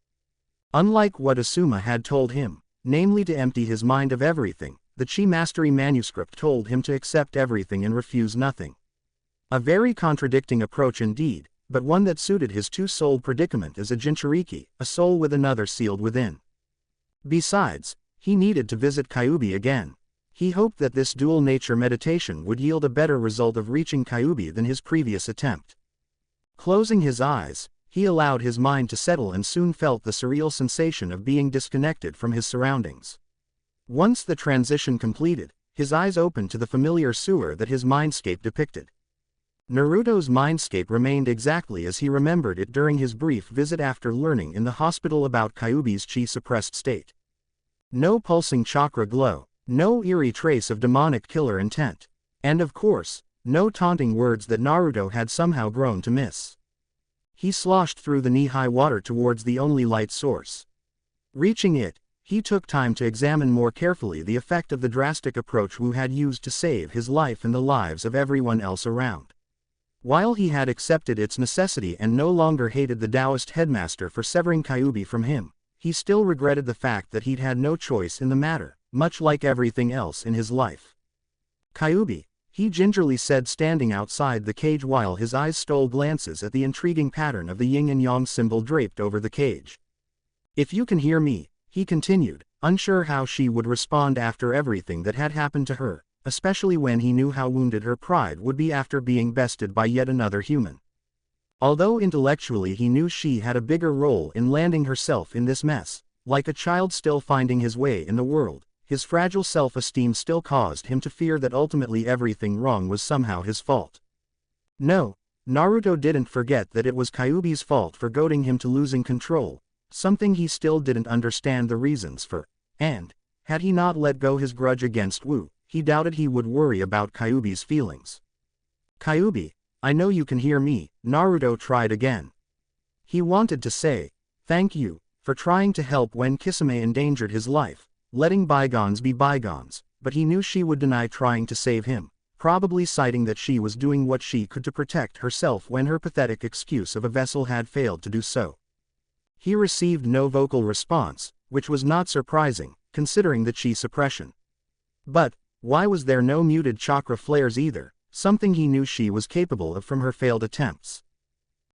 Unlike what Asuma had told him, namely to empty his mind of everything, the Chi mastery manuscript told him to accept everything and refuse nothing. A very contradicting approach indeed, but one that suited his two-souled predicament as a Jinchuriki, a soul with another sealed within. Besides, he needed to visit Kyuubi again. He hoped that this dual-nature meditation would yield a better result of reaching Kyuubi than his previous attempt. Closing his eyes, he allowed his mind to settle and soon felt the surreal sensation of being disconnected from his surroundings. Once the transition completed, his eyes opened to the familiar sewer that his mindscape depicted. Naruto's mindscape remained exactly as he remembered it during his brief visit after learning in the hospital about Kyuubi's chi-suppressed state. No pulsing chakra glow, no eerie trace of demonic killer intent, and of course, no taunting words that Naruto had somehow grown to miss. He sloshed through the knee-high water towards the only light source. Reaching it, he took time to examine more carefully the effect of the drastic approach Wu had used to save his life and the lives of everyone else around. While he had accepted its necessity and no longer hated the Taoist headmaster for severing Kyuubi from him, he still regretted the fact that he'd had no choice in the matter, much like everything else in his life. "Kyuubi," he gingerly said, standing outside the cage while his eyes stole glances at the intriguing pattern of the yin and yang symbol draped over the cage. "If you can hear me," he continued, unsure how she would respond after everything that had happened to her, especially when he knew how wounded her pride would be after being bested by yet another human. Although intellectually he knew she had a bigger role in landing herself in this mess, like a child still finding his way in the world, his fragile self-esteem still caused him to fear that ultimately everything wrong was somehow his fault. No, Naruto didn't forget that it was Kyuubi's fault for goading him to losing control, something he still didn't understand the reasons for, and, had he not let go his grudge against Wu, he doubted he would worry about Kyuubi's feelings. "Kyuubi, I know you can hear me," Naruto tried again. He wanted to say, "Thank you, for trying to help when Kisame endangered his life, letting bygones be bygones," but he knew she would deny trying to save him, probably citing that she was doing what she could to protect herself when her pathetic excuse of a vessel had failed to do so. He received no vocal response, which was not surprising, considering the chi suppression. But, why was there no muted chakra flares either, something he knew she was capable of from her failed attempts?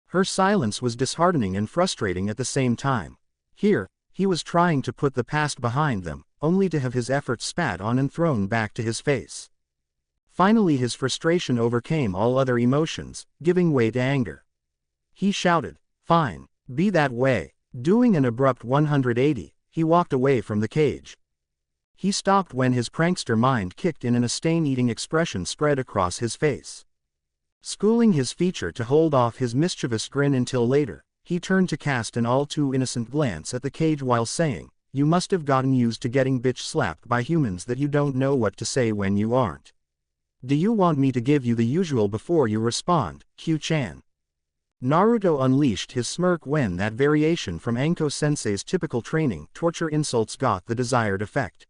Her silence was disheartening and frustrating at the same time. Here, he was trying to put the past behind them, only to have his efforts spat on and thrown back to his face. Finally his frustration overcame all other emotions, giving way to anger. He shouted, "Fine, be that way." Doing an abrupt 180, he walked away from the cage. He stopped when his prankster mind kicked in and a stain-eating expression spread across his face. Schooling his feature to hold off his mischievous grin until later, he turned to cast an all-too-innocent glance at the cage while saying, "You must have gotten used to getting bitch-slapped by humans that you don't know what to say when you aren't. Do you want me to give you the usual before you respond, Q-chan?" Naruto unleashed his smirk when that variation from Anko-sensei's typical training torture insults got the desired effect.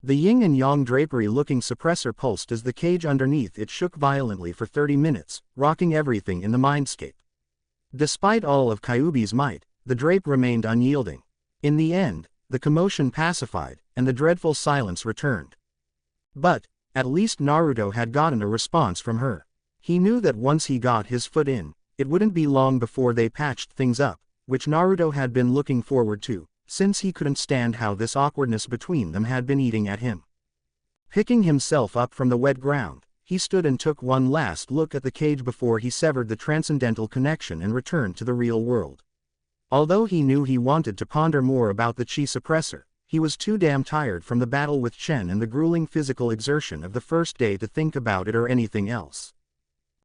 The yin and yang drapery-looking suppressor pulsed as the cage underneath it shook violently for 30 minutes, rocking everything in the mindscape. Despite all of Kyuubi's might, the drape remained unyielding. In the end, the commotion pacified, and the dreadful silence returned. But, at least Naruto had gotten a response from her. He knew that once he got his foot in, it wouldn't be long before they patched things up, which Naruto had been looking forward to, since he couldn't stand how this awkwardness between them had been eating at him. Picking himself up from the wet ground, he stood and took one last look at the cage before he severed the transcendental connection and returned to the real world. Although he knew he wanted to ponder more about the chi suppressor, he was too damn tired from the battle with Chen and the grueling physical exertion of the first day to think about it or anything else.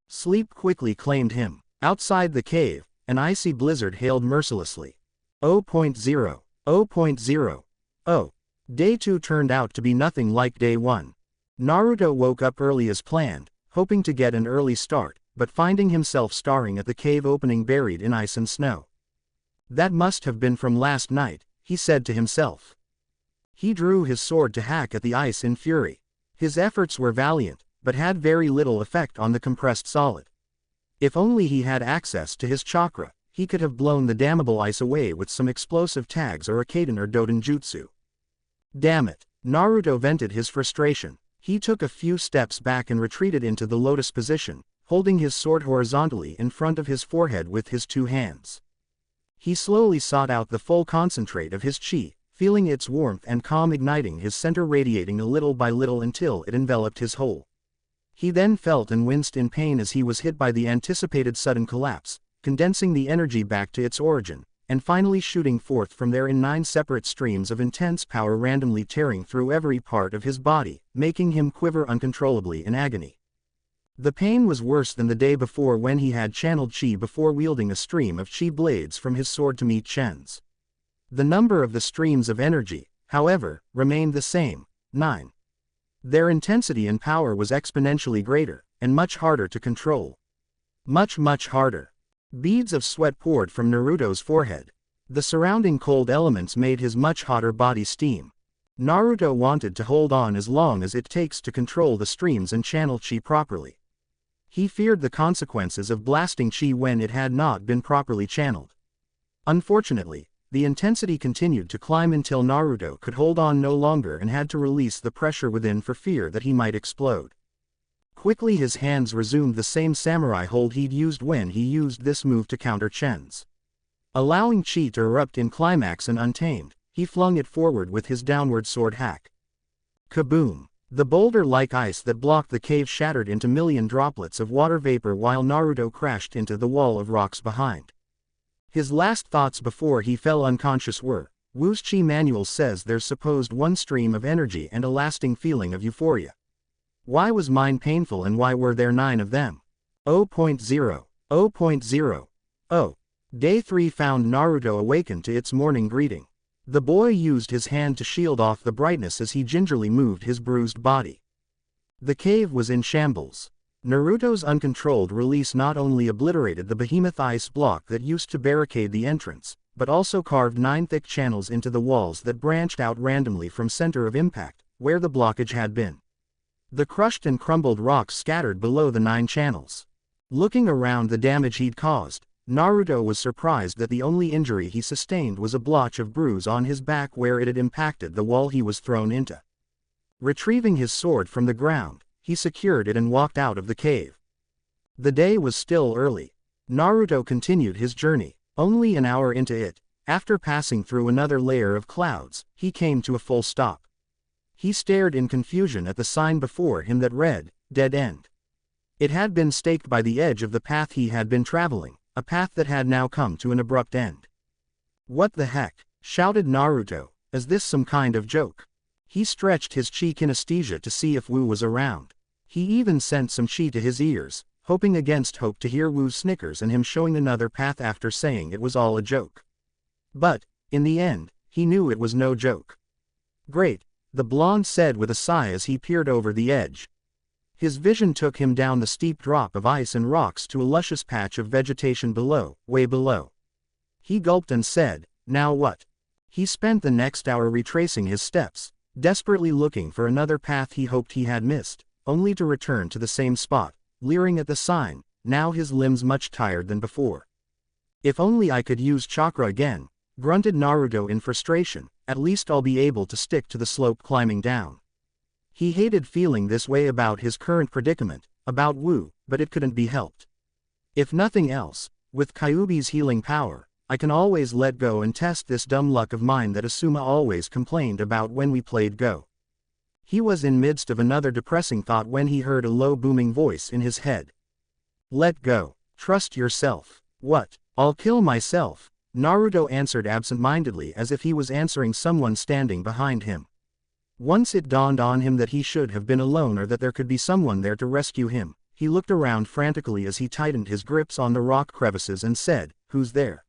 Sleep quickly claimed him. Outside the cave, an icy blizzard hailed mercilessly. 0.0, 0.0, oh. Day 2 turned out to be nothing like Day 1. Naruto woke up early as planned, hoping to get an early start, but finding himself staring at the cave opening buried in ice and snow. That must have been from last night, he said to himself. He drew his sword to hack at the ice in fury. His efforts were valiant, but had very little effect on the compressed solid. If only he had access to his chakra, he could have blown the damnable ice away with some explosive tags or a Kaden or Doden jutsu. Damn it, Naruto vented his frustration. He took a few steps back and retreated into the lotus position, holding his sword horizontally in front of his forehead with his two hands. He slowly sought out the full concentrate of his chi, feeling its warmth and calm igniting his center, radiating a little by little until it enveloped his whole. He then felt and winced in pain as he was hit by the anticipated sudden collapse, condensing the energy back to its origin, and finally shooting forth from there in 9 separate streams of intense power, randomly tearing through every part of his body, making him quiver uncontrollably in agony. The pain was worse than the day before when he had channeled chi before wielding a stream of chi blades from his sword to meet Chen's. The number of the streams of energy, however, remained the same, 9. Their intensity and power was exponentially greater, and much harder to control. Much harder. Beads of sweat poured from Naruto's forehead. The surrounding cold elements made his much hotter body steam. Naruto wanted to hold on as long as it takes to control the streams and channel chi properly. He feared the consequences of blasting chi when it had not been properly channeled. Unfortunately, the intensity continued to climb until Naruto could hold on no longer and had to release the pressure within for fear that he might explode. Quickly his hands resumed the same samurai hold he'd used when he used this move to counter Chen's. Allowing chi to erupt in climax and untamed, he flung it forward with his downward sword hack. Kaboom! The boulder-like ice that blocked the cave shattered into million droplets of water vapor while Naruto crashed into the wall of rocks behind. His last thoughts before he fell unconscious were, Wu's chi manual says there's supposed one stream of energy and a lasting feeling of euphoria. Why was mine painful and why were there 9 of them? 0.0, 0.0, oh. Day 3 found Naruto awakened to its morning greeting. The boy used his hand to shield off the brightness as he gingerly moved his bruised body. The cave was in shambles. Naruto's uncontrolled release not only obliterated the behemoth ice block that used to barricade the entrance, but also carved 9 thick channels into the walls that branched out randomly from center of impact, where the blockage had been. The crushed and crumbled rocks scattered below the 9 channels. Looking around the damage he'd caused, Naruto was surprised that the only injury he sustained was a blotch of bruise on his back where it had impacted the wall he was thrown into. Retrieving his sword from the ground, he secured it and walked out of the cave. The day was still early. Naruto continued his journey. Only an hour into it, after passing through another layer of clouds, he came to a full stop. He stared in confusion at the sign before him that read, Dead End. It had been staked by the edge of the path he had been traveling, a path that had now come to an abrupt end. What the heck? Shouted Naruto. Is this some kind of joke? He stretched his chi kinesthesia to see if Wu was around. He even sent some chi to his ears, hoping against hope to hear Wu's snickers and him showing another path after saying it was all a joke. But, in the end, he knew it was no joke. Great, the blonde said with a sigh as he peered over the edge. His vision took him down the steep drop of ice and rocks to a luscious patch of vegetation below, way below. He gulped and said, now what? He spent the next hour retracing his steps, desperately looking for another path he hoped he had missed, only to return to the same spot, leering at the sign, now his limbs much tired than before. If only I could use chakra again, grunted Naruto in frustration, at least I'll be able to stick to the slope climbing down. He hated feeling this way about his current predicament, about Wu, but it couldn't be helped. If nothing else, with Kyuubi's healing power, I can always let go and test this dumb luck of mine that Asuma always complained about when we played Go. He was in midst of another depressing thought when he heard a low booming voice in his head. Let go. Trust yourself. What? I'll kill myself. Naruto answered absent-mindedly as if he was answering someone standing behind him. Once it dawned on him that he should have been alone or that there could be someone there to rescue him, he looked around frantically as he tightened his grips on the rock crevices and said, "Who's there?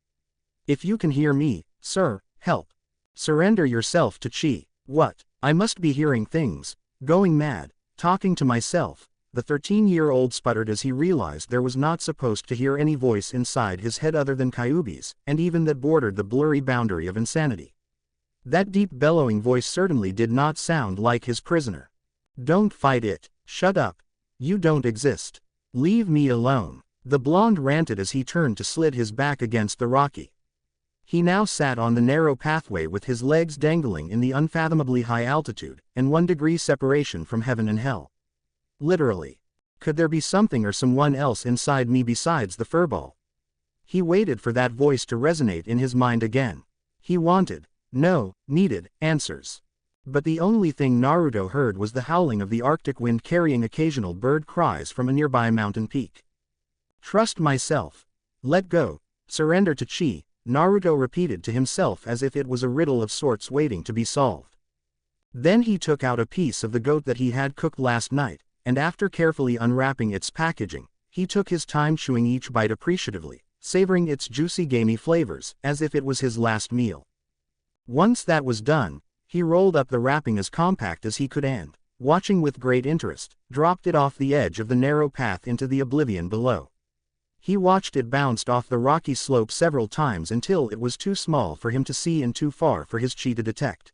If you can hear me, sir, help. Surrender yourself to Chi." What? I must be hearing things. Going mad. Talking to myself. The 13-year-old sputtered as he realized there was not supposed to hear any voice inside his head other than Kyuubi's, and even that bordered the blurry boundary of insanity. That deep bellowing voice certainly did not sound like his prisoner. Don't fight it. Shut up. You don't exist. Leave me alone. The blonde ranted as he turned to slid his back against the rocky. He now sat on the narrow pathway with his legs dangling in the unfathomably high altitude, and 1 degree separation from heaven and hell. Literally. Could there be something or someone else inside me besides the furball? He waited for that voice to resonate in his mind again. He needed answers. But the only thing Naruto heard was the howling of the Arctic wind carrying occasional bird cries from a nearby mountain peak. Trust myself. Let go. Surrender to Chi, Naruto repeated to himself as if it was a riddle of sorts waiting to be solved. Then he took out a piece of the goat that he had cooked last night, and after carefully unwrapping its packaging, he took his time chewing each bite appreciatively, savoring its juicy gamey flavors, as if it was his last meal. Once that was done, he rolled up the wrapping as compact as he could and, watching with great interest, dropped it off the edge of the narrow path into the oblivion below. He watched it bounce off the rocky slope several times until it was too small for him to see and too far for his chi to detect.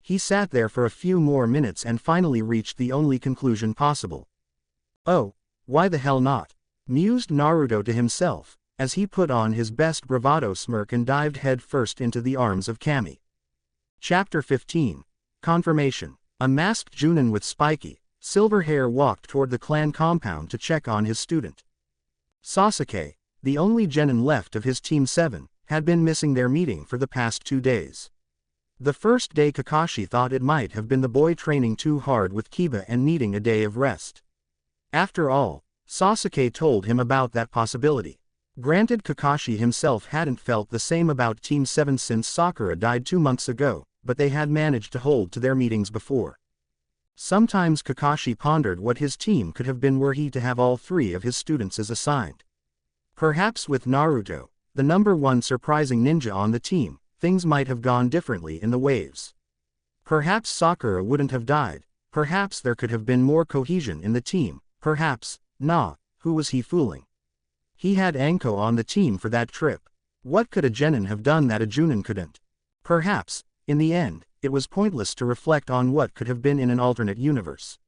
He sat there for a few more minutes and finally reached the only conclusion possible. Oh, why the hell not? Mused Naruto to himself, as he put on his best bravado smirk and dived head first into the arms of Kami. Chapter 15. Confirmation. A masked Junin with spiky, silver hair walked toward the clan compound to check on his student. Sasuke, the only genin left of his Team 7, had been missing their meeting for the past 2 days. The first day Kakashi thought it might have been the boy training too hard with Kiba and needing a day of rest. After all, Sasuke told him about that possibility. Granted, Kakashi himself hadn't felt the same about Team 7 since Sakura died 2 months ago, but they had managed to hold to their meetings before. Sometimes Kakashi pondered what his team could have been were he to have all 3 of his students as assigned. Perhaps with Naruto, the #1 surprising ninja on the team, things might have gone differently in the waves. Perhaps Sakura wouldn't have died, perhaps there could have been more cohesion in the team, perhaps, who was he fooling? He had Anko on the team for that trip. What could a genin have done that a Junin couldn't? Perhaps, in the end, it was pointless to reflect on what could have been in an alternate universe.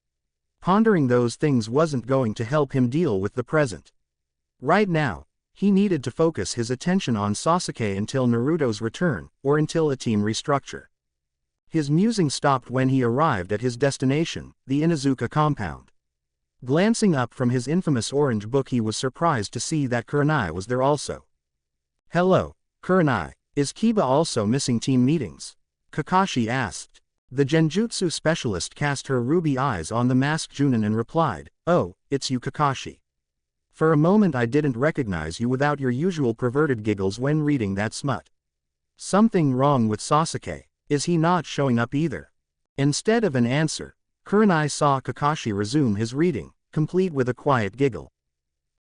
Pondering those things wasn't going to help him deal with the present. Right now, he needed to focus his attention on Sasuke until Naruto's return, or until a team restructure. His musing stopped when he arrived at his destination, the Inuzuka compound. Glancing up from his infamous orange book, he was surprised to see that Kurenai was there also. "Hello, Kurenai, is Kiba also missing team meetings?" Kakashi asked. The Genjutsu specialist cast her ruby eyes on the masked Junin and replied, "Oh, it's you, Kakashi. For a moment I didn't recognize you without your usual perverted giggles when reading that smut. Something wrong with Sasuke? Is he not showing up either?" Instead of an answer, Kurenai saw Kakashi resume his reading, complete with a quiet giggle.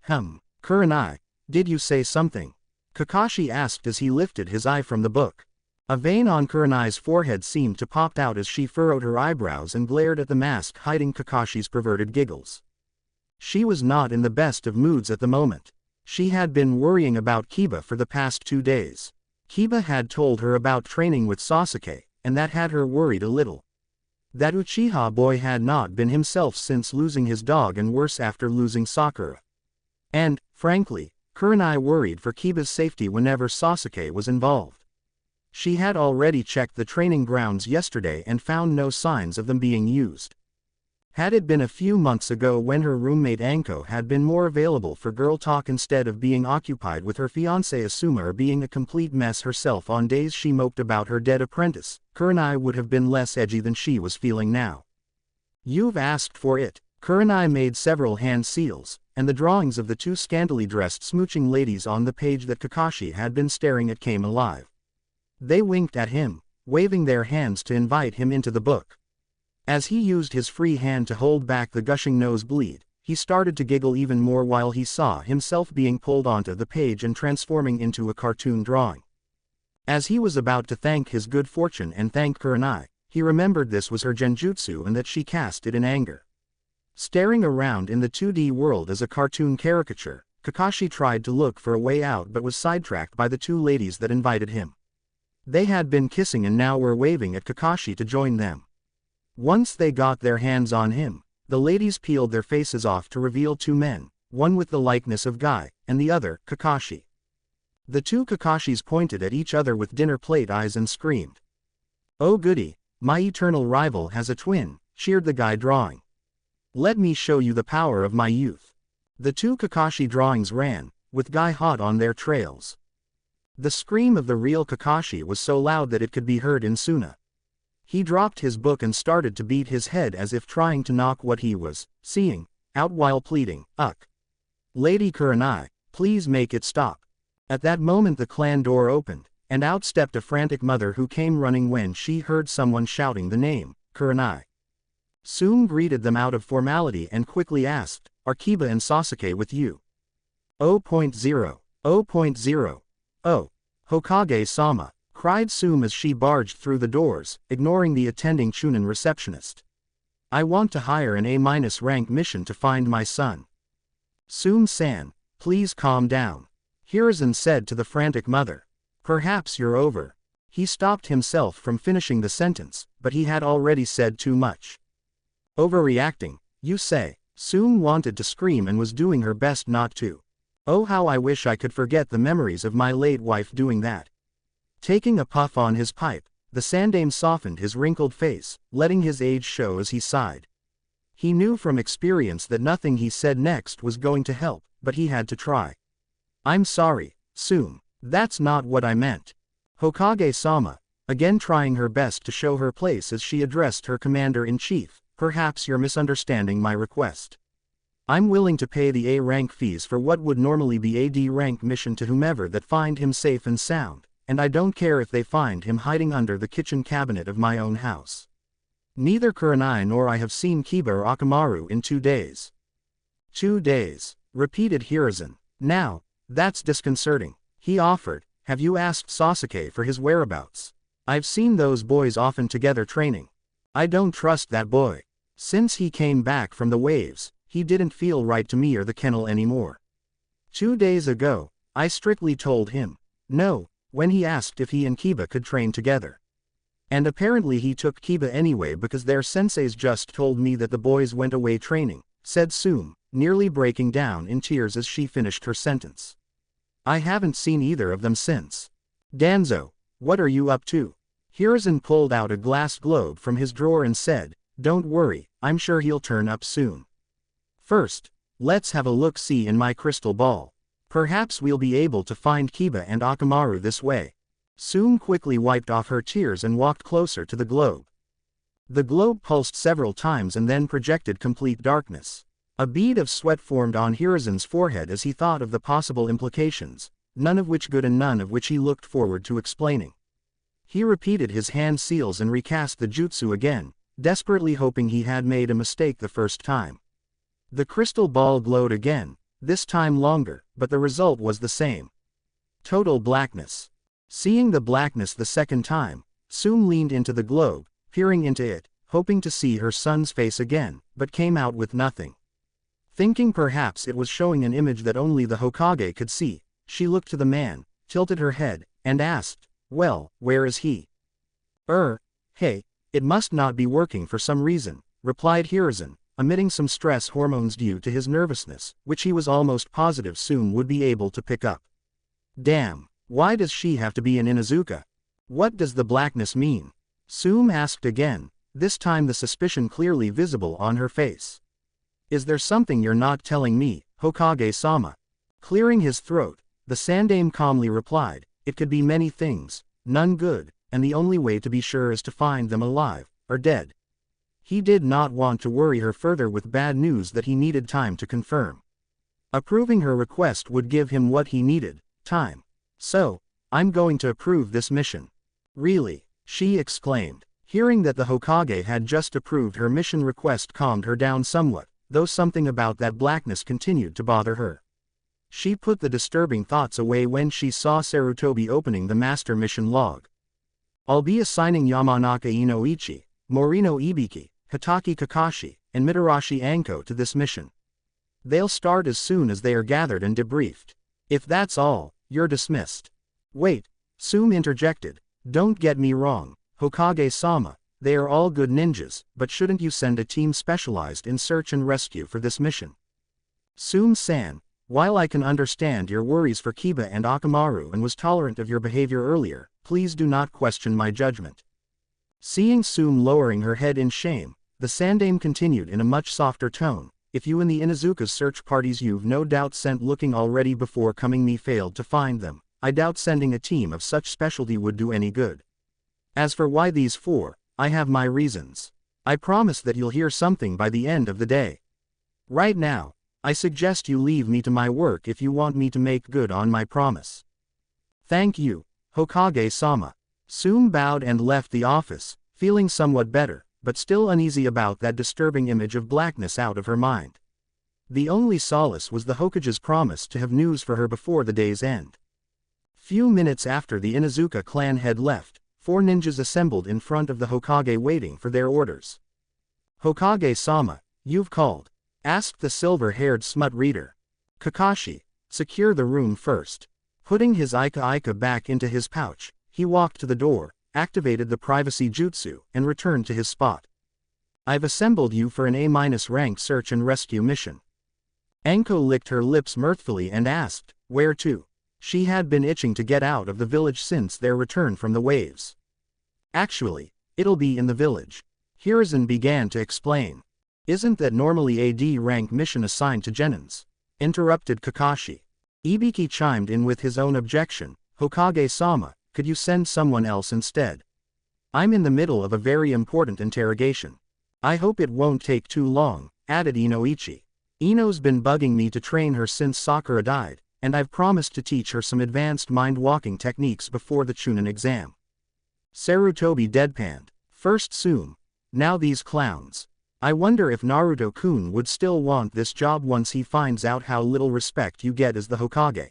Kurenai, did you say something?" Kakashi asked as he lifted his eye from the book. A vein on Kurenai's forehead seemed to pop out as she furrowed her eyebrows and glared at the mask hiding Kakashi's perverted giggles. She was not in the best of moods at the moment. She had been worrying about Kiba for the past 2 days. Kiba had told her about training with Sasuke, and that had her worried a little. That Uchiha boy had not been himself since losing his dog and worse after losing Sakura. And, frankly, Kurenai worried for Kiba's safety whenever Sasuke was involved. She had already checked the training grounds yesterday and found no signs of them being used. Had it been a few months ago when her roommate Anko had been more available for girl talk instead of being occupied with her fiancé Asuma or being a complete mess herself on days she moped about her dead apprentice, Kurenai would have been less edgy than she was feeling now. "You've asked for it." Kurenai made several hand seals, and the drawings of the two scantily dressed smooching ladies on the page that Kakashi had been staring at came alive. They winked at him, waving their hands to invite him into the book. As he used his free hand to hold back the gushing nosebleed, he started to giggle even more while he saw himself being pulled onto the page and transforming into a cartoon drawing. As he was about to thank his good fortune and thank Kurenai, he remembered this was her genjutsu and that she cast it in anger. Staring around in the 2D world as a cartoon caricature, Kakashi tried to look for a way out but was sidetracked by the two ladies that invited him. They had been kissing and now were waving at Kakashi to join them. Once they got their hands on him, the ladies peeled their faces off to reveal two men, one with the likeness of Guy, and the other, Kakashi. The two Kakashis pointed at each other with dinner plate eyes and screamed. "Oh goody, my eternal rival has a twin," cheered the Guy drawing. "Let me show you the power of my youth." The two Kakashi drawings ran, with Guy hot on their trails. The scream of the real Kakashi was so loud that it could be heard in Suna. He dropped his book and started to beat his head as if trying to knock what he was seeing out while pleading, "Uck. Lady Kurenai, please make it stop." At that moment the clan door opened, and out stepped a frantic mother who came running when she heard someone shouting the name, Kurenai. Sume greeted them out of formality and quickly asked, "Are Kiba and Sasuke with you?" 0.0. 0.0. "Oh. Hokage-sama," cried Sume as she barged through the doors, ignoring the attending Chunin receptionist. "I want to hire an A-rank mission to find my son." "Sume-san, please calm down," Hiruzen said to the frantic mother. "Perhaps you're over." He stopped himself from finishing the sentence, but he had already said too much. "Overreacting, you say?" Sume wanted to scream and was doing her best not to. "Oh, how I wish I could forget the memories of my late wife doing that." Taking a puff on his pipe, the Sandame softened his wrinkled face, letting his age show as he sighed. He knew from experience that nothing he said next was going to help, but he had to try. "I'm sorry, Sume, that's not what I meant." Hokage-sama, again trying her best to show her place as she addressed her commander-in-chief, "Perhaps you're misunderstanding my request. I'm willing to pay the A-rank fees for what would normally be a D-rank mission to whomever that find him safe and sound, and I don't care if they find him hiding under the kitchen cabinet of my own house. Neither Kurenai nor I have seen Kiba or Akamaru in 2 days. 2 days, repeated Hiruzen. Now, that's disconcerting. He offered, "Have you asked Sasuke for his whereabouts? I've seen those boys often together training. I don't trust that boy. Since he came back from the waves, he didn't feel right to me or the kennel anymore. 2 days ago, I strictly told him no, when he asked if he and Kiba could train together. And apparently he took Kiba anyway because their senseis just told me that the boys went away training," said Sume, nearly breaking down in tears as she finished her sentence. "I haven't seen either of them since. Danzo, what are you up to?" Hiruzen pulled out a glass globe from his drawer and said, "Don't worry, I'm sure he'll turn up soon. First, let's have a look-see in my crystal ball. Perhaps we'll be able to find Kiba and Akamaru this way." Sume quickly wiped off her tears and walked closer to the globe. The globe pulsed several times and then projected complete darkness. A bead of sweat formed on Hiruzen's forehead as he thought of the possible implications, none of which good and none of which he looked forward to explaining. He repeated his hand seals and recast the jutsu again, desperately hoping he had made a mistake the first time. The crystal ball glowed again, this time longer, but the result was the same. Total blackness. Seeing the blackness the second time, Sume leaned into the globe, peering into it, hoping to see her son's face again, but came out with nothing. Thinking perhaps it was showing an image that only the Hokage could see, she looked to the man, tilted her head, and asked, "Well, where is he?" Hey, it must not be working for some reason," replied Hiruzen, emitting some stress hormones due to his nervousness, which he was almost positive Sume would be able to pick up. "Damn, why does she have to be in Inuzuka? What does the blackness mean?" Sume asked again, this time the suspicion clearly visible on her face. Is there something you're not telling me, Hokage-sama? Clearing his throat, the Sandaime calmly replied, it could be many things, none good, and the only way to be sure is to find them alive, or dead. He did not want to worry her further with bad news that he needed time to confirm. Approving her request would give him what he needed, time. So, I'm going to approve this mission. Really? She exclaimed. Hearing that the Hokage had just approved her mission request calmed her down somewhat, though something about that blackness continued to bother her. She put the disturbing thoughts away when she saw Sarutobi opening the master mission log. I'll be assigning Yamanaka Inoichi, Morino Ibiki, Hitaki Kakashi, and Mitarashi Anko to this mission. They'll start as soon as they are gathered and debriefed. If that's all, you're dismissed. Wait, Sume interjected, don't get me wrong, Hokage-sama, they are all good ninjas, but shouldn't you send a team specialized in search and rescue for this mission? Sume-san, while I can understand your worries for Kiba and Akamaru and was tolerant of your behavior earlier, please do not question my judgment. Seeing Sume lowering her head in shame, the Sandaime continued in a much softer tone, if you and the Inuzuka's search parties you've no doubt sent looking already before coming me failed to find them, I doubt sending a team of such specialty would do any good. As for why these four, I have my reasons. I promise that you'll hear something by the end of the day. Right now, I suggest you leave me to my work if you want me to make good on my promise. Thank you, Hokage-sama. Sume bowed and left the office, feeling somewhat better, but still uneasy about that disturbing image of blackness out of her mind. The only solace was the Hokage's promise to have news for her before the day's end. Few minutes after the Inuzuka clan had left, 4 ninjas assembled in front of the Hokage waiting for their orders. Hokage-sama, you've called? Asked the silver-haired smut reader. Kakashi, secure the room first. Putting his Ika back into his pouch, he walked to the door, activated the privacy jutsu, and returned to his spot. I've assembled you for an A-rank search and rescue mission. Anko licked her lips mirthfully and asked, where to? She had been itching to get out of the village since their return from the waves. Actually, it'll be in the village. Hiruzen began to explain. Isn't that normally a D-rank mission assigned to genins? Interrupted Kakashi. Ibiki chimed in with his own objection, Hokage-sama, could you send someone else instead? I'm in the middle of a very important interrogation. I hope it won't take too long, added Inoichi. Ino's been bugging me to train her since Sakura died, and I've promised to teach her some advanced mind-walking techniques before the Chunin exam. Sarutobi deadpanned. First Sume. Now these clowns. I wonder if Naruto-kun would still want this job once he finds out how little respect you get as the Hokage.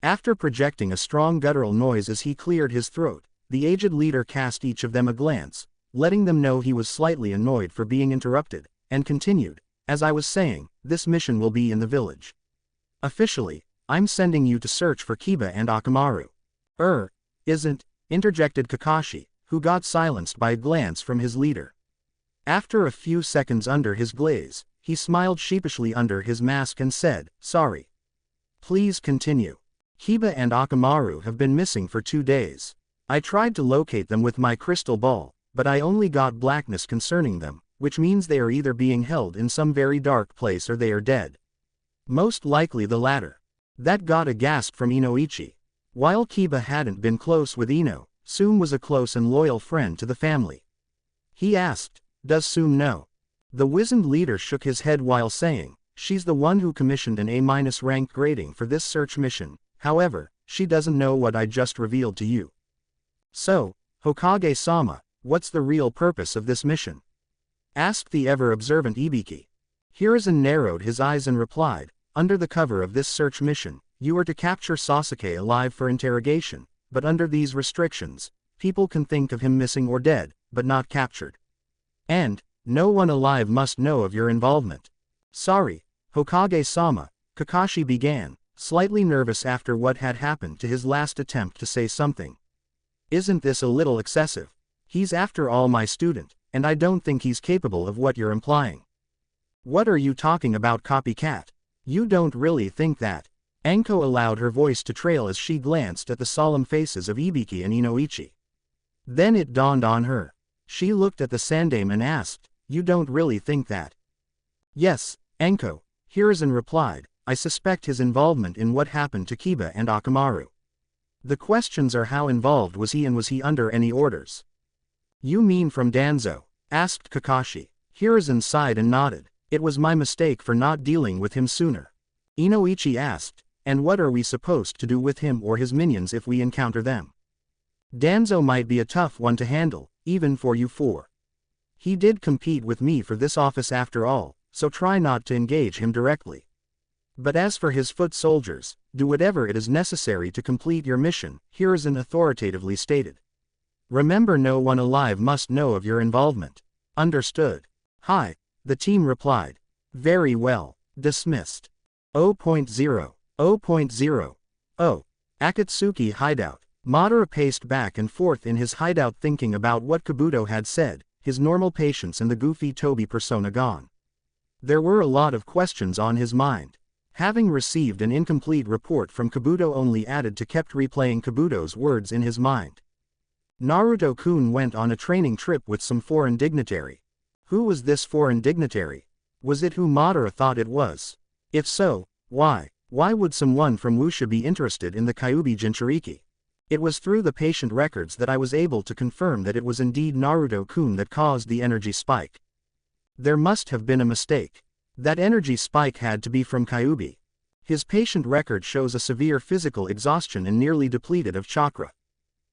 After projecting a strong guttural noise as he cleared his throat, the aged leader cast each of them a glance, letting them know he was slightly annoyed for being interrupted, and continued, as I was saying, this mission will be in the village. Officially, I'm sending you to search for Kiba and Akamaru. Isn't, interjected Kakashi, who got silenced by a glance from his leader. After a few seconds under his glaze, he smiled sheepishly under his mask and said, sorry. Please continue. Kiba and Akamaru have been missing for 2 days. I tried to locate them with my crystal ball, but I only got blackness concerning them, which means they are either being held in some very dark place or they are dead. Most likely the latter. That got a gasp from Inoichi. While Kiba hadn't been close with Ino, Sume was a close and loyal friend to the family. He asked, does Sume know? The wizened leader shook his head while saying, she's the one who commissioned an A-rank grading for this search mission, however, she doesn't know what I just revealed to you. So, Hokage-sama, what's the real purpose of this mission? Asked the ever-observant Ibiki. Hiruzen narrowed his eyes and replied, under the cover of this search mission, you are to capture Sasuke alive for interrogation, but under these restrictions, people can think of him missing or dead, but not captured. And, no one alive must know of your involvement. Sorry, Hokage-sama, Kakashi began, slightly nervous after what had happened to his last attempt to say something. Isn't this a little excessive? He's after all my student, and I don't think he's capable of what you're implying. What are you talking about, copycat? You don't really think that? Anko allowed her voice to trail as she glanced at the solemn faces of Ibiki and Inoichi. Then it dawned on her. She looked at the Sandaime and asked, "You don't really think that?" "Yes, Enko," Hiruzen replied, "I suspect his involvement in what happened to Kiba and Akamaru. The questions are how involved was he and was he under any orders?" "You mean from Danzo?" asked Kakashi. Hiruzen sighed and nodded. "It was my mistake for not dealing with him sooner." Inoichi asked, "And what are we supposed to do with him or his minions if we encounter them?" "Danzo might be a tough one to handle, even for you four. He did compete with me for this office after all, so try not to engage him directly. But as for his foot soldiers, do whatever it is necessary to complete your mission," Hiruzen authoritatively stated. "Remember, no one alive must know of your involvement." "Understood." "Hi," the team replied. "Very well. Dismissed." 0.0. 0.0. Oh. Akatsuki hideout. Madara paced back and forth in his hideout thinking about what Kabuto had said, his normal patience and the goofy Toby persona gone. There were a lot of questions on his mind. Having received an incomplete report from Kabuto only added to kept replaying Kabuto's words in his mind. Naruto-kun went on a training trip with some foreign dignitary. Who was this foreign dignitary? Was it who Madara thought it was? If so, why? Why would someone from Wusha be interested in the Kyuubi Jinchuriki? It was through the patient records that I was able to confirm that it was indeed Naruto-kun that caused the energy spike. There must have been a mistake. That energy spike had to be from Kyuubi. His patient record shows a severe physical exhaustion and nearly depleted of chakra.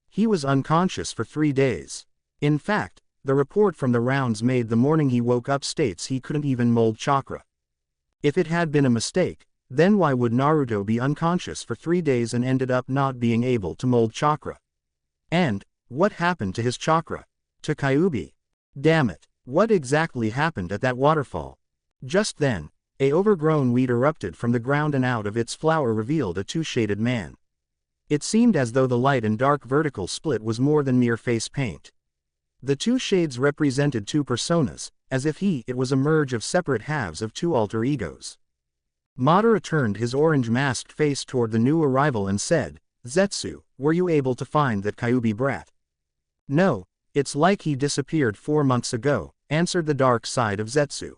He was unconscious for 3 days. In fact, the report from the rounds made the morning he woke up states he couldn't even mold chakra. If it had been a mistake, then why would Naruto be unconscious for 3 days and ended up not being able to mold chakra? And, what happened to his chakra? To Kyuubi? Damn it, what exactly happened at that waterfall? Just then, a overgrown weed erupted from the ground and out of its flower revealed a two-shaded man. It seemed as though the light and dark vertical split was more than mere face paint. The two shades represented two personas, as if it was a merge of separate halves of two alter egos. Madara turned his orange-masked face toward the new arrival and said, "Zetsu, were you able to find that Kyuubi brat?" "No, it's like he disappeared 4 months ago," answered the dark side of Zetsu.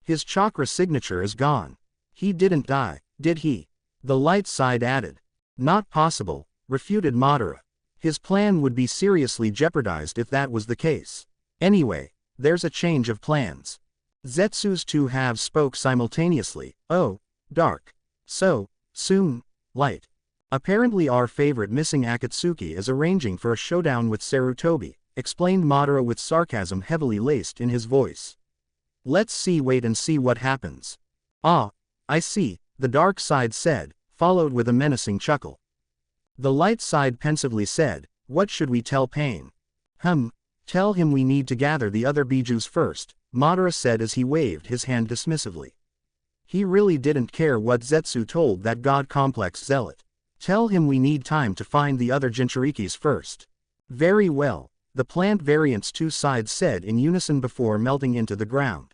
"His chakra signature is gone. He didn't die, did he?" The light side added. "Not possible," refuted Madara. "His plan would be seriously jeopardized if that was the case. Anyway, there's a change of plans." Zetsu's two halves spoke simultaneously. "Oh, dark. So, soon, light. Apparently our favorite missing Akatsuki is arranging for a showdown with Sarutobi," explained Madara with sarcasm heavily laced in his voice. "Let's wait and see what happens." "Ah, I see," the dark side said, followed with a menacing chuckle. The light side pensively said, "What should we tell Pain?" Tell him we need to gather the other bijus first," Madara said as he waved his hand dismissively. He really didn't care what Zetsu told that god complex zealot. Tell him we need time to find the other Jinchurikis first. "Very well," the plant variant's two sides said in unison before melting into the ground.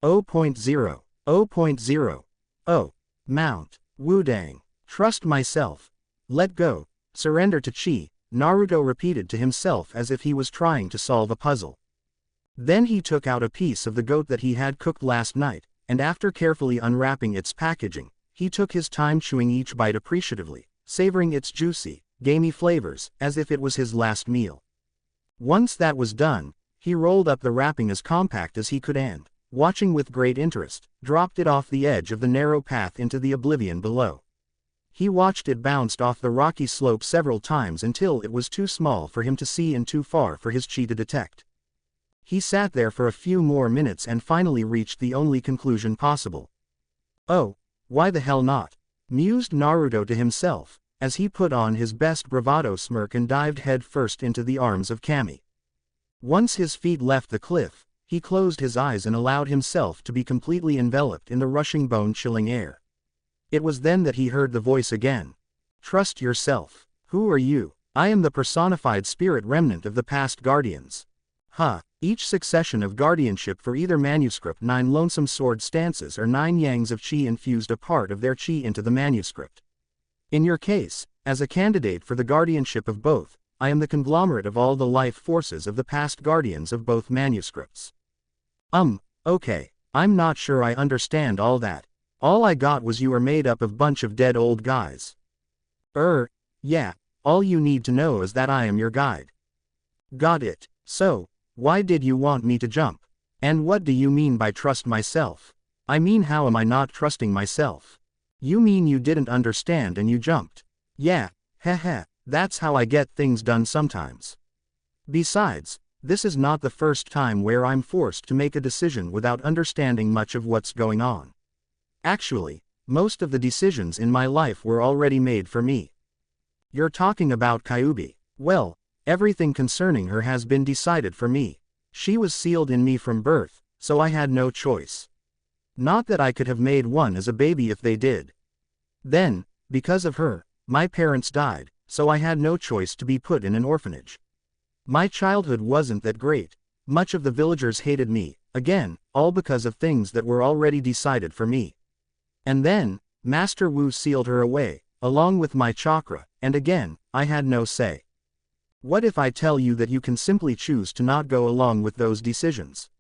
0.0. 0.0. Oh. Mount. Wudang. Trust myself. Let go. Surrender to chi, Naruto repeated to himself as if he was trying to solve a puzzle. Then he took out a piece of the goat that he had cooked last night, and after carefully unwrapping its packaging, he took his time chewing each bite appreciatively, savoring its juicy, gamey flavors, as if it was his last meal. Once that was done, he rolled up the wrapping as compact as he could and, watching with great interest, dropped it off the edge of the narrow path into the oblivion below. He watched it bounce off the rocky slope several times until it was too small for him to see and too far for his chi to detect. He sat there for a few more minutes and finally reached the only conclusion possible. "Oh, why the hell not?" mused Naruto to himself, as he put on his best bravado smirk and dived head first into the arms of Kami. Once his feet left the cliff, he closed his eyes and allowed himself to be completely enveloped in the rushing bone-chilling air. It was then that he heard the voice again. "Trust yourself. Who are you?" "I am the personified spirit remnant of the past guardians." Each succession of guardianship for either manuscript 9 lonesome sword stances or 9 yangs of chi infused a part of their chi into the manuscript. In your case, as a candidate for the guardianship of both, I am the conglomerate of all the life forces of the past guardians of both manuscripts. Okay. I'm not sure I understand all that. All I got was you are made up of bunch of dead old guys. Yeah, all you need to know is that I am your guide. Got it. So, why did you want me to jump? And what do you mean by trust myself? I mean, how am I not trusting myself? You mean you didn't understand and you jumped? Yeah, heh, that's how I get things done sometimes. Besides, this is not the first time where I'm forced to make a decision without understanding much of what's going on. Actually, most of the decisions in my life were already made for me. You're talking about Kyubi. Well, everything concerning her has been decided for me. She was sealed in me from birth, so I had no choice. Not that I could have made one as a baby if they did. Then, because of her, my parents died, so I had no choice to be put in an orphanage. My childhood wasn't that great. Much of the villagers hated me, again, all because of things that were already decided for me. And then, Master Wu sealed her away, along with my chakra, and again, I had no say. What if I tell you that you can simply choose to not go along with those decisions?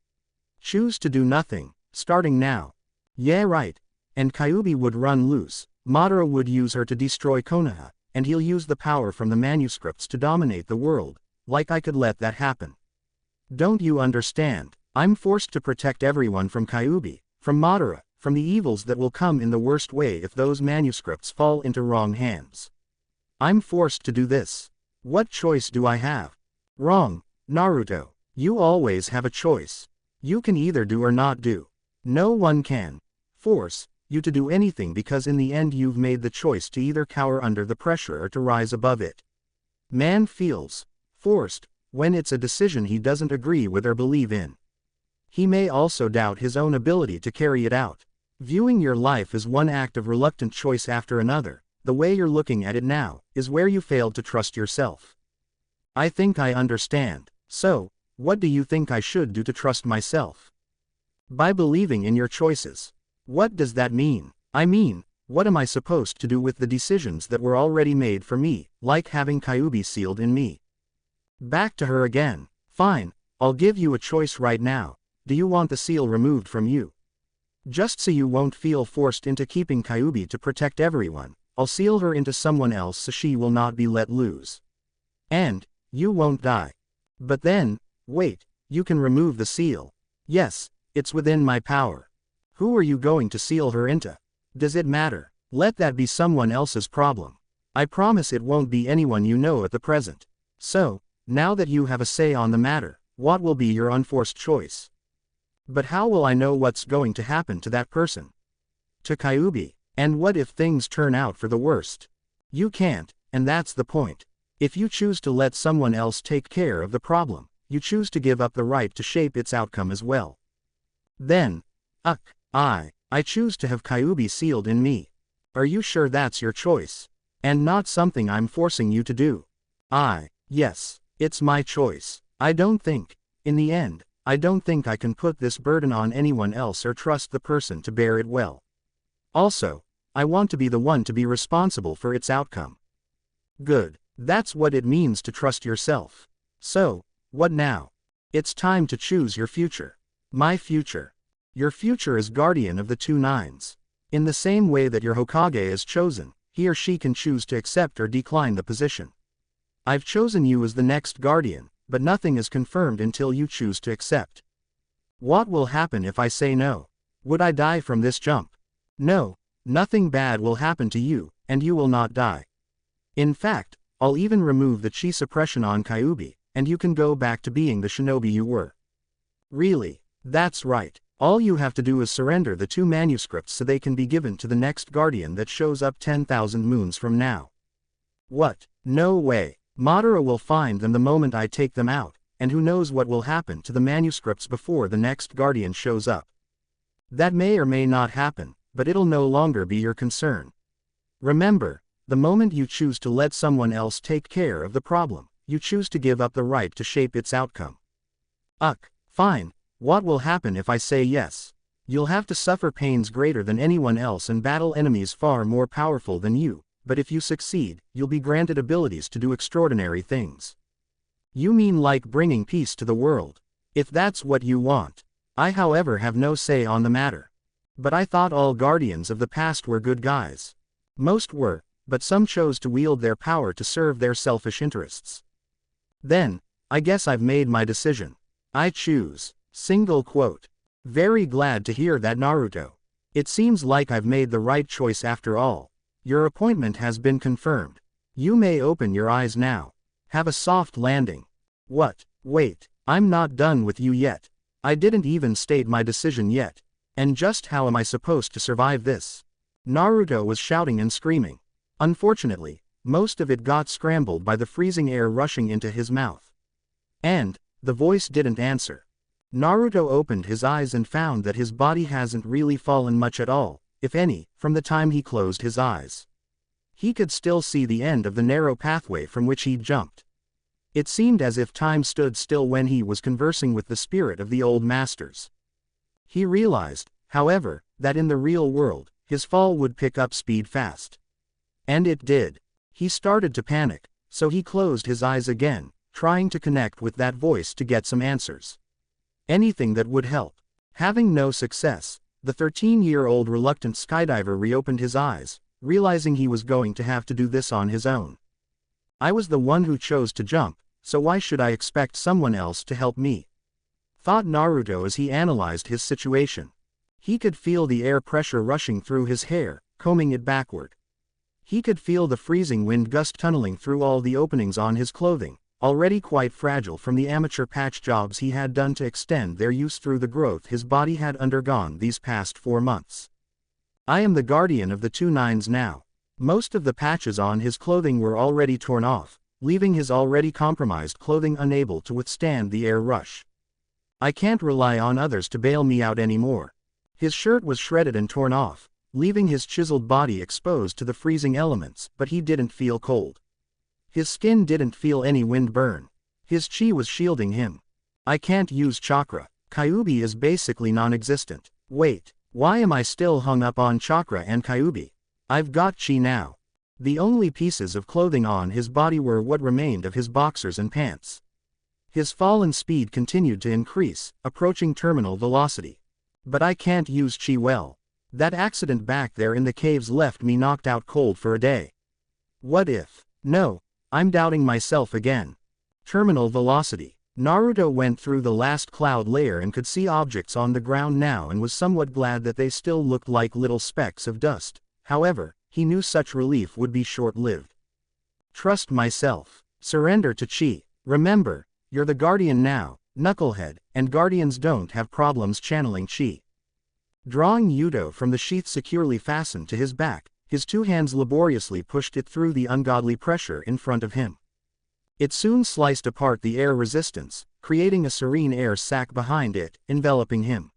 Choose to do nothing, starting now. Yeah, right. And Kyubi would run loose. Madara would use her to destroy Konoha, and he'll use the power from the manuscripts to dominate the world, like I could let that happen. Don't you understand? I'm forced to protect everyone from Kyubi, from Madara, from the evils that will come in the worst way if those manuscripts fall into wrong hands. I'm forced to do this. What choice do I have? Wrong, Naruto. You always have a choice. You can either do or not do. No one can force you to do anything, because in the end you've made the choice to either cower under the pressure or to rise above it. Man feels forced when it's a decision he doesn't agree with or believe in. He may also doubt his own ability to carry it out. Viewing your life as one act of reluctant choice after another, the way you're looking at it now, is where you failed to trust yourself. I think I understand. So, what do you think I should do to trust myself? By believing in your choices. What does that mean? I mean, what am I supposed to do with the decisions that were already made for me, like having Kyubi sealed in me? Back to her again. Fine, I'll give you a choice right now. Do you want the seal removed from you? Just so you won't feel forced into keeping Kyubi to protect everyone, I'll seal her into someone else so she will not be let loose. And, you won't die. But then, wait, you can remove the seal. Yes, it's within my power. Who are you going to seal her into? Does it matter? Let that be someone else's problem. I promise it won't be anyone you know at the present. So, now that you have a say on the matter, what will be your unforced choice? But how will I know what's going to happen to that person? To Kyubi? And what if things turn out for the worst? You can't, and that's the point. If you choose to let someone else take care of the problem, you choose to give up the right to shape its outcome as well. Then, I choose to have Kyubi sealed in me. Are you sure that's your choice? And not something I'm forcing you to do? Yes, it's my choice. In the end, I don't think I can put this burden on anyone else or trust the person to bear it well. Also, I want to be the one to be responsible for its outcome. Good, that's what it means to trust yourself. So, what now? It's time to choose your future. My future. Your future is guardian of the two nines. In the same way that your Hokage is chosen, he or she can choose to accept or decline the position. I've chosen you as the next guardian, but nothing is confirmed until you choose to accept. What will happen if I say no? Would I die from this jump? No, nothing bad will happen to you, and you will not die. In fact, I'll even remove the chi suppression on Kyubi, and you can go back to being the shinobi you were. Really? That's right. All you have to do is surrender the two manuscripts so they can be given to the next guardian that shows up 10,000 moons from now. What? No way. Madara will find them the moment I take them out, and who knows what will happen to the manuscripts before the next guardian shows up. That may or may not happen, but it'll no longer be your concern. Remember, the moment you choose to let someone else take care of the problem, you choose to give up the right to shape its outcome. Fine. What will happen if I say yes? You'll have to suffer pains greater than anyone else and battle enemies far more powerful than you, but if you succeed, you'll be granted abilities to do extraordinary things. You mean like bringing peace to the world? If that's what you want. I however have no say on the matter. But I thought all guardians of the past were good guys. Most were, but some chose to wield their power to serve their selfish interests. Then, I guess I've made my decision. I choose. Single quote. Very glad to hear that, Naruto. It seems like I've made the right choice after all. Your appointment has been confirmed. You may open your eyes now. Have a soft landing. What? Wait, I'm not done with you yet. I didn't even state my decision yet. And just how am I supposed to survive this? Naruto was shouting and screaming. Unfortunately, most of it got scrambled by the freezing air rushing into his mouth. And, the voice didn't answer. Naruto opened his eyes and found that his body hasn't really fallen much at all, if any, from the time he closed his eyes. He could still see the end of the narrow pathway from which he'd jumped. It seemed as if time stood still when he was conversing with the spirit of the old masters. He realized, however, that in the real world, his fall would pick up speed fast. And it did. He started to panic, so he closed his eyes again, trying to connect with that voice to get some answers. Anything that would help. Having no success, the 13-year-old reluctant skydiver reopened his eyes, realizing he was going to have to do this on his own. I was the one who chose to jump, so why should I expect someone else to help me? Thought Naruto as he analyzed his situation. He could feel the air pressure rushing through his hair, combing it backward. He could feel the freezing wind gust tunneling through all the openings on his clothing, already quite fragile from the amateur patch jobs he had done to extend their use through the growth his body had undergone these past 4 months. I am the guardian of the 2 nines now. Most of the patches on his clothing were already torn off, leaving his already compromised clothing unable to withstand the air rush. I can't rely on others to bail me out anymore. His shirt was shredded and torn off, leaving his chiseled body exposed to the freezing elements, but he didn't feel cold. His skin didn't feel any wind burn. His chi was shielding him. I can't use chakra. Kyuubi is basically non-existent. Wait, why am I still hung up on chakra and Kyuubi? I've got chi now. The only pieces of clothing on his body were what remained of his boxers and pants. His fall and speed continued to increase, approaching terminal velocity. But I can't use chi well. That accident back there in the caves left me knocked out cold for a day. What if? No, I'm doubting myself again. Terminal velocity. Naruto went through the last cloud layer and could see objects on the ground now and was somewhat glad that they still looked like little specks of dust. However, he knew such relief would be short-lived. Trust myself. Surrender to chi. Remember, you're the guardian now, knucklehead, and guardians don't have problems channeling chi. Drawing Yuto from the sheath securely fastened to his back, his 2 hands laboriously pushed it through the ungodly pressure in front of him. It soon sliced apart the air resistance, creating a serene air sac behind it, enveloping him.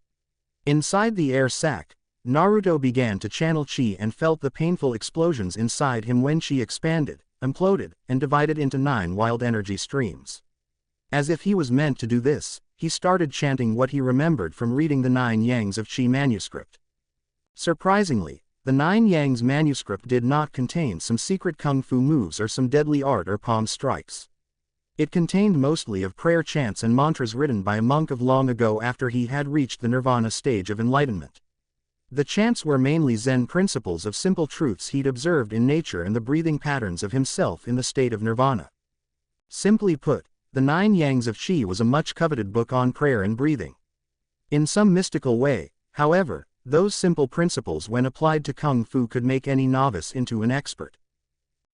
Inside the air sac, Naruto began to channel chi and felt the painful explosions inside him when chi expanded, imploded, and divided into 9 wild energy streams. As if he was meant to do this, he started chanting what he remembered from reading the 9 Yangs of Chi manuscript. Surprisingly, the 9 Yangs manuscript did not contain some secret kung fu moves or some deadly art or palm strikes. It contained mostly of prayer chants and mantras written by a monk of long ago after he had reached the nirvana stage of enlightenment. The chants were mainly Zen principles of simple truths he'd observed in nature and the breathing patterns of himself in the state of nirvana. Simply put, the 9 Yangs of Chi was a much coveted book on prayer and breathing. In some mystical way, however, those simple principles when applied to kung fu could make any novice into an expert.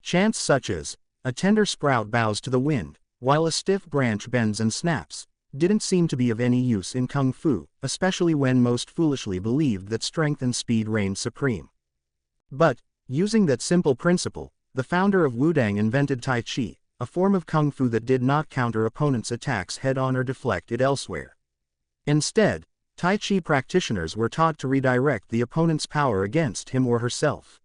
Chants such as, a tender sprout bows to the wind, while a stiff branch bends and snaps, didn't seem to be of any use in kung fu, especially when most foolishly believed that strength and speed reigned supreme. But, using that simple principle, the founder of Wudang invented Tai Chi, a form of kung fu that did not counter opponents' attacks head-on or deflect it elsewhere. Instead, Tai Chi practitioners were taught to redirect the opponent's power against him or herself.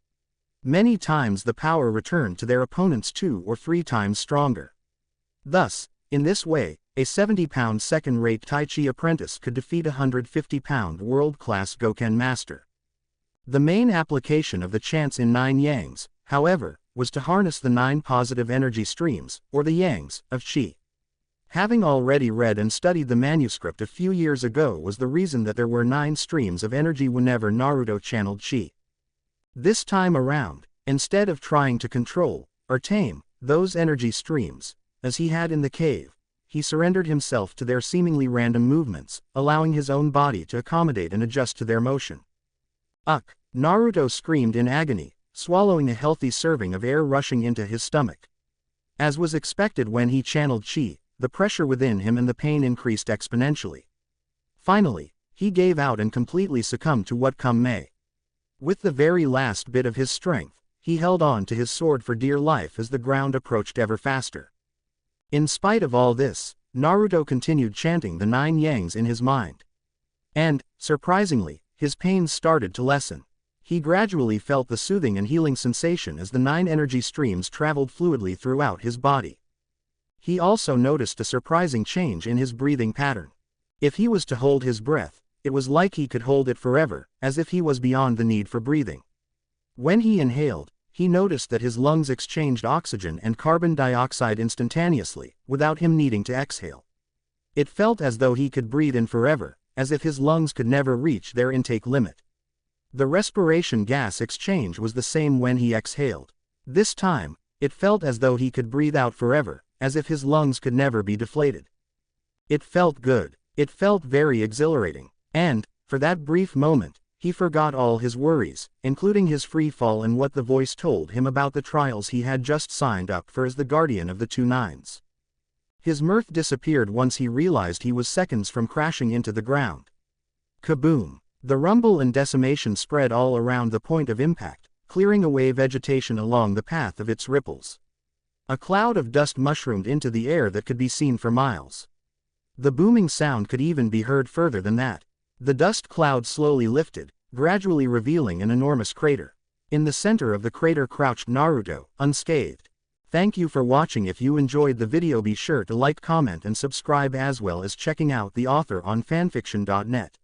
Many times the power returned to their opponents 2 or 3 times stronger. Thus, in this way, a 70-pound second-rate Tai Chi apprentice could defeat a 150-pound world-class Goken master. The main application of the chants in 9 Yangs, however, was to harness the 9 positive energy streams, or the yangs, of Qi. Having already read and studied the manuscript a few years ago was the reason that there were 9 streams of energy whenever Naruto channeled Qi. This time around, instead of trying to control, or tame, those energy streams, as he had in the cave, he surrendered himself to their seemingly random movements, allowing his own body to accommodate and adjust to their motion. Ugh! Naruto screamed in agony, swallowing a healthy serving of air rushing into his stomach. As was expected when he channeled Qi, the pressure within him and the pain increased exponentially. Finally, he gave out and completely succumbed to what come may. With the very last bit of his strength, he held on to his sword for dear life as the ground approached ever faster. In spite of all this, Naruto continued chanting the 9 yangs in his mind. And, surprisingly, his pains started to lessen. He gradually felt the soothing and healing sensation as the 9 energy streams traveled fluidly throughout his body. He also noticed a surprising change in his breathing pattern. If he was to hold his breath, it was like he could hold it forever, as if he was beyond the need for breathing. When he inhaled, he noticed that his lungs exchanged oxygen and carbon dioxide instantaneously, without him needing to exhale. It felt as though he could breathe in forever, as if his lungs could never reach their intake limit. The respiration gas exchange was the same when he exhaled. This time, it felt as though he could breathe out forever, as if his lungs could never be deflated. It felt good. It felt very exhilarating. And, for that brief moment, he forgot all his worries, including his free fall and what the voice told him about the trials he had just signed up for as the guardian of the 2 nines. His mirth disappeared once he realized he was seconds from crashing into the ground. Kaboom! The rumble and decimation spread all around the point of impact, clearing away vegetation along the path of its ripples. A cloud of dust mushroomed into the air that could be seen for miles. The booming sound could even be heard further than that. The dust cloud slowly lifted, gradually revealing an enormous crater. In the center of the crater crouched Naruto, unscathed. Thank you for watching. If you enjoyed the video, be sure to like, comment and subscribe, as well as checking out the author on fanfiction.net.